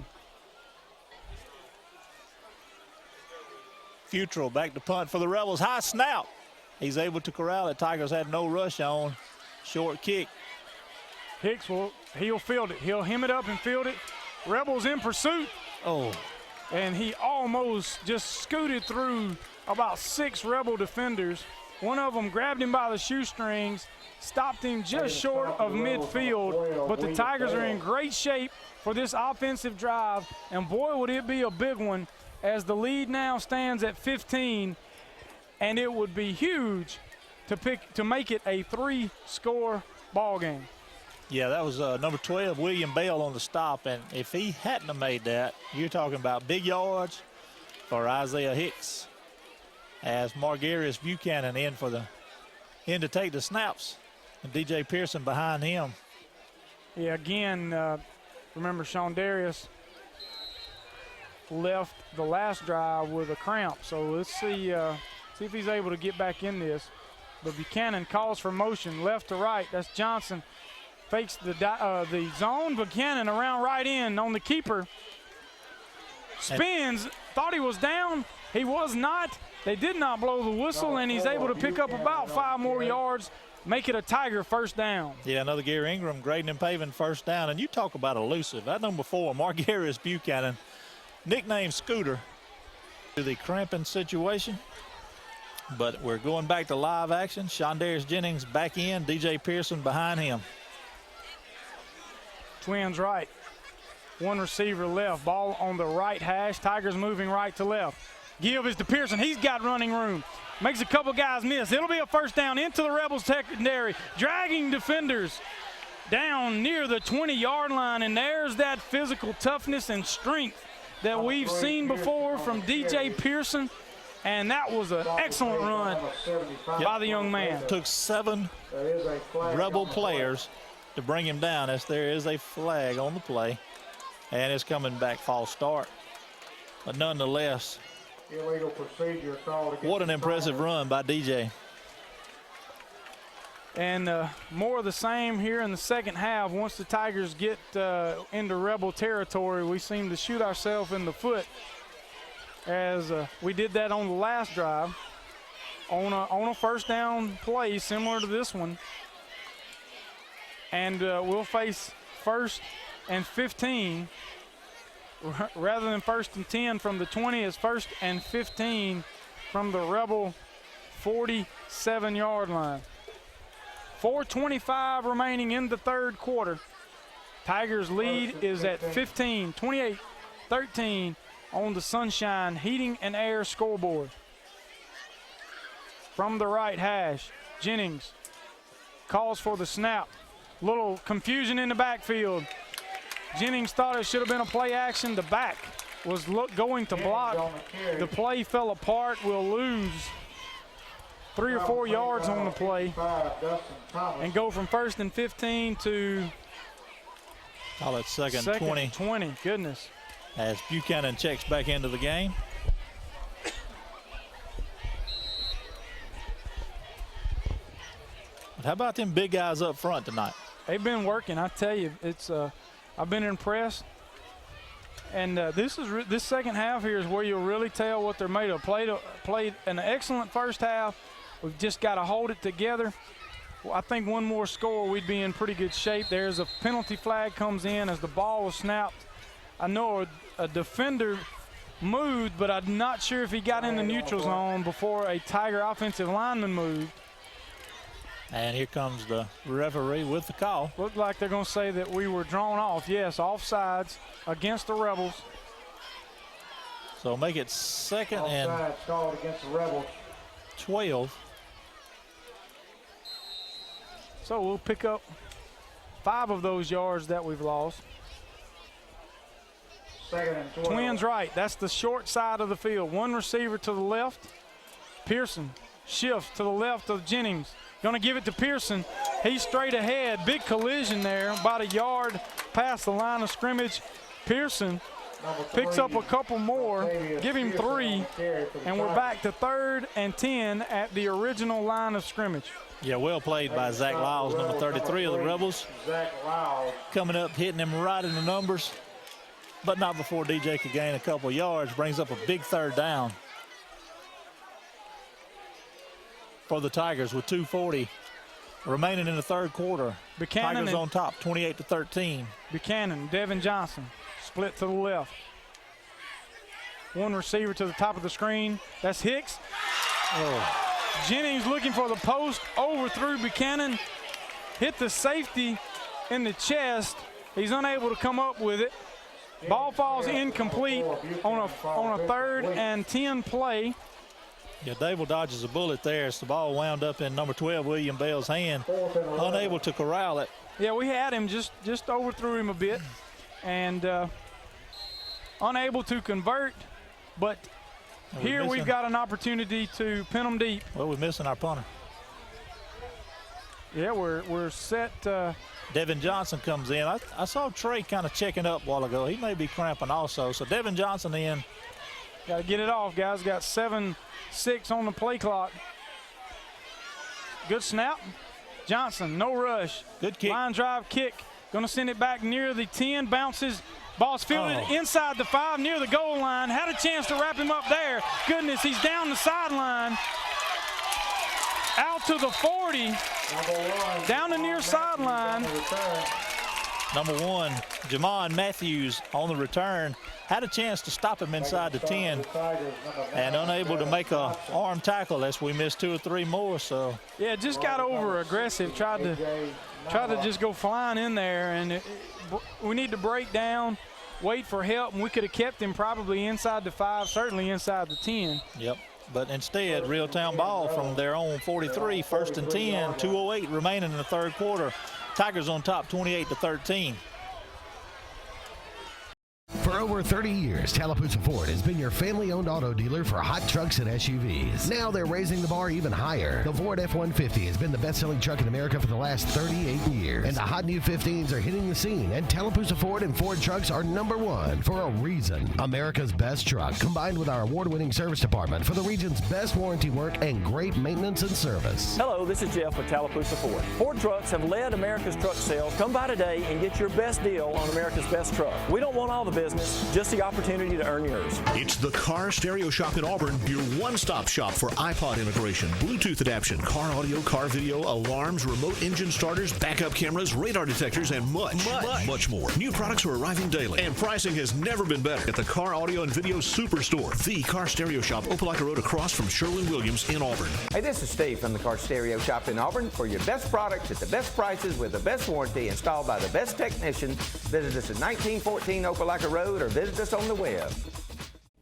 Futrell back to punt for the Rebels. High snap. He's able to corral it. Tigers had no rush on. Short kick. Hicks he'll field it. He'll hem it up and field it. Rebels in pursuit. Oh. And he almost just scooted through about 6 Rebel defenders. One of them grabbed him by the shoestrings, stopped him just short of midfield. But the Tigers are in great shape for this offensive drive. And boy, would it be a big one, as the lead now stands at 15. And it would be huge to make it a 3-score ball game. Yeah, that was number 12, William Bell, on the stop. And if he hadn't have made that, you're talking about big yards for Isaiah Hicks. As Margarius Buchanan in to take the snaps, and DJ Pearson behind him. Yeah, again, remember Sean Darius left the last drive with a cramp, so let's see if he's able to get back in this. But Buchanan calls for motion left to right. That's Johnson. Fakes the zone. Buchanan around right in on the keeper. Spins. Thought he was down. He was not. They did not blow the whistle, and he's able to pick up about 5 more yards, make it a Tiger first down. Yeah, another Gary Ingram grading and paving first down. And you talk about elusive. That number 4, Margarius Buchanan, nicknamed Scooter, to the cramping situation. But we're going back to live action. Shondarius Jennings back in, DJ Pearson behind him. Twins right. One receiver left. Ball on the right hash. Tigers moving right to left. Give is to Pearson. He's got running room. Makes a couple guys miss. It'll be a first down into the Rebels secondary. Dragging defenders down near the 20-yard line. And there's that physical toughness and strength that we've seen before from DJ Pearson. And that was an excellent run by the young man. Took 7 Rebel players to bring him down, as there is a flag on the play. And it's coming back false start. But nonetheless, illegal procedure called. What an impressive run by DJ. And more of the same here in the second half. Once the Tigers get into Rebel territory, we seem to shoot ourselves in the foot, as we did that on the last drive on a first down play similar to this one. And we'll face 1st and 15 rather than 1st and 10 from the 20. It's 1st and 15 from the Rebel 47-yard line. 4:25 remaining in the third quarter. Tigers lead is at 15, 28-13 on the Sunshine Heating and Air scoreboard. From the right hash, Jennings calls for the snap. Little confusion in the backfield. Jennings thought it should have been a play action. The back was going to block. The play fell apart. We'll lose 3 or 4 yards on the play and go from 1st and 15 to call it second 20. Goodness. As Buchanan checks back into the game. But how about them big guys up front tonight? They've been working. I tell you, it's I've been impressed. And this second half here is where you'll really tell what they're made of. Played an excellent first half. We've just got to hold it together. Well, I think one more score, we'd be in pretty good shape. There's a penalty flag comes in as the ball was snapped. I know a defender moved, but I'm not sure if he got in the neutral zone before a Tiger offensive lineman moved. And here comes the referee with the call. Looked like they're going to say that we were drawn off. Yes, offsides against the Rebels. So make it second and called against the Rebels. 12. So we'll pick up 5 of those yards that we've lost. Second and 12. Twins right. That's the short side of the field. One receiver to the left. Pearson shifts to the left of Jennings. Going to give it to Pearson. He's straight ahead. Big collision there, about a yard past the line of scrimmage. Pearson picks up a couple more, give him 3, and we're back to 3rd and 10 at the original line of scrimmage. Yeah, well played by Zach Lyles, number 33 of the Rebels. Zach Lyles coming up, hitting him right in the numbers, but not before DJ could gain a couple yards. Brings up a big 3rd down for the Tigers with 2:40 remaining in the third quarter. Buchanan Tigers on top, 28-13. Buchanan, Devin Johnson, split to the left. One receiver to the top of the screen. That's Hicks. Oh. Jennings looking for the post, overthrew Buchanan, hit the safety in the chest. He's unable to come up with it. Ball falls incomplete on a 3rd and 10 play. Yeah, Dadeville dodges a bullet there as the ball wound up in number 12, William Bell's hand, unable to corral it. Yeah, we had him, just overthrew him a bit, and unable to convert, but here we've got an opportunity to pin them deep. Well, we're missing our punter. Yeah, we're set. Devin Johnson comes in. I saw Trey kind of checking up a while ago. He may be cramping also, so Devin Johnson in. Got to get it off, guys. Got 7-6 on the play clock. Good snap. Johnson, no rush. Good kick. Line drive kick. Going to send it back near the 10. Bounces. Ball's fielded inside the 5, near the goal line. Had a chance to wrap him up there. Goodness, he's down the sideline. Out to the 40. Down the near sideline. Number 1, Jamon Matthews on the return. Had a chance to stop him inside the 10 and unable to make a arm tackle as we missed 2 or 3 more. So yeah, just got over aggressive. Tried to just go flying in there, and we need to break down, wait for help, and we could have kept him probably inside the 5, certainly inside the 10. Yep. But instead, Reeltown ball from their own 43, 1st and 10, 2:08 remaining in the third quarter. Tigers on top, 28-13. For over 30 years, Tallapoosa Ford has been your family-owned auto dealer for hot trucks and SUVs. Now they're raising the bar even higher. The Ford F-150 has been the best-selling truck in America for the last 38 years. And the hot new 15s are hitting the scene, and Tallapoosa Ford and Ford trucks are #1 for a reason. America's best truck, combined with our award-winning service department for the region's best warranty work and great maintenance and service. Hello, this is Jeff with Tallapoosa Ford. Ford trucks have led America's truck sales. Come by today and get your best deal on America's best truck. We don't want all the business, just the opportunity to earn yours. It's the Car Stereo Shop in Auburn, your one-stop shop for iPod integration, Bluetooth adaptation, car audio, car video, alarms, remote engine starters, backup cameras, radar detectors, and much more. New products are arriving daily, and pricing has never been better at the Car Audio and Video Superstore, the Car Stereo Shop, Opelika Road across from Sherwin-Williams in Auburn. Hey, this is Steve from the Car Stereo Shop in Auburn. For your best products at the best prices with the best warranty installed by the best technicians, visit us at 1914 Opelika Road or visit us on the web.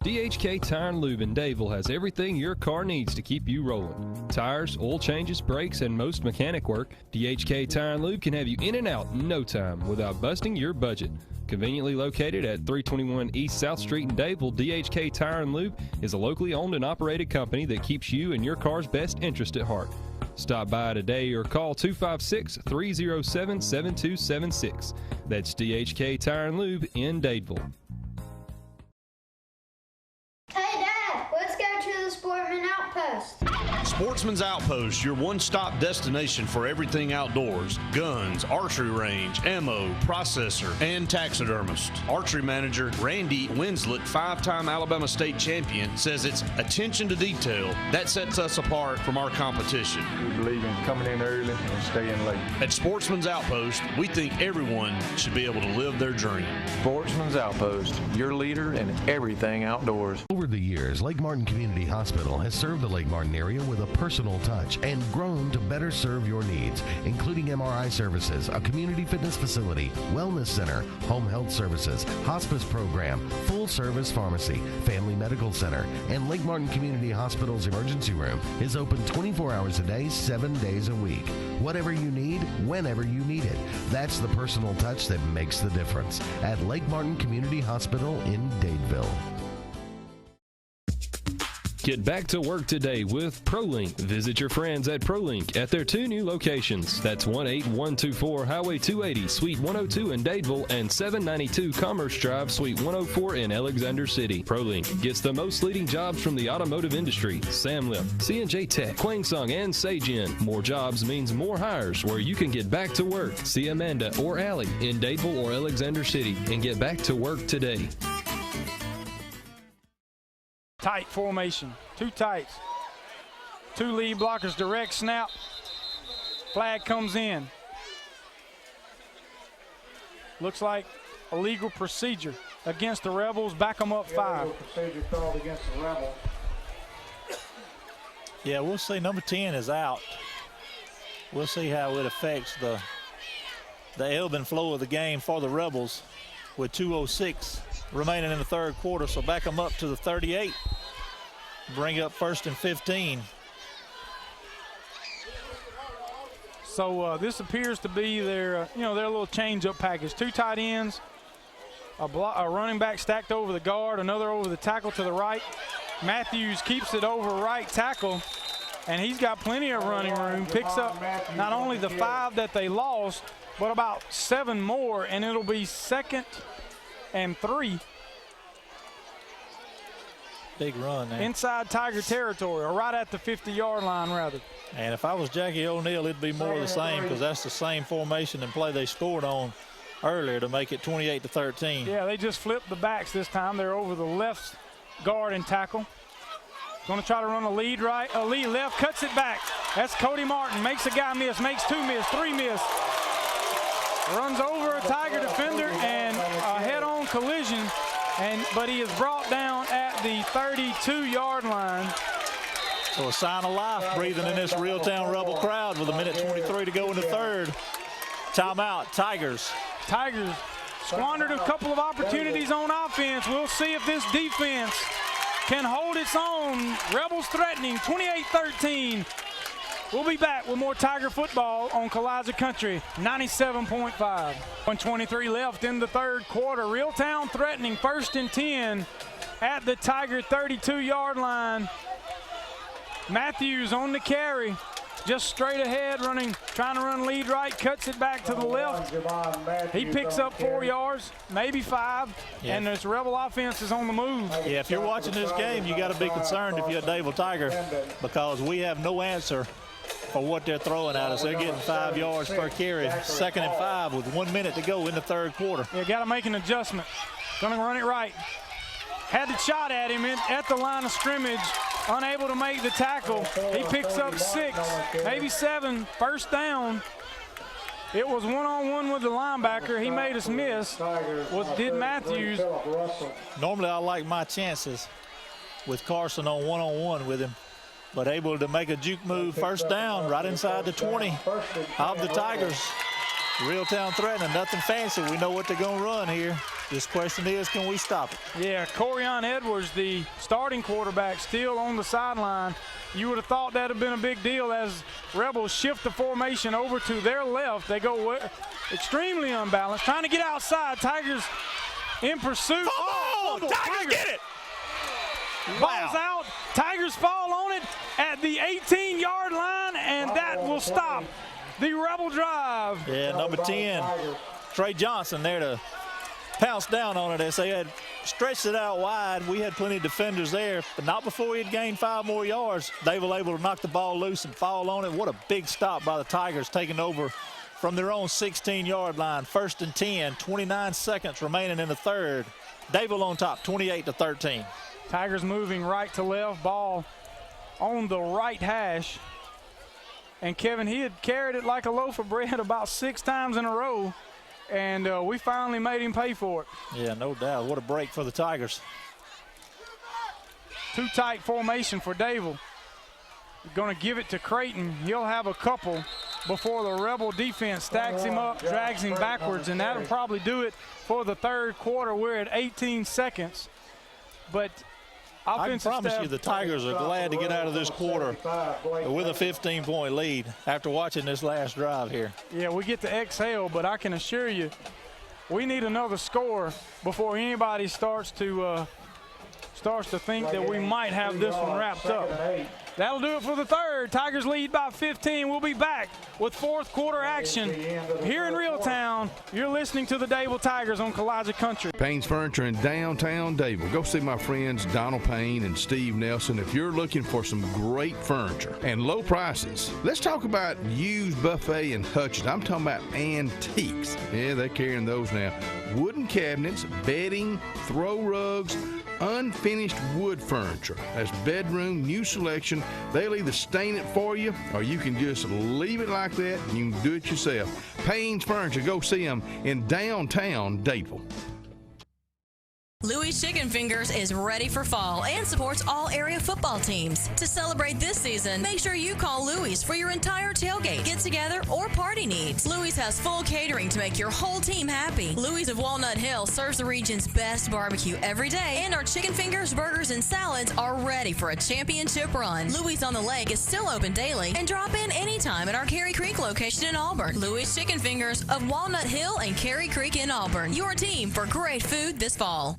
DHK Tire and Lube in Dadeville has everything your car needs to keep you rolling. Tires, oil changes, brakes, and most mechanic work. DHK Tire and Lube can have you in and out in no time without busting your budget. Conveniently located at 321 East South Street in Dadeville, DHK Tire and Lube is a locally owned and operated company that keeps you and your car's best interest at heart. Stop by today or call 256-307-7276. That's DHK Tire and Lube in Dadeville. Hey, Dad, let's go to the Sportsman Outpost. Sportsman's Outpost, your one-stop destination for everything outdoors. Guns, archery range, ammo, processor, and taxidermist. Archery manager Randy Winslet, 5-time Alabama state champion, says it's attention to detail that sets us apart from our competition. We believe in coming in early and staying late. At Sportsman's Outpost, we think everyone should be able to live their dream. Sportsman's Outpost, your leader in everything outdoors. Over the years, Lake Martin Community Hospital has served the Lake Martin area with a personal touch and grown to better serve your needs, including MRI services, a community fitness facility, wellness center, home health services, hospice program, full-service pharmacy, family medical center, and Lake Martin Community Hospital's emergency room is open 24 hours a day, 7 days a week. Whatever you need, whenever you need it. That's the personal touch that makes the difference at Lake Martin Community Hospital in Dadeville. Get back to work today with ProLink. Visit your friends at ProLink at their 2 new locations. That's 18124 Highway 280, Suite 102 in Dadeville, and 792 Commerce Drive, Suite 104 in Alexander City. ProLink gets the most leading jobs from the automotive industry. Samlip, C&J Tech, Kwangsung, and Sagen. More jobs means more hires where you can get back to work. See Amanda or Allie in Dadeville or Alexander City and get back to work today. Tight formation, 2 tights, 2 lead blockers, direct snap, flag comes in. Looks like a legal procedure against the Rebels, back them up 5. Legal procedure called against the Rebels. Yeah, we'll see. Number 10 is out. We'll see how it affects the ebb and flow of the game for the Rebels with 2:06 remaining in the third quarter. So back them up to the 38. Bring up 1st and 15. So this appears to be their, their little change-up package. 2 tight ends, a running back stacked over the guard, another over the tackle to the right. Matthews keeps it over right tackle, and he's got plenty of running room. Picks up not only the 5 that they lost, but about 7 more, and it'll be 2nd and 3. Big run there. Inside Tiger territory, or right at the 50-yard line, rather. And if I was Jackie O'Neal, it'd be more of the same, because that's the same formation and play they scored on earlier to make it 28-13. Yeah, they just flipped the backs this time. They're over the left guard and tackle. Going to try to run a lead right, a lead left, cuts it back. That's Cody Martin, makes a guy miss, makes 2 miss, 3 miss. Runs over a Tiger defender and a head-on collision, but he is brought down at the 32-yard line. So a sign of life breathing in this Reeltown Rebel crowd with 1:23 to go in the third. Timeout, Tigers. Tigers squandered a couple of opportunities on offense. We'll see if this defense can hold its own. Rebels threatening, 28-13. We'll be back with more Tiger football on Kalijah Country 97.5. 1:23 left in the third quarter. Reeltown threatening 1st and 10 at the Tiger 32-yard line. Matthews on the carry. Just straight ahead, trying to run lead right, cuts it back to the left. He picks up 4 yards, maybe 5, and this Rebel offense is on the move. Yeah, if you're watching this game, you got to be concerned if you're a Dadeville Tiger, because we have no answer for what they're throwing at us. They're getting 5 yards per carry, 2nd and 5 with 1 minute to go in the third quarter. Yeah, got to make an adjustment. Going to run it right. Had the shot at him at the line of scrimmage, unable to make the tackle. He picks up 6, maybe 7, first down. It was one-on-one with the linebacker. He made us miss. Did Matthews. Normally I like my chances with Carson on one-on-one with him, but able to make a juke move, first down, right inside the 20 of the Tigers. Reeltown threatening, nothing fancy. We know what they're going to run here. This question is, can we stop it? Yeah, Corian Edwards, the starting quarterback, still on the sideline. You would have thought that would have been a big deal as Rebels shift the formation over to their left. They go extremely unbalanced, trying to get outside. Tigers in pursuit. Oh, Tigers get it! Ball's out. Tigers fall on it at the 18-yard line, and that will stop the Rebel drive. Yeah, number 10, Trey Johnson there to pounce down on it as they had stretched it out wide. We had plenty of defenders there, but not before he had gained 5 more yards. They were able to knock the ball loose and fall on it. What a big stop by the Tigers, taking over from their own 16-yard line. 1st and 10, 29 seconds remaining in the third. Dadeville on top, 28-13. Tigers moving right to left, ball on the right hash. And Kevin, he had carried it like a loaf of bread about 6 times in a row. And we finally made him pay for it. Yeah, no doubt. What a break for the Tigers. Too tight formation for Dadeville. Going to give it to Creighton. He'll have a couple before the Rebel defense stacks him up, drags him backwards, and that'll probably do it for the third quarter. We're at 18 seconds. But I can promise you the Tigers are glad to get out of this quarter with a 15-point lead after watching this last drive here. Yeah, we get to exhale, but I can assure you we need another score before anybody starts to think that we might have this one wrapped up. That'll do it for the third. Tigers lead by 15. We'll be back with fourth quarter action here in Reeltown. You're listening to the Dadeville Tigers on Kalijah Country. Payne's Furniture in downtown Dadeville. Go see my friends Donald Payne and Steve Nelson if you're looking for some great furniture and low prices. Let's talk about used buffet and hutches. I'm talking about antiques. Yeah, they're carrying those now. Wooden cabinets, bedding, throw rugs, unfinished wood furniture. That's bedroom, new selection. They'll either stain it for you or you can just leave it like that and you can do it yourself. Payne's Furniture, go see them in downtown Dadeville. Louie's Chicken Fingers is ready for fall and supports all area football teams. To celebrate this season, make sure you call Louie's for your entire tailgate, get-together, or party needs. Louie's has full catering to make your whole team happy. Louie's of Walnut Hill serves the region's best barbecue every day, and our chicken fingers, burgers, and salads are ready for a championship run. Louie's on the Lake is still open daily, and drop in anytime at our Cary Creek location in Auburn. Louie's Chicken Fingers of Walnut Hill and Cary Creek in Auburn. Your team for great food this fall.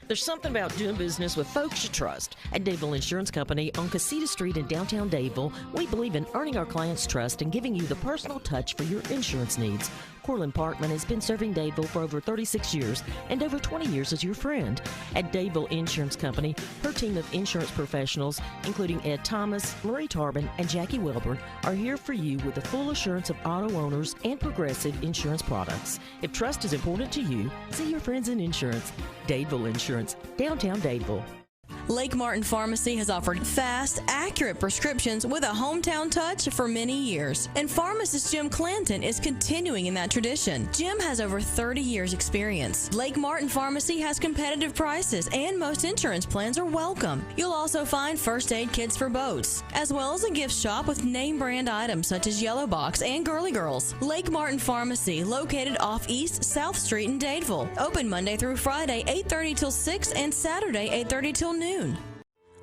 There's something about doing business with folks you trust. At Dadeville Insurance Company on Casita Street in downtown Dadeville, we believe in earning our clients' trust and giving you the personal touch for your insurance needs. Corlin Parkman has been serving Dadeville for over 36 years and over 20 years as your friend. At Dadeville Insurance Company, her team of insurance professionals, including Ed Thomas, Marie Tarbin, and Jackie Welborn, are here for you with the full assurance of auto owners and progressive insurance products. If trust is important to you, see your friends in insurance. Dadeville Insurance, downtown Dadeville. Lake Martin Pharmacy has offered fast, accurate prescriptions with a hometown touch for many years. And pharmacist Jim Clanton is continuing in that tradition. Jim has over 30 years experience. Lake Martin Pharmacy has competitive prices and most insurance plans are welcome. You'll also find first aid kits for boats, as well as a gift shop with name brand items such as Yellow Box and Girly Girls. Lake Martin Pharmacy, located off East South Street in Dadeville. Open Monday through Friday, 8:30 till 6 and Saturday, 8:30 till noon.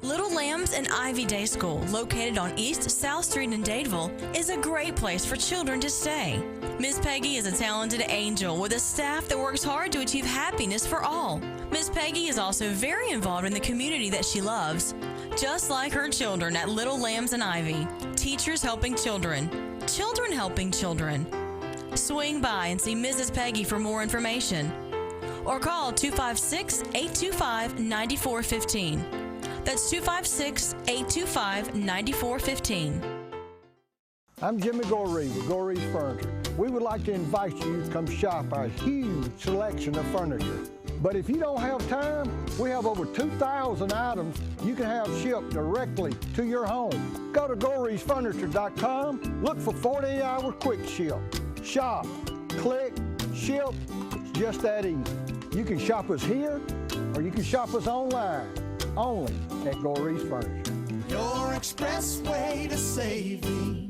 Little Lambs and Ivy Day School, located on East South Street in Dadeville, is a great place for children to stay. Miss Peggy is a talented angel with a staff that works hard to achieve happiness for all. Miss Peggy is also very involved in the community that she loves. Just like her children at Little Lambs and Ivy, teachers helping children, children helping children. Swing by and see Mrs. Peggy for more information, or call 256-825-9415. That's 256-825-9415. I'm Jimmy Goree with Goree's Furniture. We would like to invite you to come shop our huge selection of furniture. But if you don't have time, we have over 2,000 items you can have shipped directly to your home. Go to GoreesFurniture.com, look for 48-hour quick ship. Shop, click, ship, it's just that easy. You can shop us here, or you can shop us online, only at Goree's Furniture. Your express way to saving.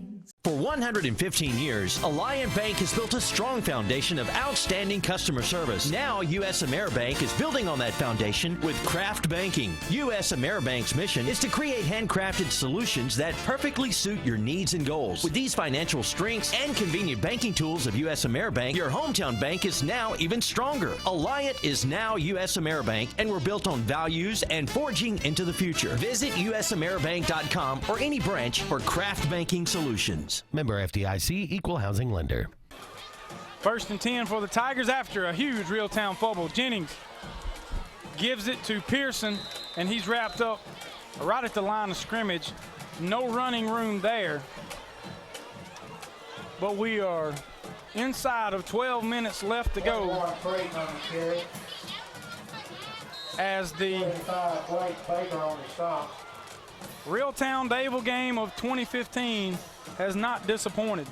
For 115 years, Alliant Bank has built a strong foundation of outstanding customer service. Now, U.S. AmeriBank is building on that foundation with Craft Banking. U.S. AmeriBank's mission is to create handcrafted solutions that perfectly suit your needs and goals. With these financial strengths and convenient banking tools of U.S. AmeriBank, your hometown bank is now even stronger. Alliant is now U.S. AmeriBank, and we're built on values and forging into the future. Visit usameribank.com or any branch for Craft Banking Solutions. Member FDIC, Equal Housing Lender. 1st and 10 for the Tigers after a huge Reeltown fumble. Jennings gives it to Pearson, and he's wrapped up right at the line of scrimmage. No running room there. But we are inside of 12 minutes left to go as the Reeltown Dadeville game of 2015 has not disappointed.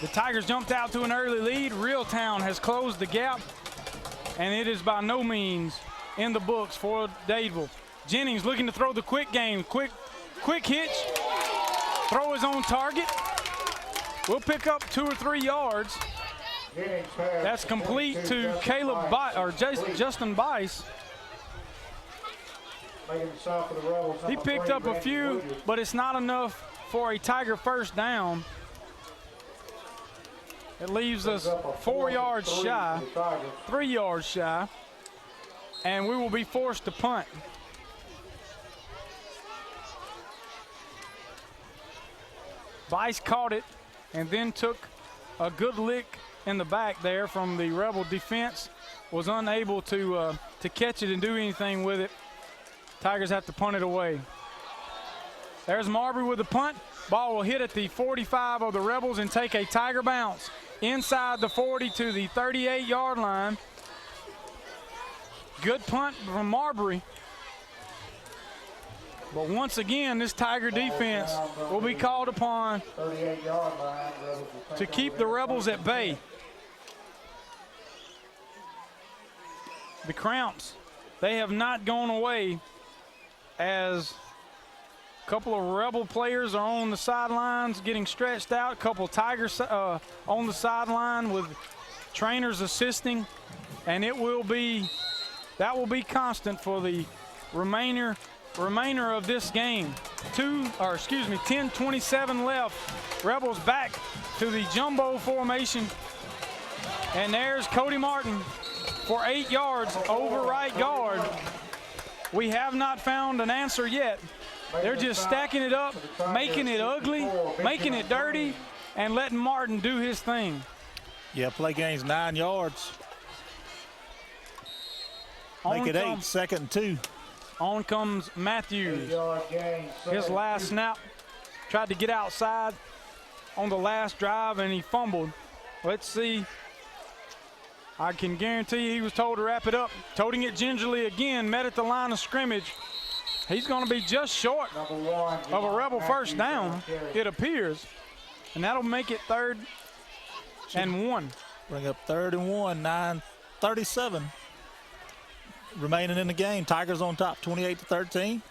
The Tigers jumped out to an early lead. Reeltown has closed the gap, and it is by no means in the books for Dadeville. Jennings looking to throw the quick game. Quick hitch. Throw is on target. We'll pick up 2 or 3 yards. That's complete to Justin Bice. He picked up a few, but it's not enough for a Tiger first down. It leaves us 4 yards shy, 3 yards shy, and we will be forced to punt. Bice caught it and then took a good lick in the back there from the Rebel defense. Was unable to catch it and do anything with it. Tigers have to punt it away. There's Marbury with the punt. Ball will hit at the 45 of the Rebels and take a Tiger bounce inside the 40 to the 38-yard line. Good punt from Marbury. But once again, this Tiger defense will be called upon to keep the Rebels at bay. The Cramps, they have not gone away, as a couple of Rebel players are on the sidelines getting stretched out. A couple Tigers on the sideline with trainers assisting, and that will be constant for the remainder of this game. 10:27 left. Rebels back to the jumbo formation, and there's Cody Martin for 8 yards over right guard. We have not found an answer yet. They're just stacking it up, making it ugly, making it dirty, and letting Martin do his thing. Yeah, play game's 9 yards. Make it 8, 2nd and 2. On comes Matthews. His last snap, tried to get outside on the last drive, and he fumbled. Let's see. I can guarantee you he was told to wrap it up. Toting it gingerly again, met at the line of scrimmage. He's going to be just short of a Rebel first down, it appears. And that'll make it 3rd and 1. Bring up 3rd and 1, 9:37 remaining in the game. Tigers on top, 28-13.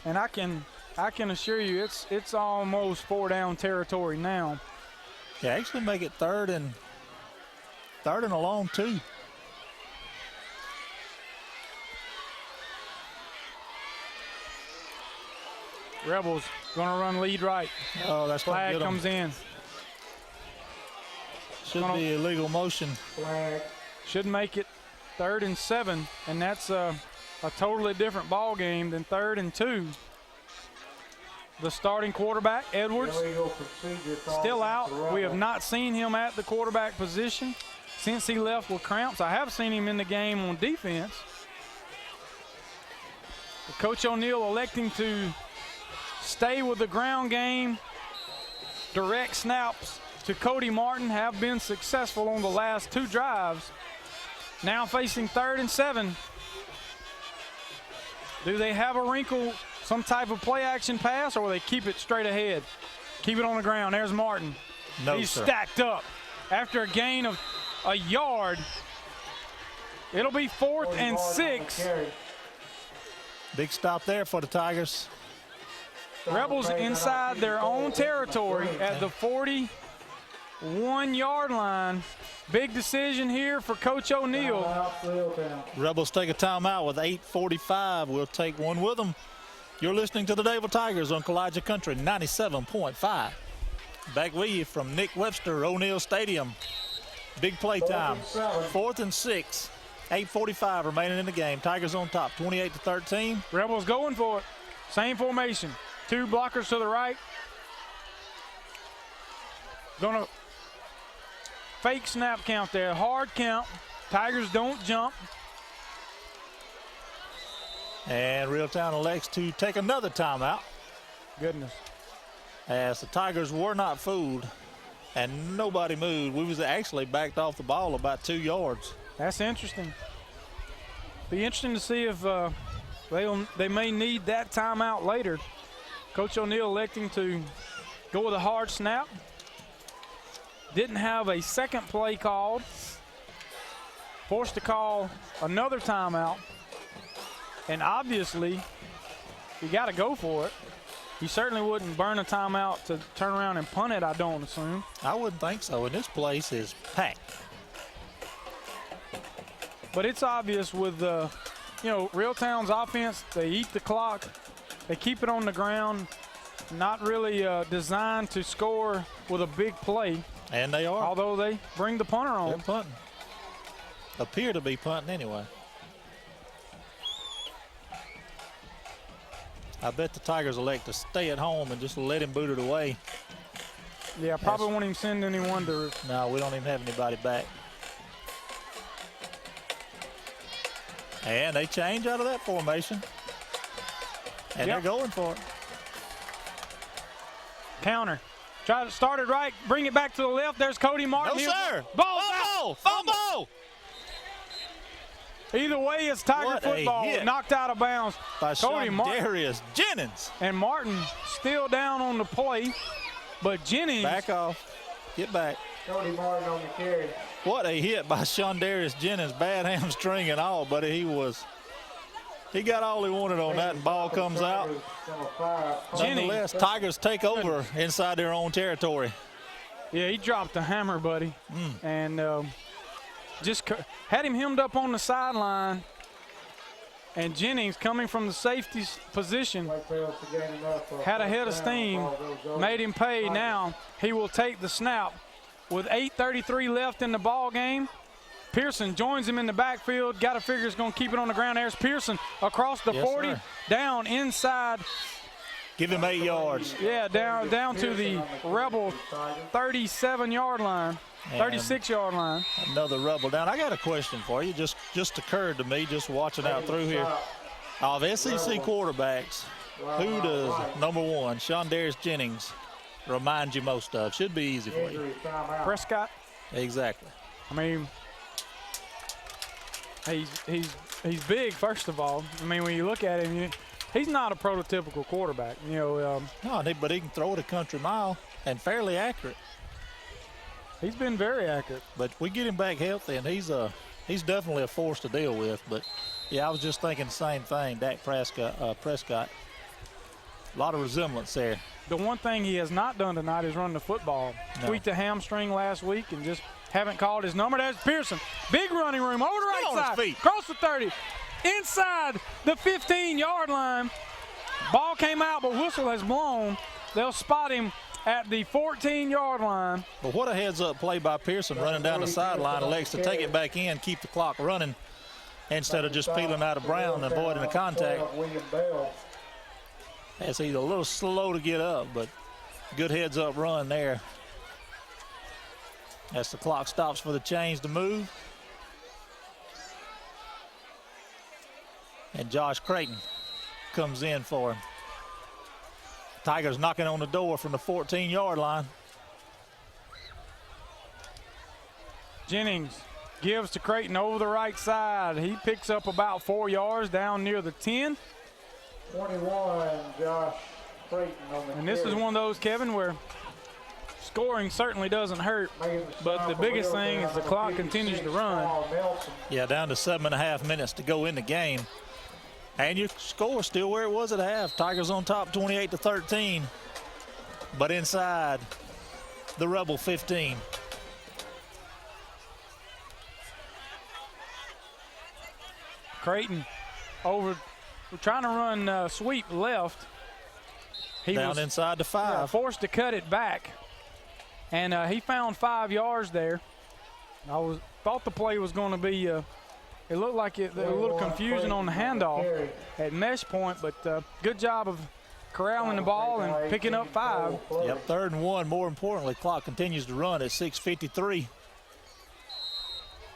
And I can assure you it's almost 4 down territory now. Yeah, actually make it 3rd and a long 2. Rebels going to run lead right. Oh, that's flag comes in. Should be illegal motion. Flag. Should make it 3rd and 7, and that's a totally different ball game than 3rd and 2. The starting quarterback, Edwards, still out. We have not seen him at the quarterback position since he left with cramps. I have seen him in the game on defense. Coach O'Neill electing to stay with the ground game. Direct snaps to Cody Martin have been successful on the last 2 drives. Now facing 3rd and 7. Do they have a wrinkle, some type of play action pass, or will they keep it straight ahead? Keep it on the ground. There's Martin. No, He's sir. stacked up. After a gain of a yard, it'll be 4th and 6. Big stop there for the Tigers. Rebels inside their own territory at the 41-yard line. Big decision here for Coach O'Neill. Rebels take a timeout with 8:45. We'll take one with them. You're listening to the Dadeville Tigers on Kalijah Country 97.5. Back with you from Nick Webster O'Neill Stadium. Big play time. 4th and 6. 8:45 remaining in the game. Tigers on top, 28-13. Rebels going for it. Same formation. 2 blockers to the right. Gonna fake snap count there. Hard count. Tigers don't jump. And Reeltown elects to take another timeout. Goodness. As the Tigers were not fooled and nobody moved. We was actually backed off the ball about 2 yards. That's interesting. Be interesting to see if they may need that timeout later. Coach O'Neill electing to go with a hard snap. Didn't have a second play called. Forced to call another timeout. And obviously, you got to go for it. You certainly wouldn't burn a timeout to turn around and punt it, I don't assume. I wouldn't think so, and this place is packed. But it's obvious with, Reeltown's offense, they eat the clock. They keep it on the ground, not really designed to score with a big play. And they are. Although they bring the punter on. They're punting. Appear to be punting anyway. I bet the Tigers elect to stay at home and just let him boot it away. Yeah, probably won't even send anyone to. No, we don't even have anybody back. And they change out of that formation. And they're going for it. Counter. Try to start it right, bring it back to the left. There's Cody Martin. No, sir. Ball out. Fumble. Either way, it's Tiger football. Knocked out of bounds by Cody Darius Jennings. And Martin still down on the play, but Jennings. Back off. Get back. Cody Martin on the carry. What a hit by Shondarius Jennings. Bad hamstring and all, but he got all he wanted on that, and ball comes out. Nonetheless, Tigers take over inside their own territory. Yeah, he dropped the hammer, buddy. And just had him hemmed up on the sideline. And Jennings, coming from the safety position, had a head of steam, made him pay. Now he will take the snap. With 8:33 left in the ball game, Pearson joins him in the backfield. Got to figure he's going to keep it on the ground. There's Pearson across the 40, down inside. Give him 8 yards. Yeah, down to the Rebel 37-yard line, 36-yard line. Another Rebel down. I got a question for you. Just occurred to me just watching out through here. Of SEC quarterbacks, who does number 1, Shondarius Jennings, remind you most of? Should be easy for you. Prescott. Exactly. I mean, he's big, first of all. I mean, when you look at him, he's not a prototypical quarterback. No, but he can throw it a country mile and fairly accurate. He's been very accurate. But we get him back healthy, and he's definitely a force to deal with. But yeah, I was just thinking the same thing. Dak Prescott. A lot of resemblance there. The one thing he has not done tonight is run the football. No. Tweaked a hamstring last week and just haven't called his number. There's Pearson. Big running room over the right side. Across the 30. Inside the 15-yard line. Ball came out, but whistle has blown. They'll spot him at the 14-yard line. But what a heads-up play by Pearson, running down the sideline, elects to take it back in, keep the clock running, instead of just peeling out of Brown and avoiding the contact. That's either a little slow to get up, but good heads-up run there. As the clock stops for the chains to move. And Josh Creighton comes in for him. Tigers knocking on the door from the 14-yard line. Jennings gives to Creighton over the right side. He picks up about 4 yards down near the 10. 21, Josh Creighton on the And this is one of those, Kevin, where scoring certainly doesn't hurt, but the biggest thing is the clock continues to run. Yeah, down to 7.5 minutes to go in the game. And your score still where it was at half. Tigers on top 28-13. But inside the Rebel 15. Creighton over. We're trying to run sweep left. He down was inside the 5. Forced to cut it back. And he found 5 yards there. I thought the play was going to be, it looked like a little confusion on the handoff at mesh point, but good job of corralling the ball and picking up 5. Yep, 3rd and 1. More importantly, clock continues to run at 6:53.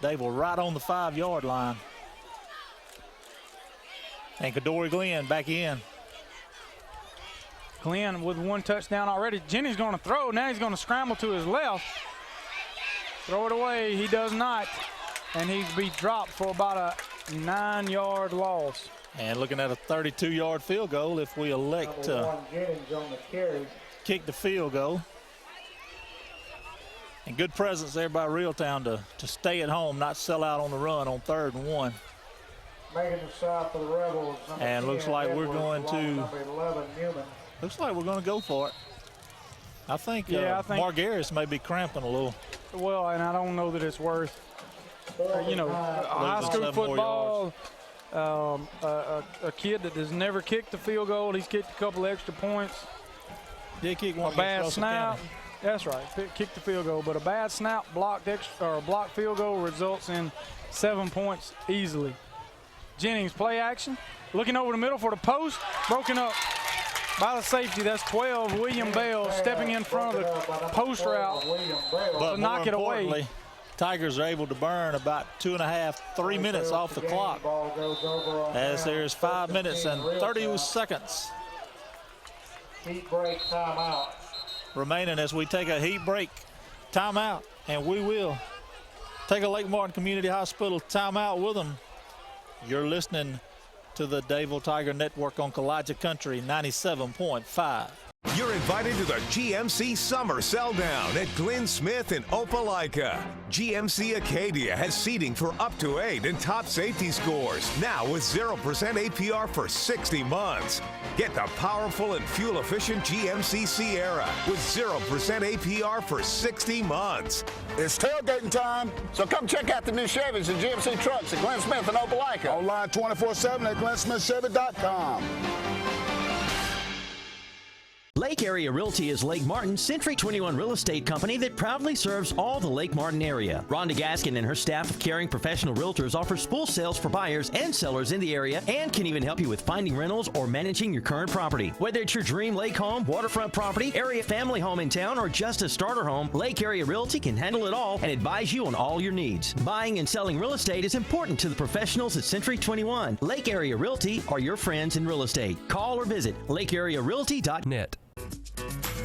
Dadeville right on the 5-yard line. And Kadori Glenn back in. Glenn with 1 touchdown already. Jennings going to throw. Now he's going to scramble to his left. Throw it away. He does not. And he's be dropped for about a 9-yard loss. And looking at a 32-yard field goal if we elect to kick the field goal. And good presence there by Reeltown to stay at home, not sell out on the run on 3rd and 1. Making the side for the Rebels. And looks like we're going to. 11, Looks like we're going to go for it. I think Margaris may be cramping a little. Well, and I don't know that it's worth, high school football. A kid that has never kicked a field goal. He's kicked a couple extra points. Did kick one. A bad snap. That's right. Kicked the field goal, but a bad snap, blocked field goal results in 7 points easily. Jennings play action, looking over the middle for the post, broken up by the safety. That's 12, William Bell stepping in front of the post route to knock it away. Tigers are able to burn about 2.5, 3 minutes off the clock, as there's 5 minutes and 30 seconds heat break timeout remaining as we take a heat break timeout, and we will take a Lake Martin Community Hospital timeout with them. You're listening to the Dadeville Tiger Network on Kalijah Country 97.5. You're invited to the GMC Summer Sell Down at Glenn Smith in Opelika. GMC Acadia has seating for up to 8 and top safety scores. Now with 0% APR for 60 months. Get the powerful and fuel-efficient GMC Sierra with 0% APR for 60 months. It's tailgating time, so come check out the new Chevys and GMC trucks at Glenn Smith in Opelika. Online 24/7 at GlennSmithChevy.com. Lake Area Realty is Lake Martin's Century 21 real estate company that proudly serves all the Lake Martin area. Rhonda Gaskin and her staff of caring professional realtors offer full sales for buyers and sellers in the area and can even help you with finding rentals or managing your current property. Whether it's your dream lake home, waterfront property, area family home in town, or just a starter home, Lake Area Realty can handle it all and advise you on all your needs. Buying and selling real estate is important to the professionals at Century 21. Lake Area Realty are your friends in real estate. Call or visit lakearearealty.net.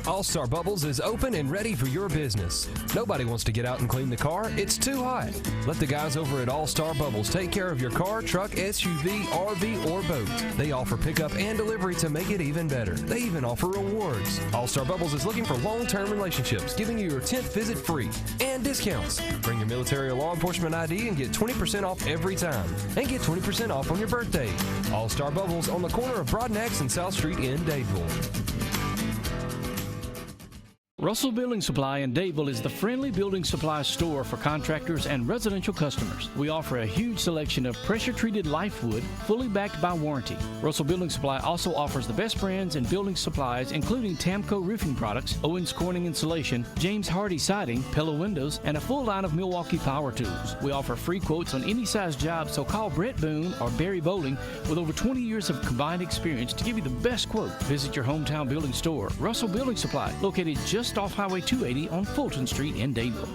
All-Star Bubbles is open and ready for your business. Nobody wants to get out and clean the car. It's too hot. Let the guys over at All-Star Bubbles take care of your car, truck, SUV, RV, or boat. They offer pickup and delivery to make it even better. They even offer rewards. All-Star Bubbles is looking for long-term relationships, giving you your 10th visit free and discounts. Bring your military or law enforcement ID and get 20% off every time. And get 20% off on your birthday. All-Star Bubbles on the corner of Broad and South Street in Dadeville. Russell Building Supply in Dadeville is the friendly building supply store for contractors and residential customers. We offer a huge selection of pressure-treated life wood, fully backed by warranty. Russell Building Supply also offers the best brands in building supplies, including Tamco roofing products, Owens Corning insulation, James Hardy siding, Pella windows, and a full line of Milwaukee power tools. We offer free quotes on any size job, so call Brett Boone or Barry Bowling with over 20 years of combined experience to give you the best quote. Visit your hometown building store, Russell Building Supply, located just off Highway 280 on Fulton Street in Dadeville.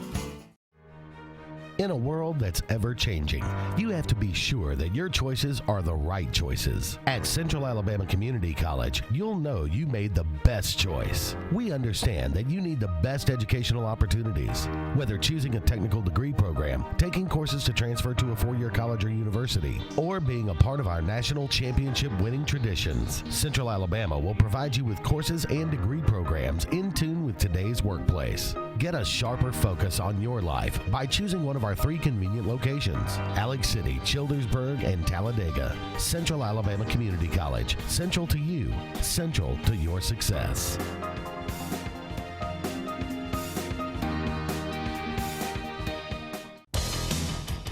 In a world that's ever-changing, you have to be sure that your choices are the right choices. At Central Alabama Community College, you'll know you made the best choice. We understand that you need the best educational opportunities. Whether choosing a technical degree program, taking courses to transfer to a four-year college or university, or being a part of our national championship winning traditions, Central Alabama will provide you with courses and degree programs in tune with today's workplace. Get a sharper focus on your life by choosing one of our 3 convenient locations: Alex City, Childersburg, and Talladega. Central Alabama Community College. Central to you. Central to your success.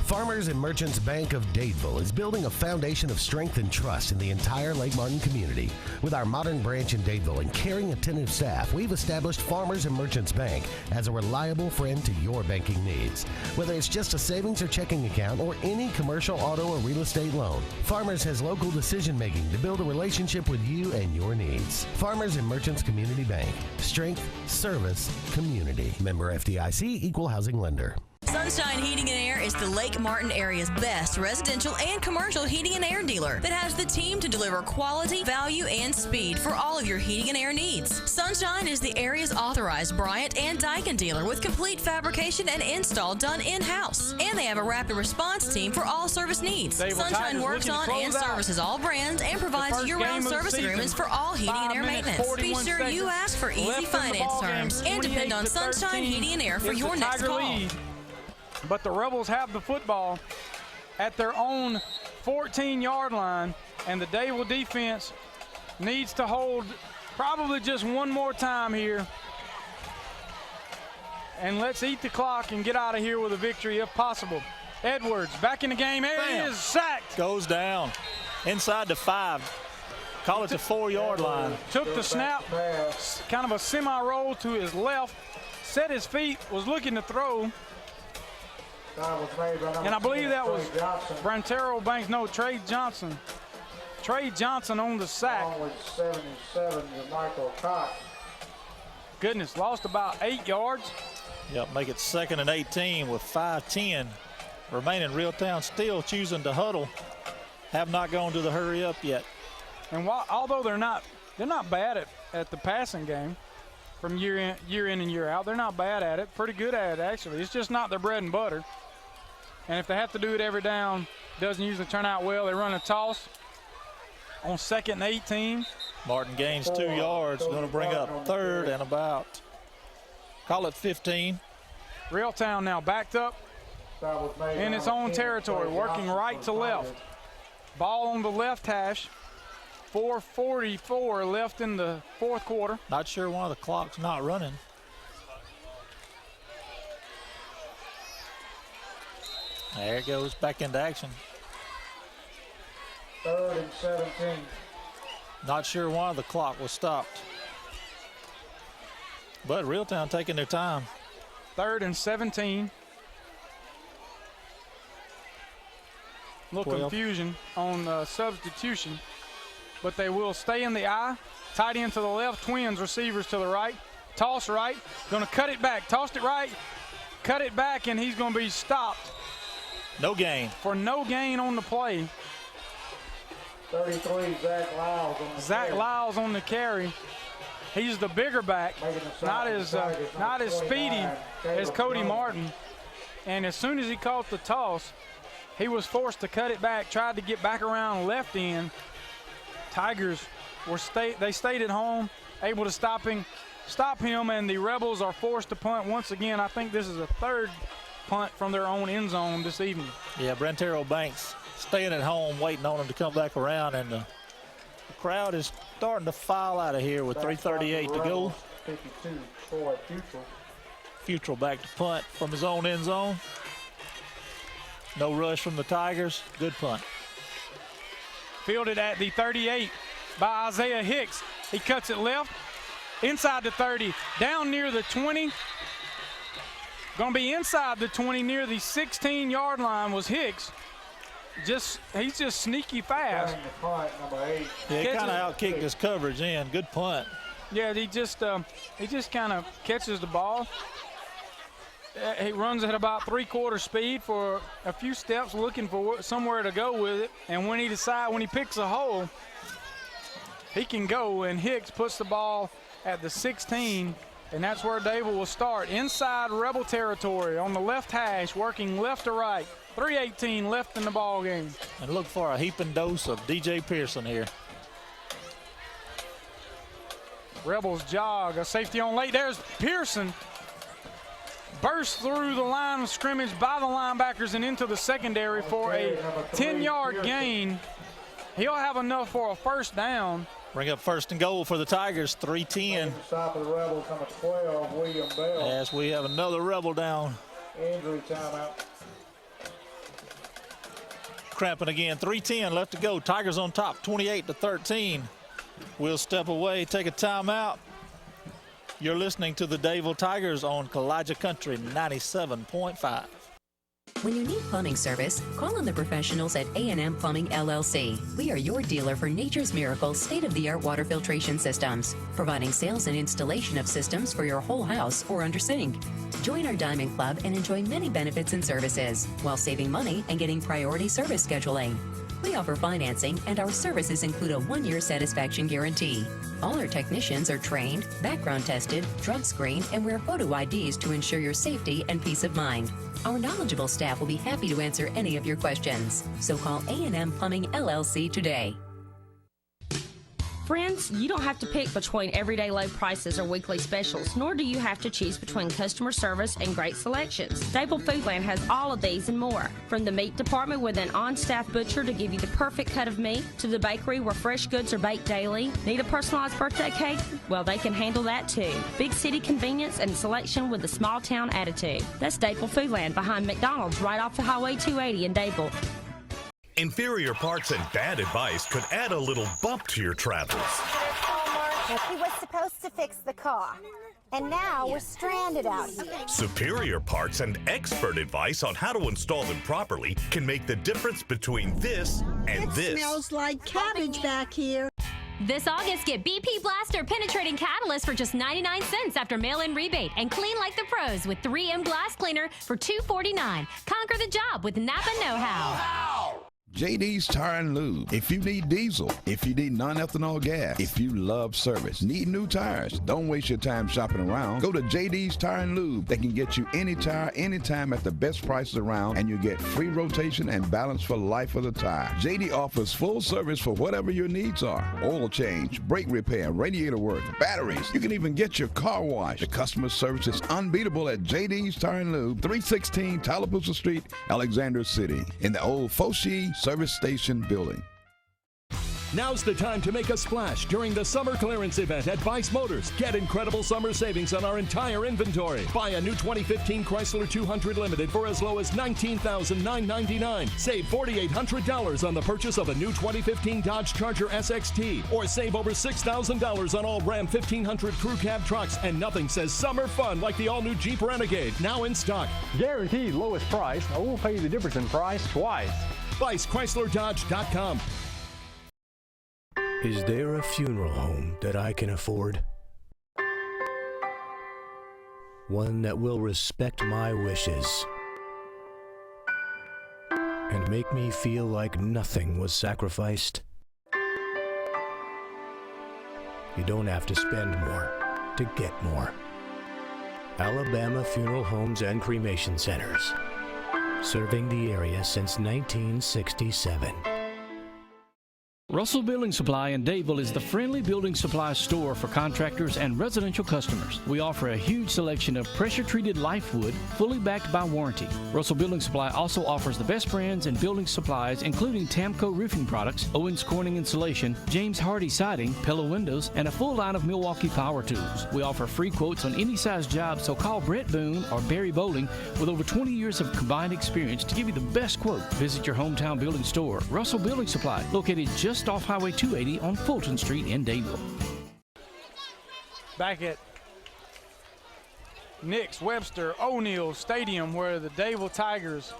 Farmers and Merchants Bank of Dadeville is building a foundation of strength and trust in the entire Lake Martin community. With our modern branch in Dadeville and caring, attentive staff, we've established Farmers and Merchants Bank as a reliable friend to your banking needs. Whether it's just a savings or checking account or any commercial, auto, or real estate loan, Farmers has local decision-making to build a relationship with you and your needs. Farmers and Merchants Community Bank. Strength, service, community. Member FDIC, Equal Housing Lender. Sunshine Heating and Air is the Lake Martin area's best residential and commercial heating and air dealer that has the team to deliver quality, value, and speed for all of your heating and air needs. Sunshine is the area's authorized Bryant and Daikin dealer with complete fabrication and install done in-house. And they have a rapid response team for all service needs. Sunshine works on and services all brands and provides year-round service agreements for all heating and air maintenance. Be sure you ask for easy finance terms and depend on Sunshine Heating and Air for your next call. But the Rebels have the football at their own 14-yard line, and the Dadeville defense needs to hold probably just one more time here. And let's eat the clock and get out of here with a victory if possible. Edwards back in the game. There he is, sacked. Goes down inside the 5. Call it the 4-yard line. Took the snap, kind of a semi-roll to his left, set his feet, was looking to throw. And I believe that was Brantero Banks. No, Trey Johnson. Trey Johnson on the sack. 77 to Michael Cox. Goodness, lost about 8 yards. Yep, make it 2nd and 18 with 5:10 remaining. Reeltown still choosing to huddle. Have not gone to the hurry up yet. And although they're not bad at the passing game from year in and year out. They're not bad at it. Pretty good at it, actually. It's just not their bread and butter. And if they have to do it every down, doesn't usually turn out well. They run a toss on 2nd and 18. Martin gains 2 yards, going to bring up 3rd and about, call it 15. Reeltown now backed up in its own territory, working right to left. Ball on the left hash. 4:44 left in the 4th quarter. Not sure why the clock's not running. There it goes, back into action. 3rd and 17. Not sure why the clock was stopped. But Reeltown taking their time. 3rd and 17. A little 12. confusion on substitution, but they will stay in the eye. Tight end to the left, twins receivers to the right. Toss right, gonna cut it back, tossed it right, cut it back, and he's gonna be stopped. No gain. For no gain on the play. 33, Zach Lyles on the Zach carry. Lyles on the carry. He's the bigger back, not as speedy as Cody Martin. And as soon as he caught the toss, he was forced to cut it back, tried to get back around left end. Tigers they stayed at home, able to stop him, and the Rebels are forced to punt once again. I think this is a 3rd punt from their own end zone this evening. Yeah, Brantero Banks staying at home, waiting on him to come back around, and the crowd is starting to file out of here with 3:38 to go. 52, Troy Futrell. Futrell back to punt from his own end zone. No rush from the Tigers. Good punt. Fielded at the 38 by Isaiah Hicks. He cuts it left, inside the 30, down near the 20. Going to be inside the 20, near the 16-yard line was Hicks. He's just sneaky fast. The punt, number 8. Yeah, he kind of outkicked his coverage in. Good punt. Yeah, he just kind of catches the ball. He runs at about 3/4 speed for a few steps, looking for somewhere to go with it. And when he picks a hole, he can go. And Hicks puts the ball at the 16, and that's where Dadeville will start. Inside Rebel territory on the left hash, working left to right. 3:18 left in the ball game. And look for a heaping dose of DJ Pearson here. Rebels jog, a safety on late. There's Pearson. Bursts through the line of scrimmage by the linebackers and into the secondary for a 10-yard gain. He'll have enough for a first down. Bring up 1st and goal for the Tigers, 3:10. Stop of the Rebels, number 12, William Bell. As we have another Rebel down. Injury timeout. Cramping again, 3:10 left to go. Tigers on top, 28-13. We'll step away, take a timeout. You're listening to the Dadeville Tigers on Kalijah Country 97.5. When you need plumbing service, call on the professionals at A&M Plumbing LLC. We are your dealer for Nature's Miracle state-of-the-art water filtration systems, providing sales and installation of systems for your whole house or under sink. Join our Diamond Club and enjoy many benefits and services while saving money and getting priority service scheduling. We offer financing, and our services include a 1-year satisfaction guarantee. All our technicians are trained, background tested, drug screened, and wear photo IDs to ensure your safety and peace of mind. Our knowledgeable staff will be happy to answer any of your questions. So call A&M Plumbing LLC today. Friends, you don't have to pick between everyday low prices or weekly specials, nor do you have to choose between customer service and great selections. Dadeville Foodland has all of these and more. From the meat department with an on-staff butcher to give you the perfect cut of meat, to the bakery where fresh goods are baked daily. Need a personalized birthday cake? Well, they can handle that too. Big city convenience and selection with a small town attitude. That's Dadeville Foodland behind McDonald's right off the Highway 280 in Dadeville. Inferior parts and bad advice could add a little bump to your travels. He was supposed to fix the car, and now we're stranded out here. Superior parts and expert advice on how to install them properly can make the difference between this and this. It smells like cabbage back here. This August, get BP Blaster Penetrating Catalyst for just 99 cents after mail-in rebate, and clean like the pros with 3M Glass Cleaner for $2.49. Conquer the job with Napa Know-How. JD's Tire and Lube. If you need diesel, if you need non-ethanol gas, if you love service, need new tires, don't waste your time shopping around. Go to JD's Tire and Lube. They can get you any tire, anytime at the best prices around, and you get free rotation and balance for life of the tire. JD offers full service for whatever your needs are. Oil change, brake repair, radiator work, batteries. You can even get your car washed. The customer service is unbeatable at JD's Tire and Lube, 316 Tallapoosa Street, Alexander City, in the old Foshee Service Station building. Now's the time to make a splash during the summer clearance event at Vice Motors. Get incredible summer savings on our entire inventory. Buy a new 2015 Chrysler 200 Limited for as low as $19,999. Save $4,800 on the purchase of a new 2015 Dodge Charger SXT. Or save over $6,000 on all Ram 1500 crew cab trucks. And nothing says summer fun like the all-new Jeep Renegade, now in stock. Guaranteed lowest price. I won't pay you the difference in price twice. ViceChryslerDodge.com. Is there a funeral home that I can afford? One that will respect my wishes and make me feel like nothing was sacrificed? You don't have to spend more to get more. Alabama Funeral Homes and Cremation Centers, serving the area since 1967. Russell Building Supply in Dadeville is the friendly building supply store for contractors and residential customers. We offer a huge selection of pressure-treated life wood, fully backed by warranty. Russell Building Supply also offers the best brands in building supplies, including Tamco roofing products, Owens Corning insulation, James Hardy siding, Pella windows, and a full line of Milwaukee power tools. We offer free quotes on any size job, so call Brett Boone or Barry Bowling with over 20 years of combined experience to give you the best quote. Visit your hometown building store, Russell Building Supply, located just off Highway 280 on Fulton Street in Dadeville. Back at Nix Webster O'Neill Stadium, where the Dadeville Tigers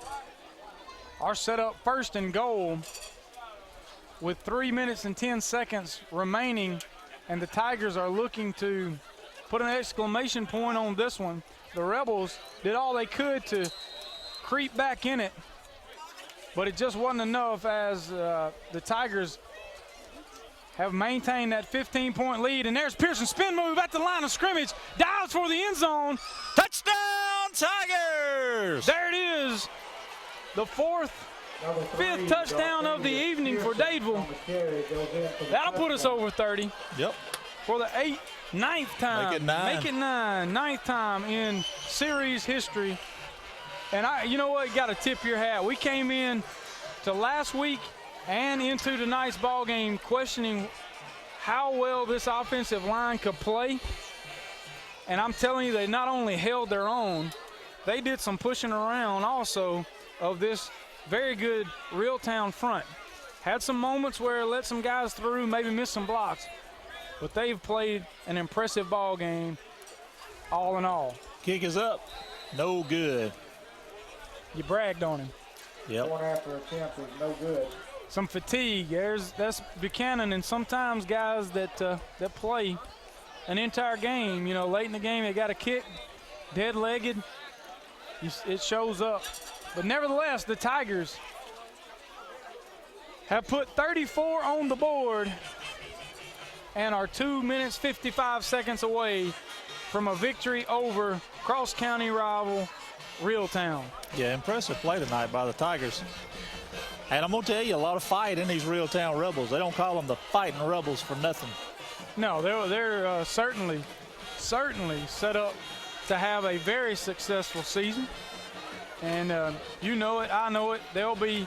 are set up first and goal with 3 minutes and 10 seconds remaining, and the Tigers are looking to put an exclamation point on this one. The Rebels did all they could to creep back in it, but it just wasn't enough, as the Tigers have maintained that 15-point lead. And there's Pearson, spin move at the line of scrimmage, dives for the end zone. Touchdown, Tigers! There it is, the fifth touchdown of the evening for Dadeville. That'll put us over 30. Yep. For the ninth time. Make it 9. Make it 9. Ninth time in series history. And you know what? You got to tip your hat. We came in to last week and into tonight's ball game questioning how well this offensive line could play. And I'm telling you, they not only held their own, they did some pushing around also of this very good Reeltown front. Had some moments where let some guys through, maybe missed some blocks, but they've played an impressive ball game all in all. Kick is up, no good. You bragged on him. Yep. One after attempt is no good. Some fatigue. That's Buchanan, and sometimes guys that play an entire game, you know, late in the game, they got a kick, dead-legged, it shows up. But nevertheless, the Tigers have put 34 on the board and are 2 minutes 55 seconds away from a victory over cross-county rival Reeltown. Yeah, impressive play tonight by the Tigers. And I'm going to tell you, a lot of fight in these Reeltown Rebels. They don't call them the Fighting Rebels for nothing. No, they're certainly set up to have a very successful season. And you know it, I know it. They'll be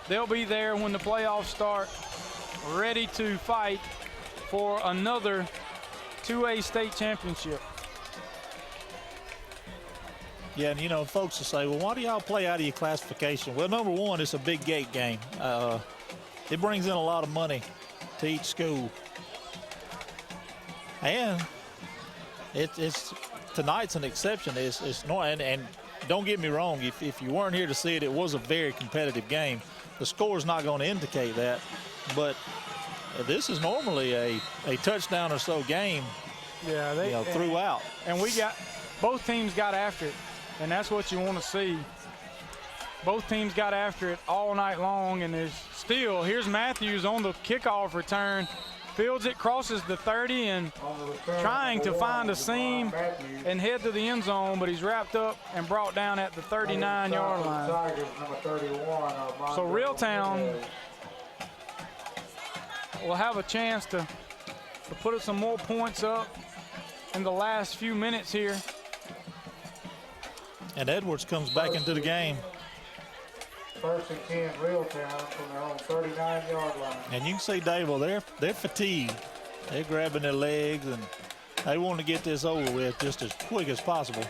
there when the playoffs start, ready to fight for another 2A state championship. Yeah, and you know, folks will say, well, why do y'all play out of your classification? Well, number one, it's a big gate game. It brings in a lot of money to each school. And it's tonight's an exception. It's not, and don't get me wrong, if you weren't here to see it, it was a very competitive game. The score's not going to indicate that, but this is normally a touchdown or so game. Yeah, throughout. And both teams got after it. And that's what you want to see. Both teams got after it all night long, and here's Matthews on the kickoff return. Fields it, crosses the 30, and trying to find a seam and head to the end zone, but he's wrapped up and brought down at the 39-yard line. So Reeltown will have a chance to put some more points up in the last few minutes here. And Edwards comes back into the game. First and 10, Reeltown from their own 39-yard line. And you can see Dadeville, they're fatigued. They're grabbing their legs, and they want to get this over with just as quick as possible.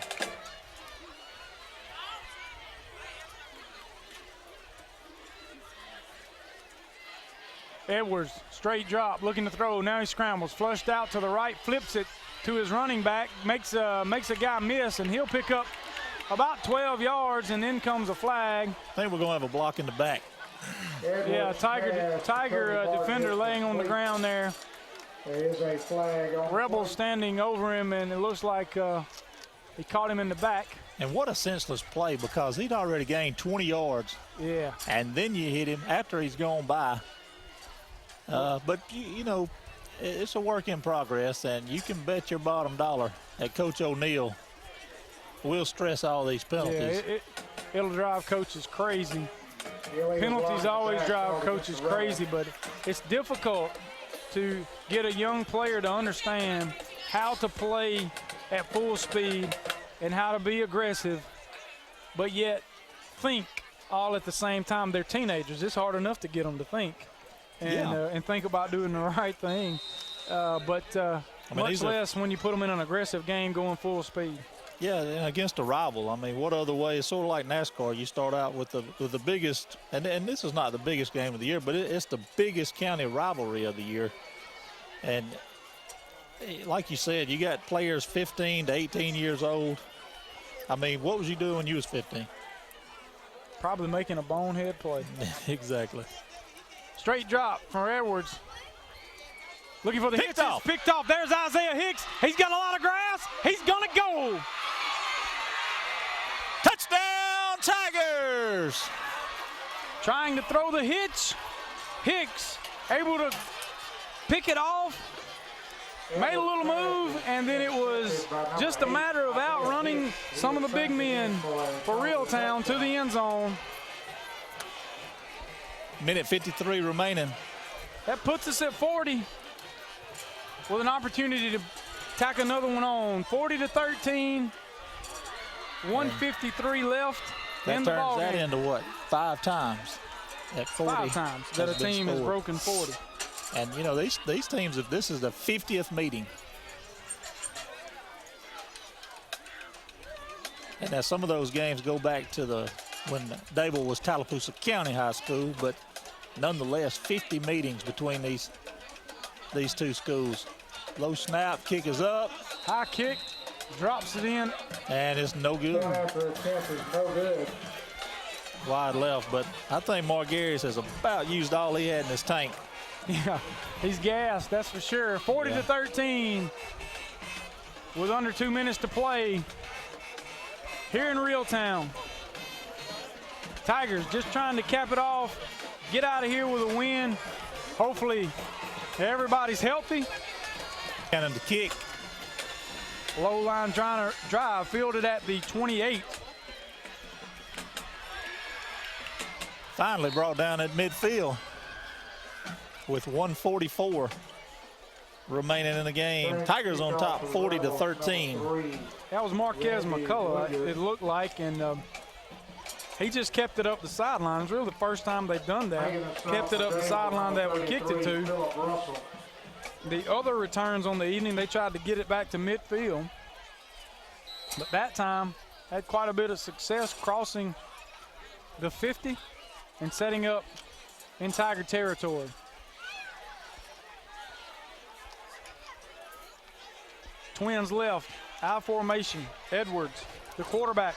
Edwards, straight drop, looking to throw. Now he scrambles, flushed out to the right, flips it to his running back, makes a guy miss, and he'll pick up about 12 yards, and then comes a flag. I think we're going to have a block in the back. Yeah, Tiger defender laying on the ground there. There is a flag on Rebel standing over him, and it looks like he caught him in the back. And what a senseless play, because he'd already gained 20 yards. Yeah. And then you hit him after he's gone by. But, you know, it's a work in progress, and you can bet your bottom dollar that Coach O'Neill will stress all these penalties. Yeah, it'll drive coaches crazy. Penalties always drive coaches crazy, but it's difficult to get a young player to understand how to play at full speed and how to be aggressive, but yet think all at the same time. They're teenagers. It's hard enough to get them to think and think about doing the right thing. Much less when you put them in an aggressive game going full speed. Yeah, and against a rival. I mean, what other way? It's sort of like NASCAR. You start out with the biggest, and this is not the biggest game of the year, but it's the biggest county rivalry of the year. And like you said, you got players 15 to 18 years old. I mean, what was you doing when you was 15? Probably making a bonehead play. Exactly. Straight drop from Edwards. Looking for the Picked off. Picked off. There's Isaiah Hicks. He's got a lot of grass. He's going to go. Touchdown, Tigers. Trying to throw the hitch. Hicks able to pick it off. Made a little move, and then it was just a matter of outrunning some of the big men for Reeltown to the end zone. Minute 53 remaining. That puts us at 40 with an opportunity to tack another one on. 40-13, 1:53 left in the ball game. That turns that into what? 5 times at 40. 5 times that a team has broken 40. And, you know, these teams, if this is the 50th meeting. And now some of those games go back to when Dadeville was Tallapoosa County High School, but nonetheless, 50 meetings between these two schools. Low snap, kick is up. High kick, drops it in. And it's no good. Wide left, but I think Margarius has about used all he had in his tank. Yeah, he's gassed, that's for sure. 40-13 with under 2 minutes to play here in Reeltown. Tigers just trying to cap it off, get out of here with a win. Hopefully everybody's healthy. And the kick. Low line drive fielded at the 28. Finally brought down at midfield with 1:44 remaining in the game. Tigers on top, 40-13. That was Marquez McCullough, it looked like, and he just kept it up the sideline. It's really the first time they've done that. Kept it up the sideline that we kicked it to. The other returns on the evening, they tried to get it back to midfield. But that time, had quite a bit of success crossing the 50 and setting up in Tiger territory. Twins left, I formation. Edwards, the quarterback,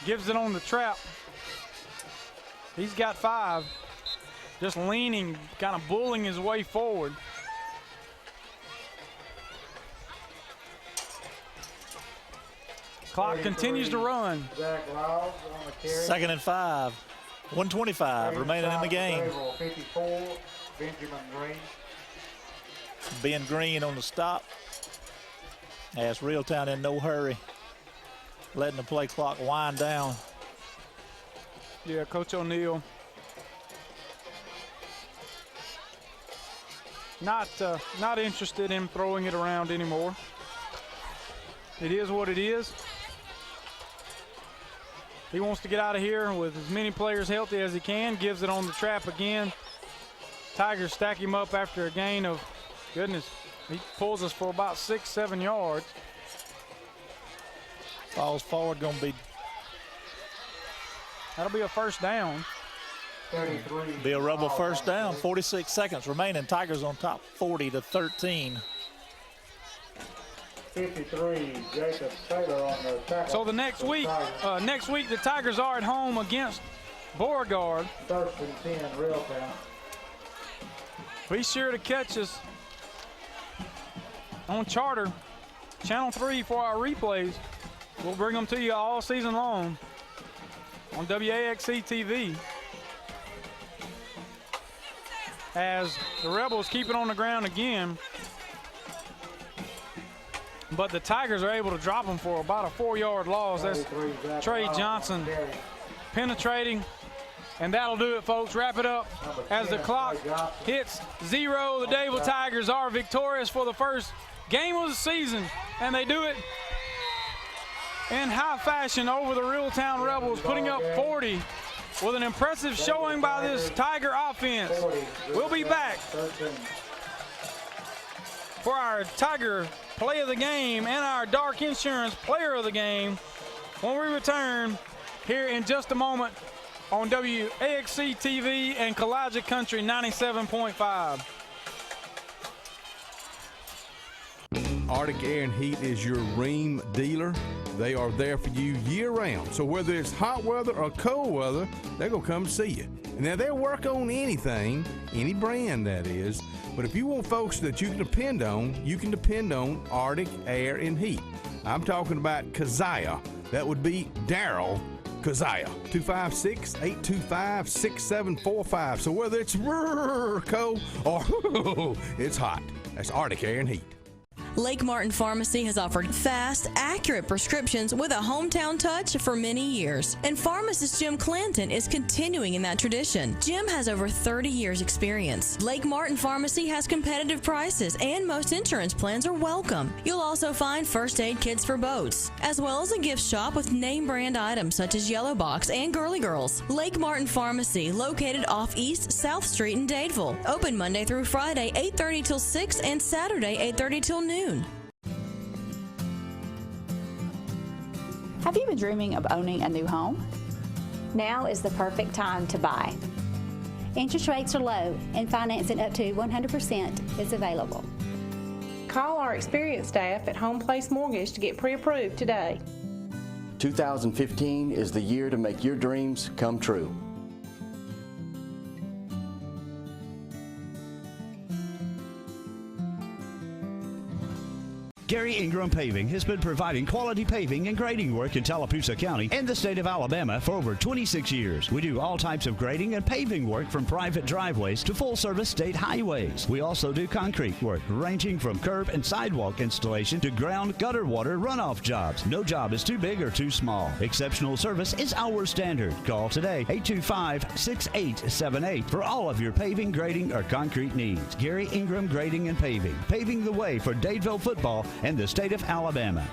gives it on the trap. He's got 5, just leaning, kind of bullying his way forward. Clock continues to run. 2nd and 5, 1:25 remaining in the game. Ben Green on the stop. As Reeltown in no hurry, letting the play clock wind down. Yeah, Coach O'Neill not interested in throwing it around anymore. It is what it is. He wants to get out of here with as many players healthy as he can. Gives it on the trap again. Tigers stack him up after a gain of, goodness, he pulls us for about 6-7 yards. Falls forward, gonna be. That'll be a first down. Be a Rebel first down. 46 seconds remaining. Tigers on top, 40-13. 53, Jacob Taylor on the tackle. So the next week the Tigers are at home against Beauregard. 1st and 10, Reeltown. Be sure to catch us on Charter, Channel 3 for our replays. We'll bring them to you all season long on WAXC TV. As the Rebels keep it on the ground again, but the Tigers are able to drop them for about a 4-yard loss. That's Trey Johnson penetrating. And that'll do it, folks. Wrap it up. As the clock hits 0, the Dadeville Tigers are victorious for the first game of the season. And they do it in high fashion over the Reeltown Rebels, putting up 40 with an impressive showing by this Tiger offense. We'll be back for our Tiger Play of the Game and our Dark Insurance Player of the Game when we return here in just a moment on WAXC TV and Kalijah Country 97.5. Arctic Air and Heat is your Ream dealer. They are there for you year-round. So whether it's hot weather or cold weather, they're going to come see you. Now, they'll work on anything, any brand that is, but if you want folks that you can depend on Arctic Air and Heat. I'm talking about Keziah. That would be Daryl Keziah. 256-825-6745. So whether it's cold or it's hot, that's Arctic Air and Heat. Lake Martin Pharmacy has offered fast, accurate prescriptions with a hometown touch for many years. And pharmacist Jim Clanton is continuing in that tradition. Jim has over 30 years experience. Lake Martin Pharmacy has competitive prices and most insurance plans are welcome. You'll also find first aid kits for boats, as well as a gift shop with name brand items such as Yellow Box and Girly Girls. Lake Martin Pharmacy, located off East South Street in Dadeville. Open Monday through Friday, 8:30 till 6 and Saturday, 8:30 till noon. Have you been dreaming of owning a new home? Now is the perfect time to buy. Interest rates are low and financing up to 100% is available. Call our experienced staff at Home Place Mortgage to get pre-approved today. 2015 is the year to make your dreams come true. Gary Ingram Paving has been providing quality paving and grading work in Tallapoosa County and the state of Alabama for over 26 years. We do all types of grading and paving work from private driveways to full-service state highways. We also do concrete work ranging from curb and sidewalk installation to ground gutter water runoff jobs. No job is too big or too small. Exceptional service is our standard. Call today, 825-6878 for all of your paving, grading, or concrete needs. Gary Ingram Grading and Paving, paving the way for Dadeville football and the state of Alabama.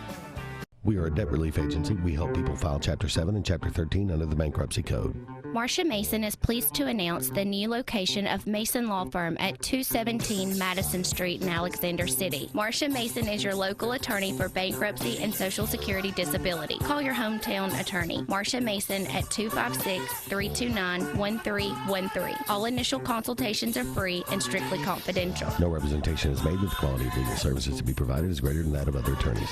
We are a debt relief agency. We help people file Chapter 7 and Chapter 13 under the Bankruptcy Code. Marcia Mason is pleased to announce the new location of Mason Law Firm at 217 Madison Street in Alexander City. Marcia Mason is your local attorney for bankruptcy and Social Security disability. Call your hometown attorney, Marcia Mason, at 256-329-1313. All initial consultations are free and strictly confidential. No representation is made that the quality of legal services to be provided is greater than that of other attorneys.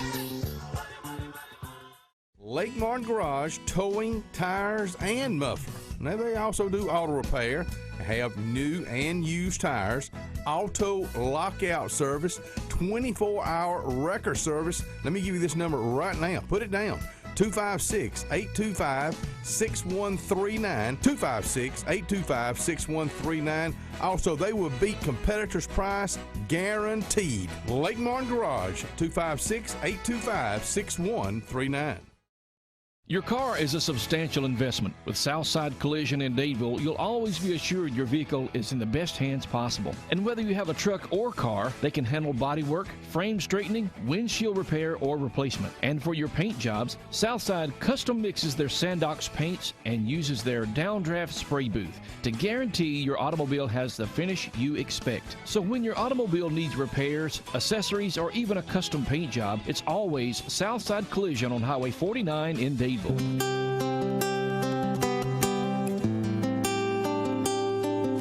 Lake Martin Garage, towing, tires, and muffler. Now, they also do auto repair, have new and used tires, auto lockout service, 24-hour wrecker service. Let me give you this number right now. Put it down. 256-825-6139. 256-825-6139. Also, they will beat competitors' price, guaranteed. Lake Martin Garage, 256-825-6139. Your car is a substantial investment. With Southside Collision in Dadeville, you'll always be assured your vehicle is in the best hands possible. And whether you have a truck or car, they can handle body work, frame straightening, windshield repair, or replacement. And for your paint jobs, Southside custom mixes their Sandox paints and uses their downdraft spray booth to guarantee your automobile has the finish you expect. So when your automobile needs repairs, accessories, or even a custom paint job, it's always Southside Collision on Highway 49 in Dadeville.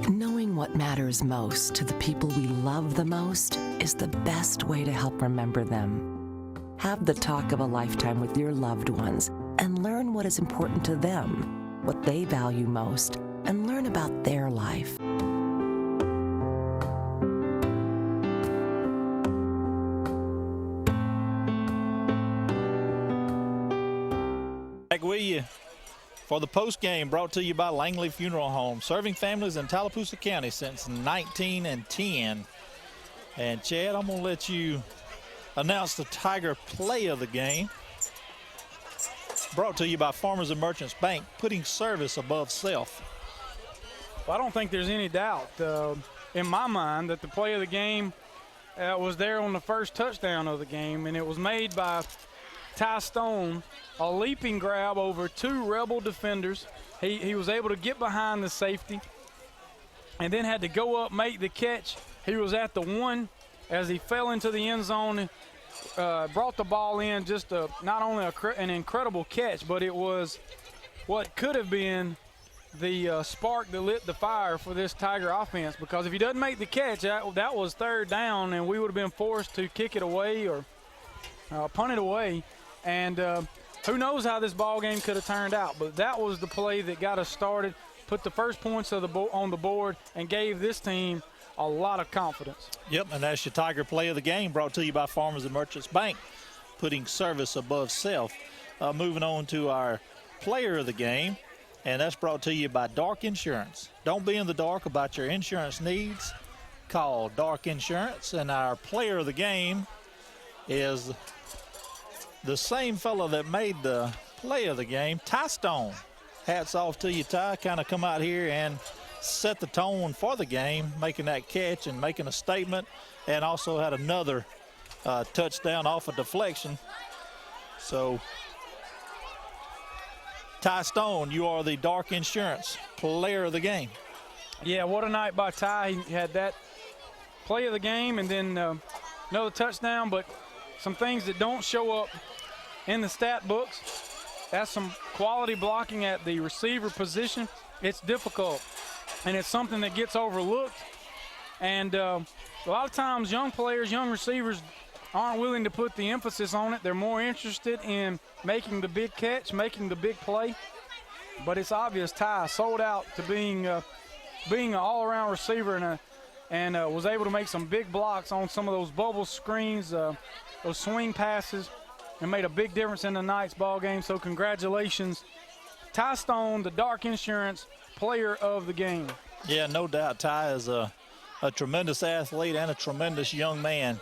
Knowing what matters most to the people we love the most is the best way to help remember them. Have the talk of a lifetime with your loved ones and learn what is important to them, what they value most, and learn about their life. Back with you for the postgame, brought to you by Langley Funeral Home, serving families in Tallapoosa County since 1910. And Chad, I'm going to let you announce the Tiger play of the game. brought to you by Farmers and Merchants Bank, putting service above self. Well, I don't think there's any doubt in my mind that the play of the game was there on the first touchdown of the game, and it was made by Ty Stone, a leaping grab over 2 Rebel defenders. He was able to get behind the safety and then had to go up, make the catch. He was at the 1 as he fell into the end zone, brought the ball in, just not only an incredible catch, but it was what could have been the spark that lit the fire for this Tiger offense, because if he doesn't make the catch, that was 3rd down, and we would have been forced to kick it away or punt it away. And who knows how this ball game could have turned out, but that was the play that got us started, put the first points on the board, and gave this team a lot of confidence. Yep, and that's your Tiger play of the game, brought to you by Farmers and Merchants Bank, putting service above self. Moving on to our player of the game, and that's brought to you by Dark Insurance. Don't be in the dark about your insurance needs. Call Dark Insurance, and our player of the game is the same fella that made the play of the game, Ty Stone. Hats off to you, Ty. Kind of come out here and set the tone for the game, making that catch and making a statement, and also had another touchdown off a deflection. So, Ty Stone, you are the Dark Insurance player of the game. Yeah, what a night by Ty. He had that play of the game and then another touchdown, but some things that don't show up in the stat books. That's some quality blocking at the receiver position. It's difficult, and it's something that gets overlooked. And a lot of times young players, young receivers aren't willing to put the emphasis on it. They're more interested in making the big catch, making the big play. But it's obvious Ty sold out to being an all-around receiver and was able to make some big blocks on some of those bubble screens, those swing passes, and made a big difference in the night's ball game. So congratulations, Ty Stone, the Dark Insurance player of the game. Yeah, no doubt. Ty is a tremendous athlete and a tremendous young man.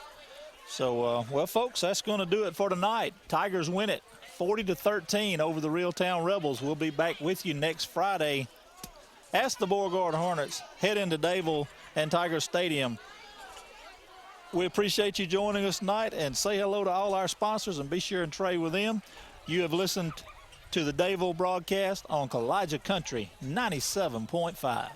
So, well, folks, that's going to do it for tonight. Tigers win it 40-13 over the Reeltown Rebels. We'll be back with you next Friday as the Beauregard Hornets head into Dadeville and Tiger Stadium. We appreciate you joining us tonight, and say hello to all our sponsors and be sure and trade with them. You have listened to the Dadeville broadcast on Kalijah Country 97.5.